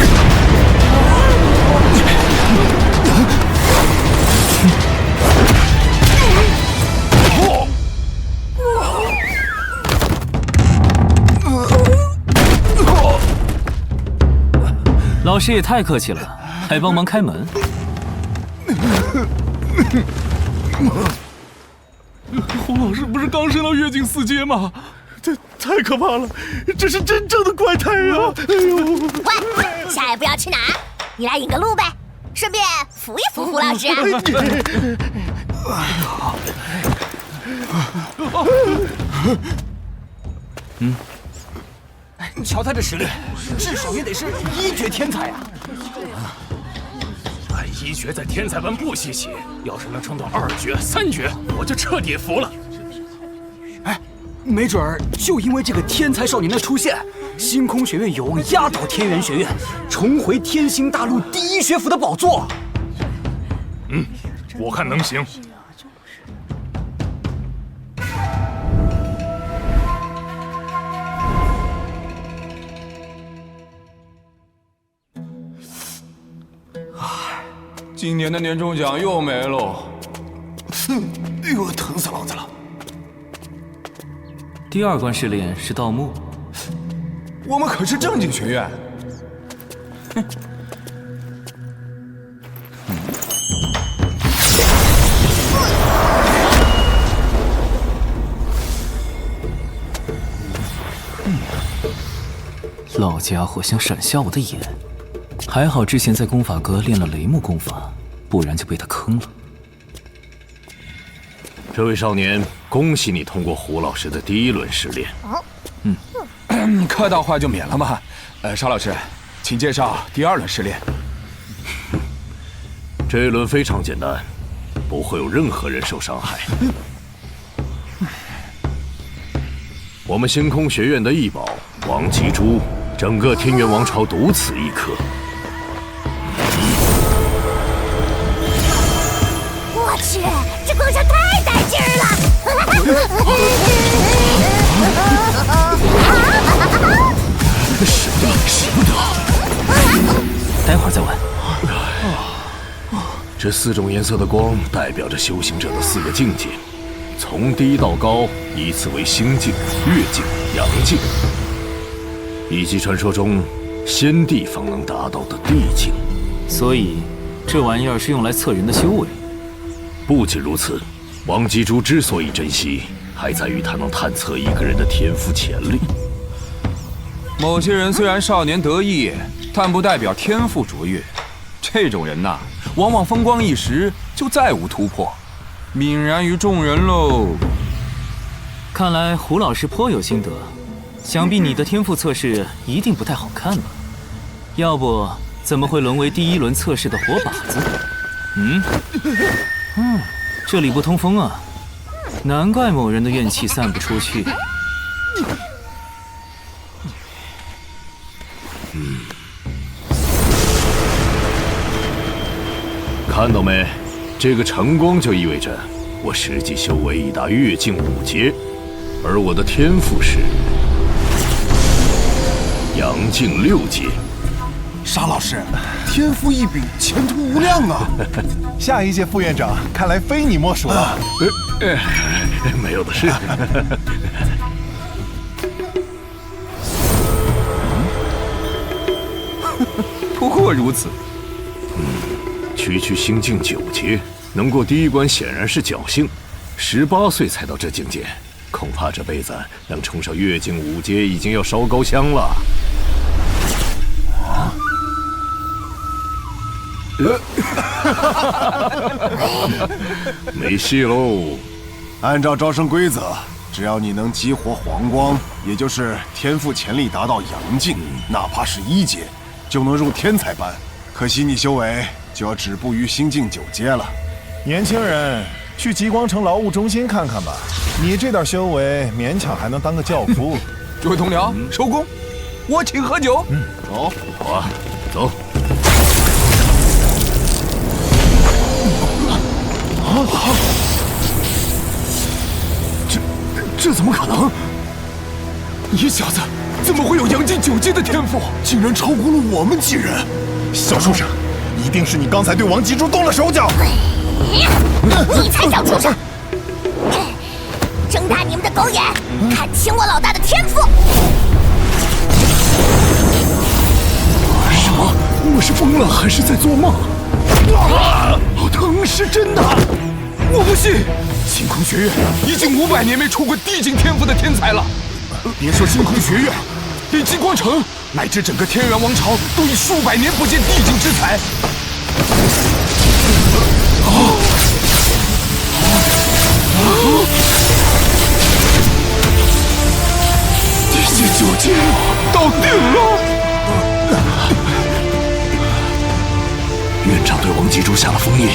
老师也太客气了，还帮忙开门。胡老师不是刚升到跃进4阶吗？这太可怕了，这是真正的怪胎呀！哎呦！喂，下一步要去哪儿？你来引个路呗，顺便扶一扶胡老师。你瞧他这实力，至少也得是1绝天才啊！哎，1绝在天才班不稀奇，要是能冲到2绝、3绝，我就彻底服了。没准儿就因为这个天才少年的出现，星空学院有望压倒天元学院，重回天星大陆第一学府的宝座。我看能行。今年的年终奖又没喽！哎呦，疼死老子了！第2关试炼是盗墓，我们可是正经学院。老家伙想闪瞎我的眼，还好之前在功法阁练了雷木功法，不然就被他坑了。这位少年，恭喜你通过胡老师的第1轮试炼。客套话就免了吧。沙老师，请介绍第2轮试炼。这一轮非常简单，不会有任何人受伤害。我们星空学院的异宝王吉珠，整个天元王朝独此一颗。我去，这工程太带劲儿了！使不得！待会儿再问。这4种颜色的光代表着修行者的4个境界，从低到高依次为星境、月境、阳境，以及传说中先帝方能达到的地境。所以，这玩意儿是用来测人的修为。不仅如此，王吉珠之所以珍惜，还在于他能探测一个人的天赋潜力。某些人虽然少年得意，但不代表天赋卓越。这种人呐，往往风光一时，就再无突破，泯然于众人喽。看来胡老师颇有心得，想必你的天赋测试一定不太好看吧？要不怎么会沦为第1轮测试的活靶子？这里不通风啊，难怪某人的怨气散不出去。看到没？这个成功就意味着我实际修为已达月境5阶，而我的天赋是阳境6阶。沙老师，天赋异禀，前途无量啊！下一届副院长，看来非你莫属了。没有的事。不过如此。区星境9阶，能过第1关显然是侥幸。18岁才到这境界，恐怕这辈子能冲上月境5阶已经要烧高香了。没戏喽！按照招生规则，只要你能激活黄光，也就是天赋潜力达到阳境，哪怕是1阶，就能入天才班。可惜你修为就要止步于星境9阶了。年轻人，去极光城劳务中心看看吧，你这点修为，勉强还能当个教夫。诸位同僚，收工，我请喝酒。走，好啊，走。这怎么可能？你小子怎么会有阳境9阶的天赋？竟然超过了我们几人！小畜生，一定是你刚才对王吉珠动了手脚。你才叫畜生！睁大你们的狗眼，看清我老大的天赋！什么？我是疯了还是在做梦？好疼，是真的！我不信，星空学院已经500年没出过地境天赋的天才了。别说星空学院，连极光城乃至整个天元王朝都已数百年不见地境之才。地境9阶到顶了！院长对王吉珠下了封印，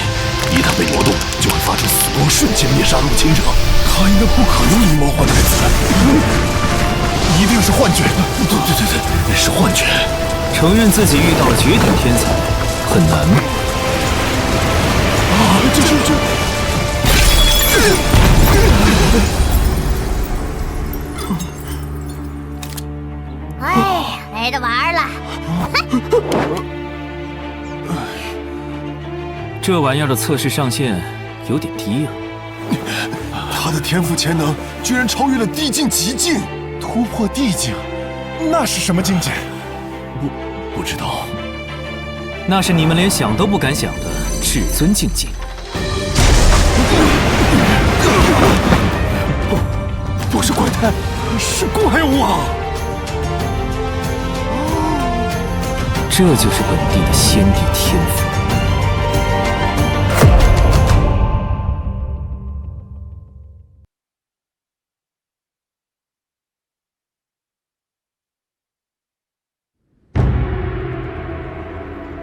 一旦被挪动，就会发出死光，瞬间灭杀入侵者。他应该不可能以魔幻代子，一定是幻觉。对，是幻觉。承认自己遇到了绝顶天才，很难吗？哎，没得玩了。这玩意儿的测试上限有点低啊。他的天赋潜能居然超越了地境极境，突破地境，那是什么境界？不知道。那是你们连想都不敢想的至尊境界。不是怪胎，是怪物啊！这就是本地的先帝天赋。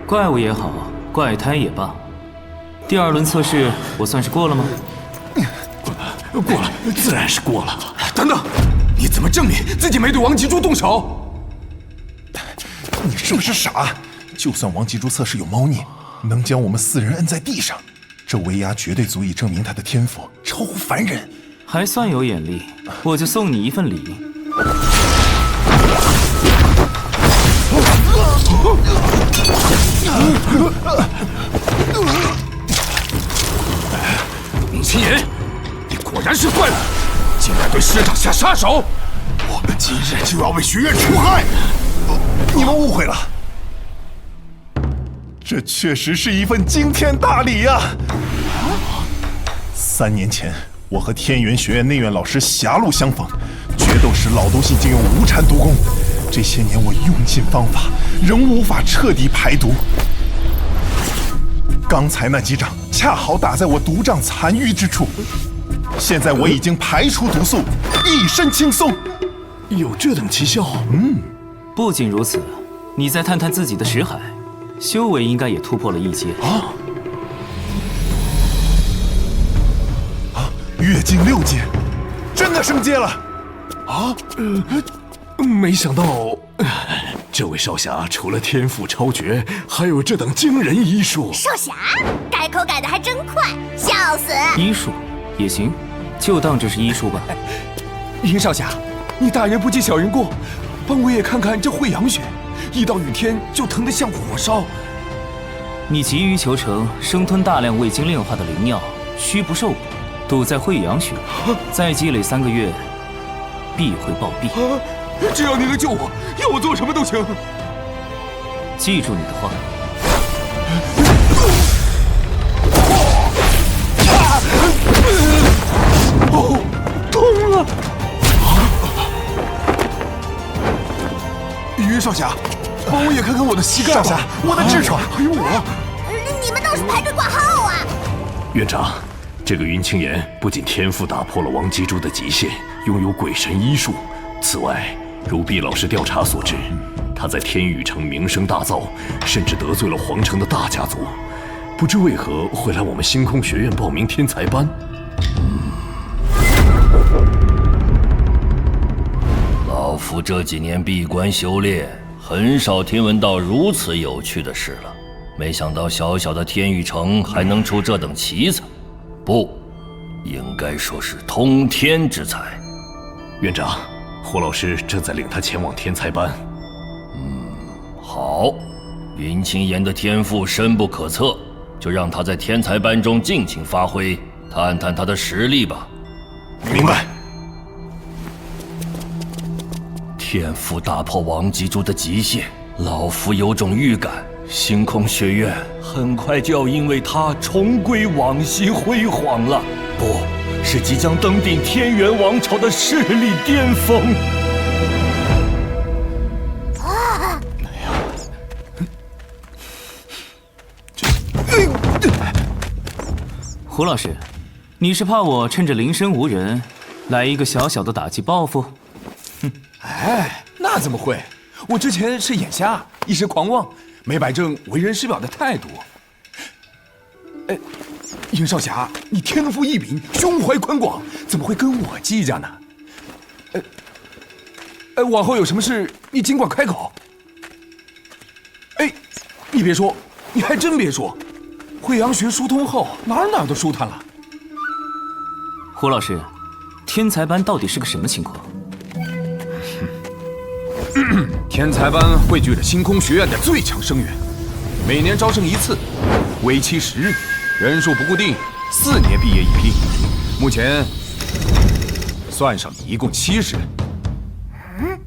怪物也好，怪胎也罢，第2轮测试我算是过了吗？过了，自然是过了。等等，你怎么证明自己没对王吉珠动手？你是不是傻？就算王吉珠测试有猫腻，能将我们4人摁在地上，这威压绝对足以证明他的天赋超乎凡人。还算有眼力，我就送你一份礼。宁青岩，你果然是怪物，竟敢对师长下杀手！我们今日就要为学院除害！你们误会了，这确实是一份惊天大礼呀！3年前，我和天元学院内院老师狭路相逢，决斗时老斗信竟用无禅毒功。这些年我用尽方法，仍无法彻底排毒。刚才那几掌恰好打在我毒障残余之处，现在我已经排除毒素，一身轻松。有这等奇效？不仅如此，你再探探自己的识海，修为应该也突破了1阶跃进6阶，真的升阶了没想到，这位少侠除了天赋超绝，还有这等惊人医术。少侠，改口改得还真快，笑死！医术也行，就当这是医术吧。殷少侠，你大人不计小人过，帮我也看看这慧阳穴，一到雨天就疼得像火烧。你急于求成，生吞大量未经炼化的灵药，虚不受补，堵在慧阳穴，再积累3个月，必会暴毙。只要你能救我，要我做什么都行。记住你的话。痛了！于少侠，帮我也看看我的膝盖。少侠，我的痔疮，还有我。你们倒是排队挂号啊！院长，这个云青岩不仅天赋打破了王吉珠的极限，拥有鬼神医术，此外，如毕老师调查所知，他在天宇城名声大噪，甚至得罪了皇城的大家族，不知为何会来我们星空学院报名天才班。老夫这几年闭关修炼，很少听闻到如此有趣的事了。没想到小小的天宇城还能出这等奇才，不，应该说是通天之才。院长，霍老师正在领他前往天才班。好，云青岩的天赋深不可测，就让他在天才班中尽情发挥，探探他的实力吧。明白。天赋打破王吉珠的极限，老夫有种预感，星空学院很快就要因为他重归往昔辉煌了，不是即将登顶天元王朝的势力巅峰。胡老师，你是怕我趁着铃声无人，来一个小小的打击报复？哎，那怎么会？我之前是眼瞎，一时狂妄，没摆正为人师表的态度。哎，殷少侠，你天赋异禀，胸怀宽广，怎么会跟我计较呢？往后有什么事，你尽管开口。哎，你别说，你还真别说，惠阳学疏通后，哪儿都舒坦了。胡老师，天才班到底是个什么情况？天才班汇聚了星空学院的最强生源，每年招生一次，为期10日，人数不固定，4年毕业一批。目前算上你，一共70人。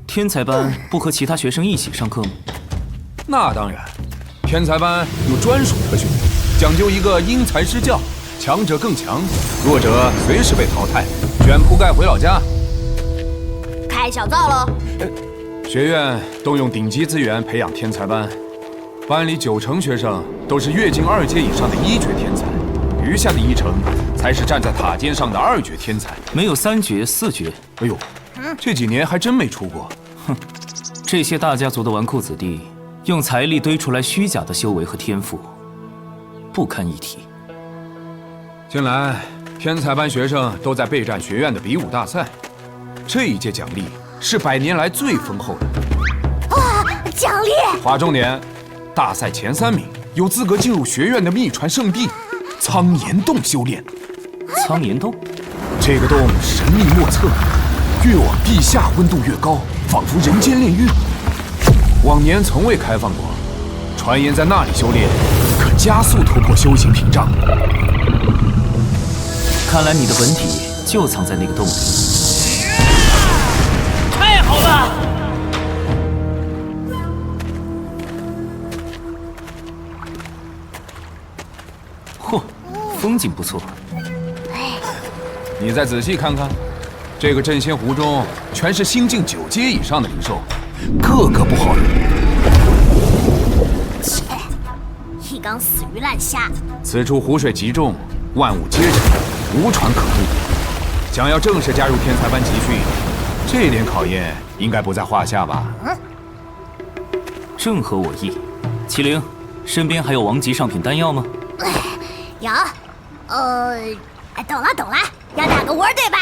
天才班不和其他学生一起上课吗？那当然，天才班有专属特训，讲究一个因材施教，强者更强，弱者随时被淘汰，卷铺盖回老家。开小灶喽！学院动用顶级资源培养天才班，班里90%学生都是跃进2阶以上的1绝天才，余下的1成才是站在塔尖上的2绝天才。没有3绝、4绝。哎呦，这几年还真没出过。哼，这些大家族的纨绔子弟，用财力堆出来虚假的修为和天赋，不堪一提。近来，天才班学生都在备战学院的比武大赛，这一届奖励是100年来最丰厚的。哇，奖励！划重点，大赛前3名有资格进入学院的秘传圣地苍岩洞修炼。苍岩洞，这个洞神秘莫测，越往地下温度越高，仿佛人间炼狱。往年从未开放过，传言在那里修炼可加速突破修行屏障。看来你的本体就藏在那个洞里。太好了！嚯，风景不错。你再仔细看看，这个镇仙湖中全是新晋9阶以上的灵兽，个个不好惹。切，一缸死鱼烂虾。此处湖水极重，万物皆沉，无船可渡。想要正式加入天才班集训，这点考验应该不在话下吧？正合我意。麒麟，身边还有王级上品丹药吗？有，懂了，要打个窝对吧？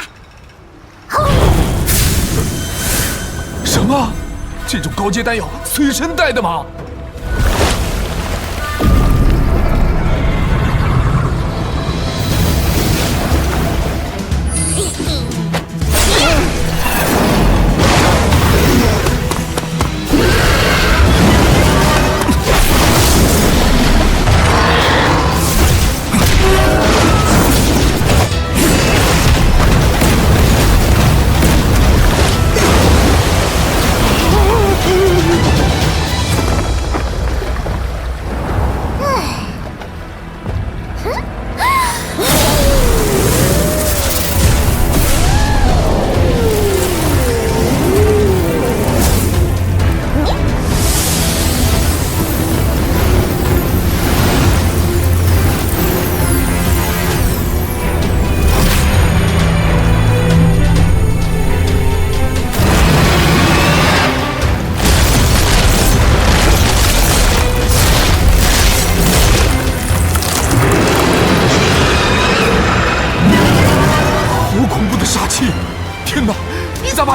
什么？这种高阶丹药随身带的吗？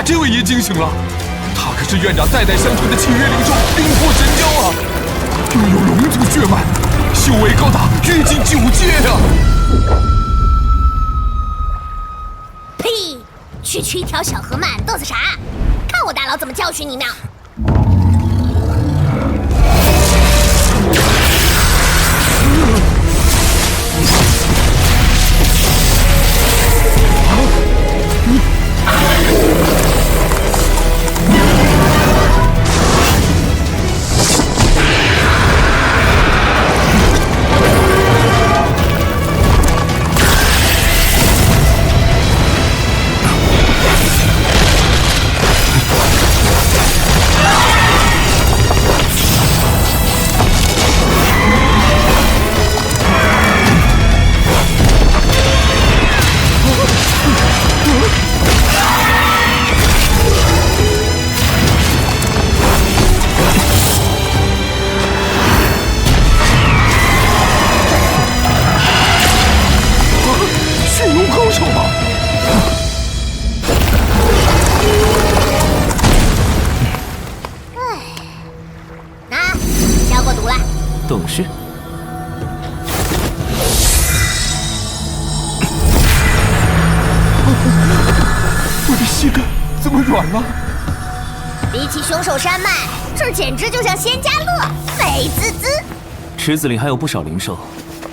这位爷惊醒了，他可是院长代代相传的契约灵兽冰魄神蛟啊，拥有龙族血脉，修为高达跃进9阶啊！呸！区区一条小河鳗嘚瑟啥？看我大佬怎么教训你们！恶毒了。懂事。我的膝盖怎么软了？比起凶手山脉，这简直就像仙家乐，美滋滋。池子里还有不少灵兽，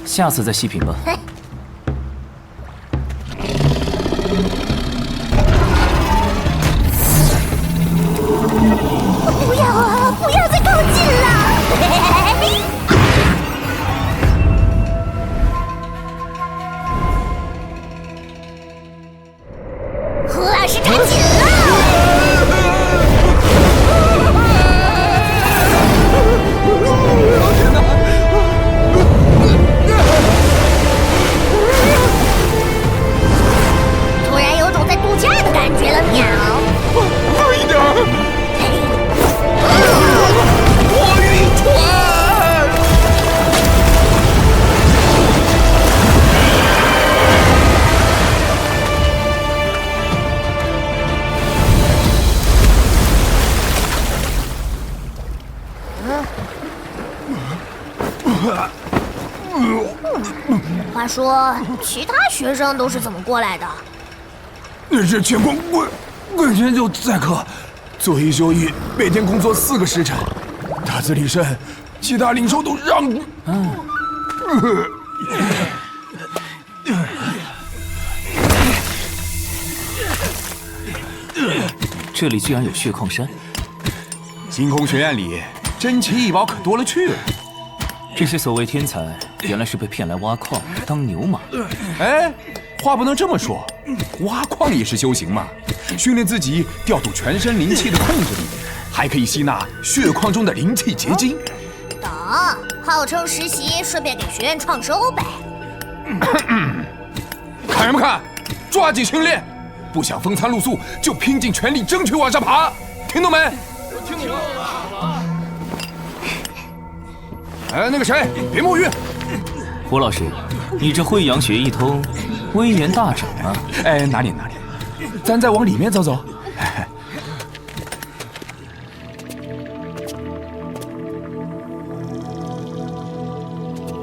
下次再细品吧。不要啊！不要再靠近了！胡老师抓紧了！突然有种在度假的感觉了，喵！快一点！我晕船！话说，其他学生都是怎么过来的？那是乾坤滚天就在课，做一休一，每天工作4个时辰，大自立身，其他灵兽都让。这里居然有血矿山，星空学院里珍奇异宝可多了去了。这些所谓天才，原来是被骗来挖矿当牛马。哎，话不能这么说，挖矿也是修行嘛，训练自己调度全身灵气的控制力，还可以吸纳血矿中的灵气结晶。懂，号称实习，顺便给学院创收呗。看什么看？抓紧训练！不想风餐露宿，就拼尽全力争取往上爬，听懂没？听懂了。哎，那个谁，别摸鱼！胡老师，你这慧阳学一通，威严大涨啊！哎，哪里，咱再往里面走走。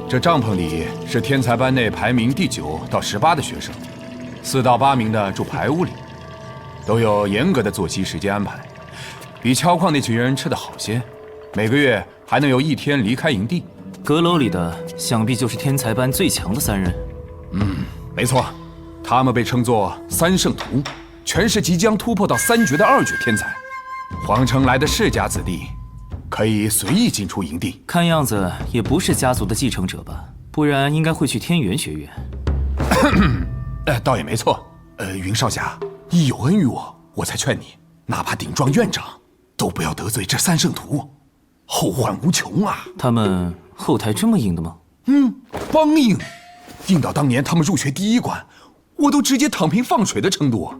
这帐篷里是天才班内排名第9到18的学生，4到8名的住排屋里，都有严格的作息时间安排，比敲矿那群人吃得好些，每个月还能有1天离开营地。阁楼里的想必就是天才班最强的3人。没错，他们被称作3圣徒，全是即将突破到3绝的2绝天才，皇城来的世家子弟，可以随意进出营地。看样子也不是家族的继承者吧？不然应该会去天元学院。倒也没错。云少侠，你有恩于我，我才劝你，哪怕顶撞院长，都不要得罪这3圣徒，后患无穷啊！他们后台这么硬的吗？帮硬，硬到当年他们入学第1关，我都直接躺平放水的程度。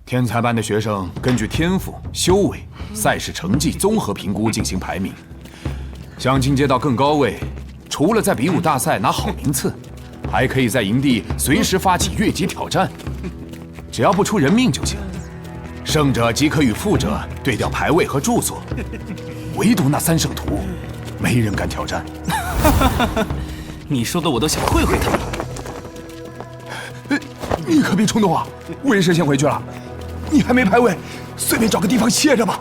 天才班的学生根据天赋、修为、赛事成绩综合评估进行排名，想进阶到更高位，除了在比武大赛拿好名次，还可以在营地随时发起越级挑战，只要不出人命就行。胜者即可与负者对调排位和住所，唯独那3圣徒，没人敢挑战。你说的我都想会会他们。你可别冲动啊！我也是先回去了，你还没排位，随便找个地方歇着吧。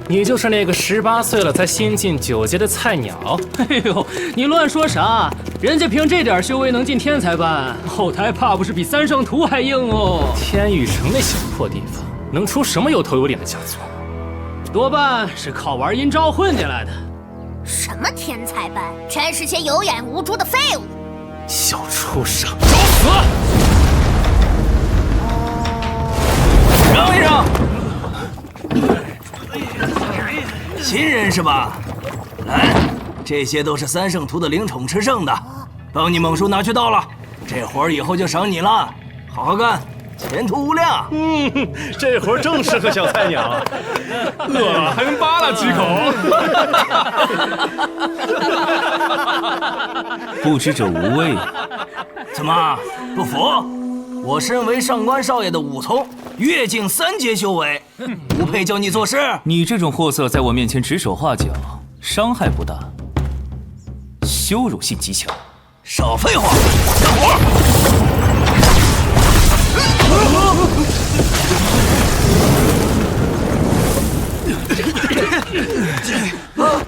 你就是那个18岁了才新进9阶的菜鸟？哎呦，你乱说啥？人家凭这点修为能进天才班，后台怕不是比3圣徒还硬哦。天域城那小破地方，能出什么有头有脸的家族？多半是靠玩阴招混进来的。什么天才班，全是些有眼无珠的废物！小畜生，找死！让一让。新人是吧？来，这些都是3圣徒的灵宠吃剩的，帮你猛叔拿去倒了。这活儿以后就赏你了，好好干，前途无量。这活儿正适合小菜鸟，饿了还能扒拉几口。不知者无畏。怎么不服？我身为上官少爷的武从，跃进3阶修为，不配叫你做事。你这种货色在我面前指手画脚，伤害不大，羞辱性极强。少废话，干活！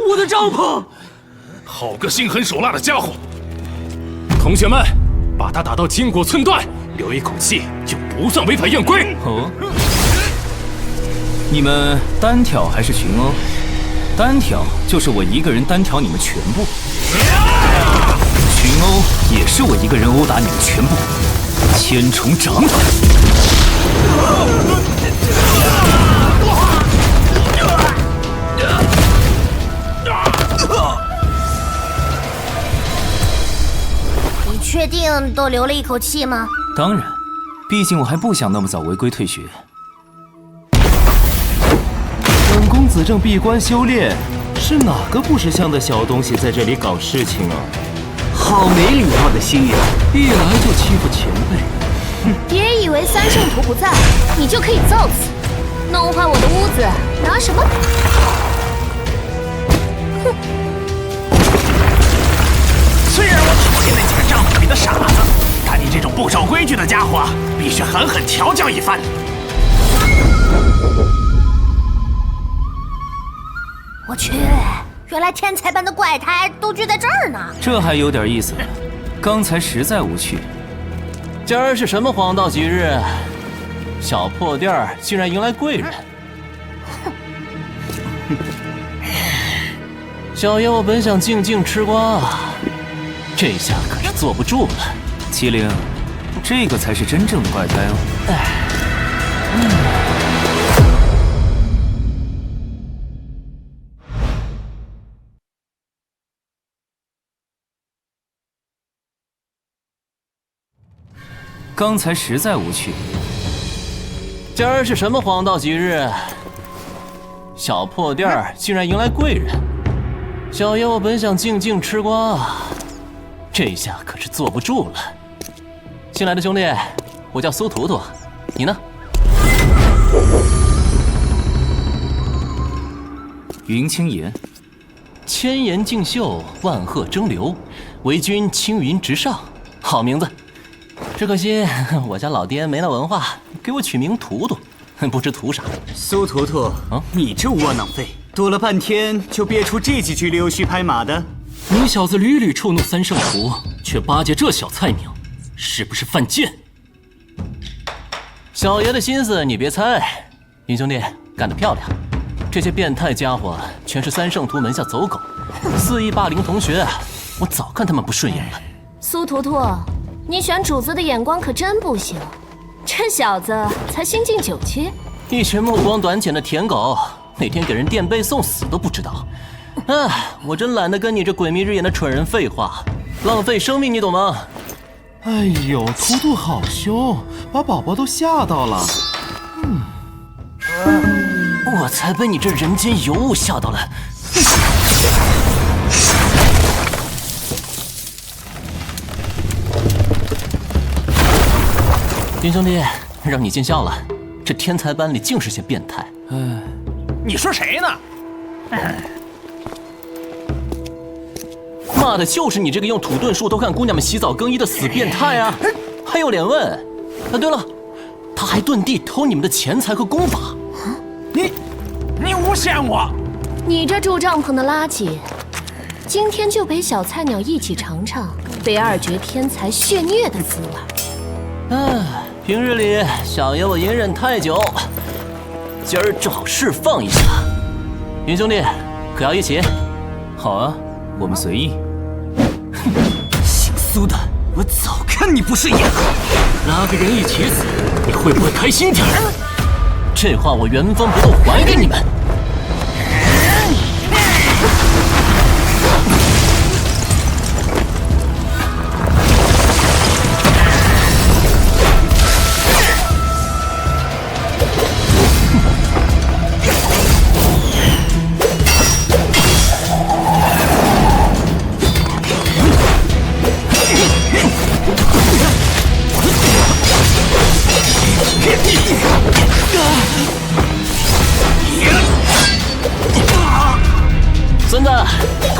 我的帐篷！好个心狠手辣的家伙！同学们，把他打到筋骨寸断，留一口气就不算违反院规。哦，你们单挑还是群殴？单挑就是我一个人单挑你们全部，群殴也是我一个人殴打你们全部。千重掌法。你确定都留了一口气吗？当然，毕竟我还不想那么早违规退学。本公子正闭关修炼，是哪个不识相的小东西在这里搞事情啊？好没礼貌的心眼，一来就欺负前辈。别以为三圣徒不在，你就可以造次，弄坏我的屋子，拿什么？哼！虽然我讨厌那几个丈夫里的傻子，但你这种不守规矩的家伙，必须狠狠调教一番。我去，原来天才班的怪胎都聚在这儿呢。这还有点意思，刚才实在无趣。今儿是什么黄道吉日？小破店儿竟然迎来贵人。小爷我本想静静吃瓜，这下可是坐不住了。麒麟，这个才是真正的怪胎哦。刚才实在无趣。今儿是什么黄道吉日？小破店儿竟然迎来贵人。小爷我本想静静吃瓜，这下可是坐不住了。新来的兄弟，我叫苏图图，你呢？云青岩，千岩竞秀，万壑争流，为君青云直上，好名字。只可惜我家老爹没那文化，给我取名图图，不知图啥。苏图图，你这窝囊废，躲了半天就憋出这几句溜须拍马的。你小子屡屡触怒三圣徒，却巴结这小菜鸟，是不是犯贱？小爷的心思你别猜，云兄弟干得漂亮。这些变态家伙全是三圣徒门下走狗，肆意霸凌同学，我早看他们不顺眼了。苏图图，你选主子的眼光可真不行，这小子才新晋9阶，一群目光短浅的舔狗，哪天给人垫背送死都不知道。我真懒得跟你这鬼迷日眼的蠢人废话，浪费生命，你懂吗？哎呦，图图好凶，把宝宝都吓到了。我才被你这人间尤物吓到了。云兄弟，让你见笑了，这天才班里尽是些变态。你说谁呢？骂的就是你这个用土遁术偷看姑娘们洗澡更衣的死变态啊！还有脸问？对了，他还遁地偷你们的钱财和功法。你诬陷我！你这住帐篷的垃圾，今天就陪小菜鸟一起尝尝被2绝天才血虐的滋味。平日里小爷我隐忍太久，今儿正好释放一下。云兄弟，可要一起？好啊，我们随意。姓苏的，我早看你不顺眼了。拉个人一起死，你会不会开心点？这话我原封不动还给你们。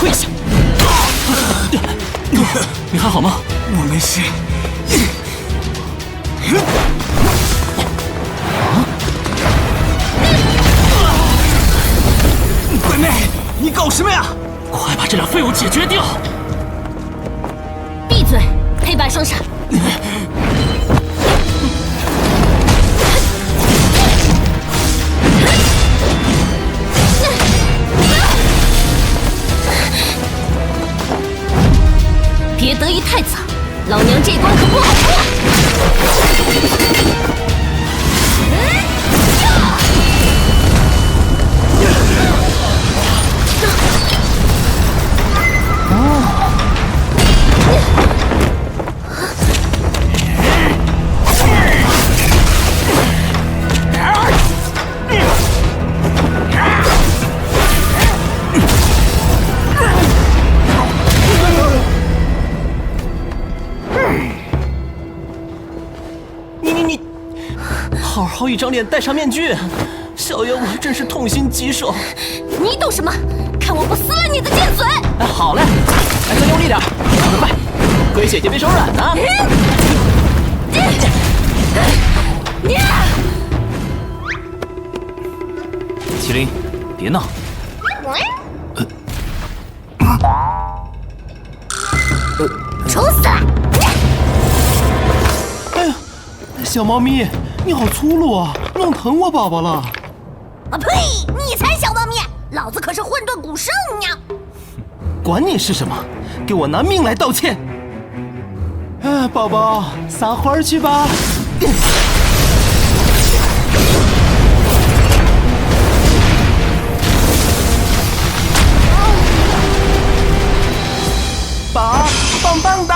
跪下！你还好吗？我没事。鬼妹，你搞什么呀？快把这俩废物解决掉！闭嘴，黑白双煞！别得意太早，老娘这关可不好过。好好一张脸戴上面具，小爷我真是痛心疾首。你懂什么？看我不撕了你的贱嘴！哎，好嘞，哎，再用力点，快，龟姐姐别手软啊！麒麟，别闹。丑死了！哎呀，小猫咪，你好粗鲁啊，弄疼我宝宝了！啊呸！你才小猫咪，老子可是混沌古圣呀！管你是什么，给我拿命来道歉！哎，宝宝，撒欢儿去吧！宝，棒棒的！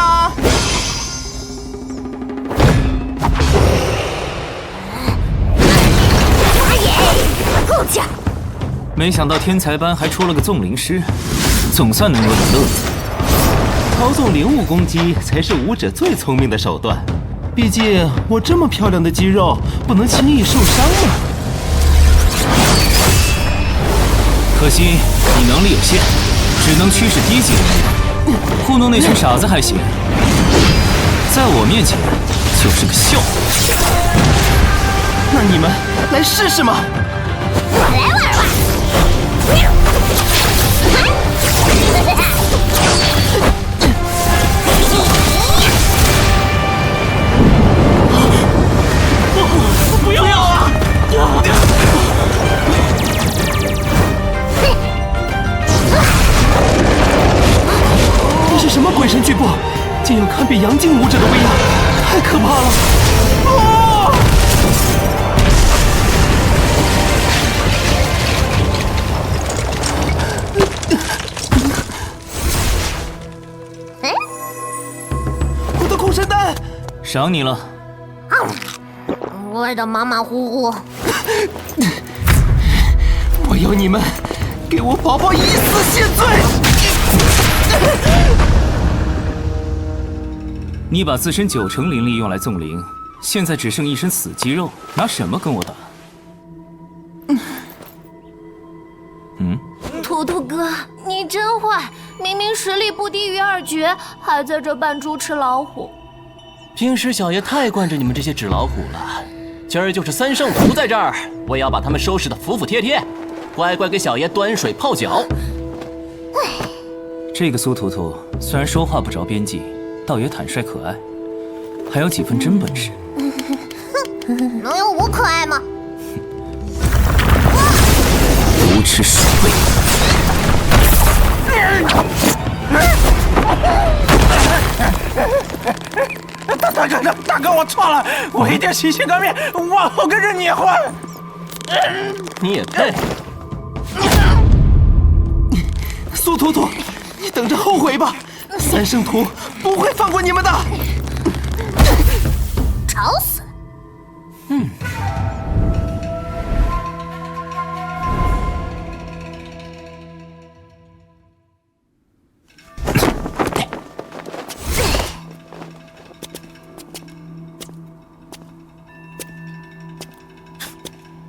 打野，够劲！没想到天才班还出了个纵灵师，总算能有点乐子。操纵灵物攻击才是武者最聪明的手段，毕竟我这么漂亮的肌肉不能轻易受伤嘛。可惜你能力有限，只能驱使低级人，糊弄那群傻子还行，在我面前就是个笑话。那你们来试试嘛！我来玩玩。不要啊！这是什么鬼神巨步？竟有堪比阳境武者的威压，太可怕了！啊！我的空神丹，赏你了。我的马马虎虎。我要你们给我宝宝以死谢罪！你把自身90%灵力用来纵灵，现在只剩一身死肌肉，拿什么跟我打？图图哥，你真坏！明明实力不低于2绝，还在这扮猪吃老虎。平时小爷太惯着你们这些纸老虎了，今儿就是3圣徒在这儿，我也要把他们收拾得服服帖帖，乖乖给小爷端水泡脚。这个苏图图虽然说话不着边际，倒也坦率可爱，还有几分真本事。能有我可爱吗？无耻鼠辈！大哥，我错了，我一定洗心革面，往后跟着你混。你也配？苏图图，你等着后悔吧！3圣徒不会放过你们的。吵死了！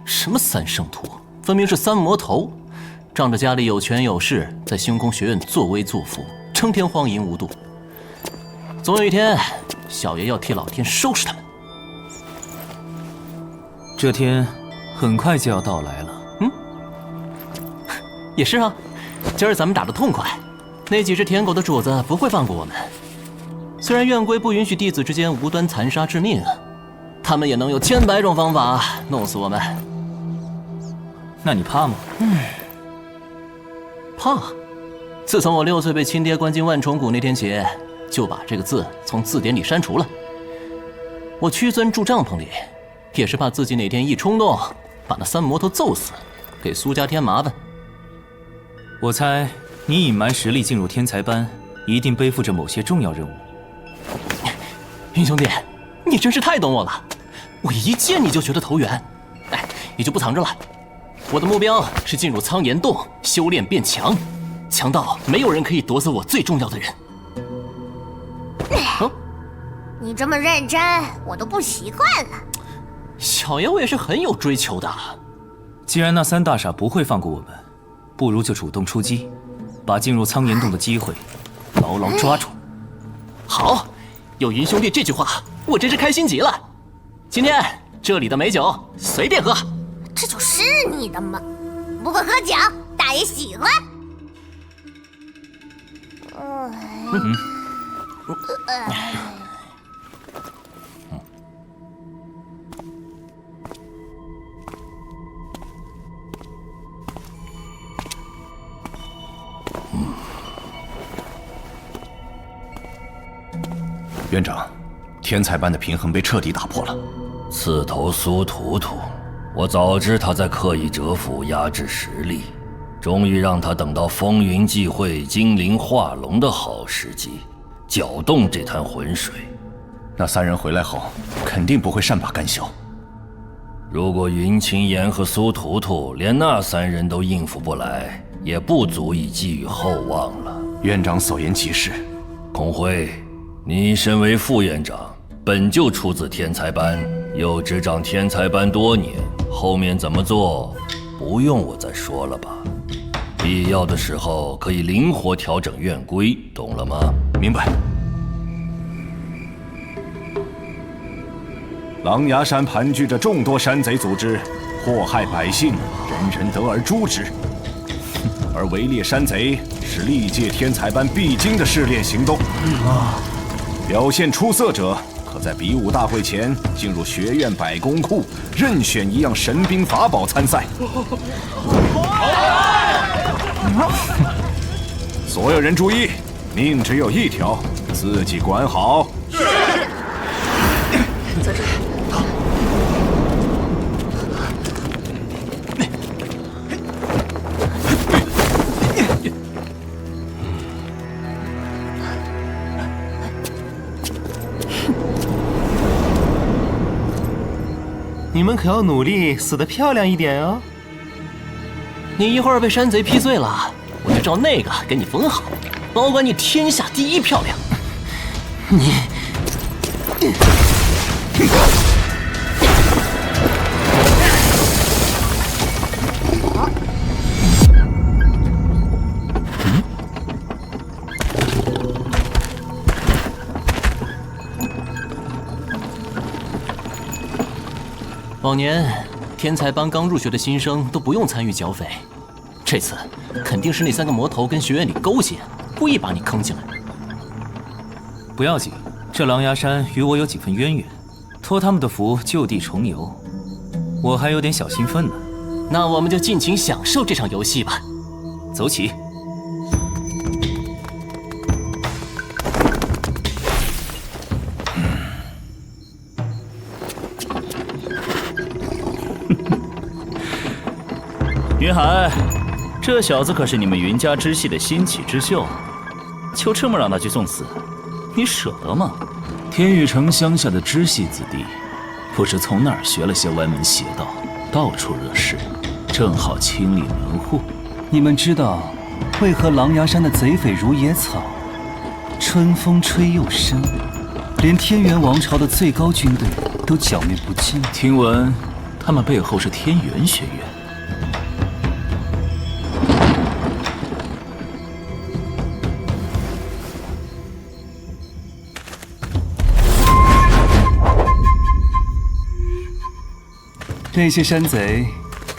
什么3圣徒，分明是3魔头，仗着家里有权有势，在星空学院作威作福，成天荒淫无度。总有一天，小爷要替老天收拾他们。这天很快就要到来了。也是啊，今儿咱们打得痛快，那几只舔狗的主子不会放过我们。虽然院规不允许弟子之间无端残杀致命，他们也能有千百种方法弄死我们。那你怕吗？怕。自从我6岁被亲爹关进万重谷那天起，就把这个字从字典里删除了。我屈尊住帐篷里，也是怕自己哪天一冲动，把那3魔头揍死，给苏家添麻烦。我猜你隐瞒实力进入天才班，一定背负着某些重要任务。云兄弟，你真是太懂我了，我一见你就觉得投缘。哎，也就不藏着了，我的目标是进入苍岩洞，修炼变强，强到没有人可以夺走我最重要的人。你这么认真，我都不习惯了。小爷我也是很有追求的。既然那3大傻不会放过我们，不如就主动出击，把进入苍岩洞的机会牢牢抓住。好，有云兄弟这句话，我真是开心极了。今天这里的美酒随便喝。这就是你的吗？不过喝酒，大爷喜欢。院长，天才班的平衡被彻底打破了。刺头苏图图，我早知他在刻意蛰伏压制实力，终于让他等到风云际会、精灵化龙的好时机，搅动这滩浑水。那3人回来后，肯定不会善罢甘休。如果云清言和苏图图连那3人都应付不来，也不足以寄予厚望了。院长所言极是。孔辉，你身为副院长，本就出自天才班，又执掌天才班多年，后面怎么做，不用我再说了吧？必要的时候可以灵活调整院规，懂了吗？明白。狼牙山盘踞着众多山贼组织，祸害百姓，人人得而诛之。而围猎山贼是历届天才班必经的试炼行动。表现出色者，可在比武大会前进入学院百工库，任选一样神兵法宝参赛。所有人注意，命只有一条，自己管好。是。坐这儿。你们可要努力死得漂亮一点哦。你一会儿被山贼劈碎了，我就照那个给你缝好，保管你天下第一漂亮。你，往年天才班刚入学的新生都不用参与剿匪，这次肯定是那3个魔头跟学院里勾结，故意把你坑进来。不要紧，这狼牙山与我有几分渊源，托他们的福就地重游，我还有点小兴奋呢。那我们就尽情享受这场游戏吧。走起。云海，这小子可是你们云家支系的新起之秀，就这么让他去送死，你舍得吗？天域城乡下的支系子弟，不知从哪儿学了些歪门邪道，到处惹事，正好清理门户。你们知道为何狼牙山的贼匪如野草，春风吹又生，连天元王朝的最高军队都剿灭不尽？听闻他们背后是天元学院。那些山贼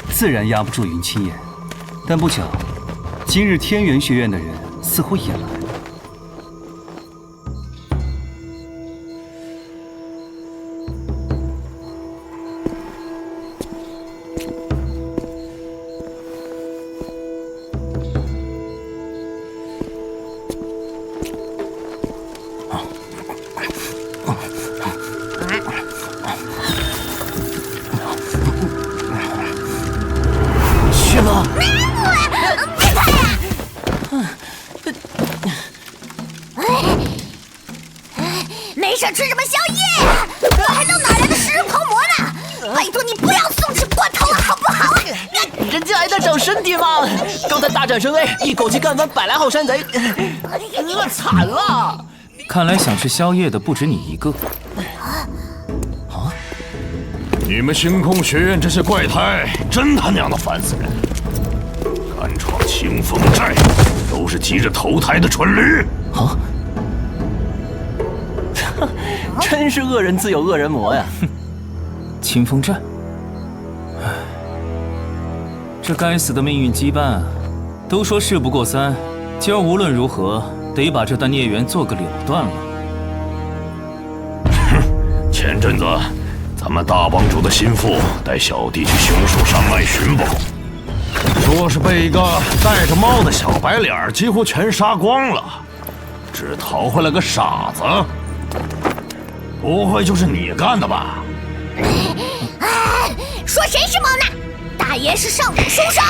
自然压不住云青岩，但不巧，今日天元学院的人似乎也来了。去吧。没事吃什么宵夜呀？我还等哪来的食人狂魔呢？拜托你不要送吃过头了，好不好啊？人家还在长身体嘛！刚才大展神威，一口气干翻100来号山贼，饿惨了。看来想吃宵夜的不止你一个。你们星空学院这些怪胎，真他娘的烦死人！敢闯清风寨，都是急着投胎的蠢驴！啊！真是恶人自有恶人磨呀！清风寨，唉，这该死的命运羁绊啊！都说事不过三，今儿无论如何得把这段孽缘做个了断了。哼，前阵子咱们大帮主的心腹带小弟去凶手山脉寻宝，说是被一个戴着帽的小白脸几乎全杀光了，只逃回来个傻子。不会就是你干的吧？说谁是毛呢？大爷是上古凶手。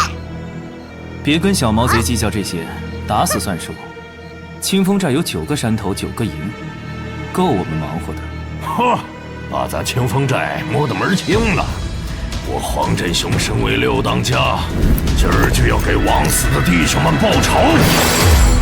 别跟小毛贼计较这些，打死算数。清风寨有9个山头9个营，够我们忙活的。呵，把咱清风寨摸得门清了。我黄振雄身为6当家，今儿就要给枉死的弟兄们报仇。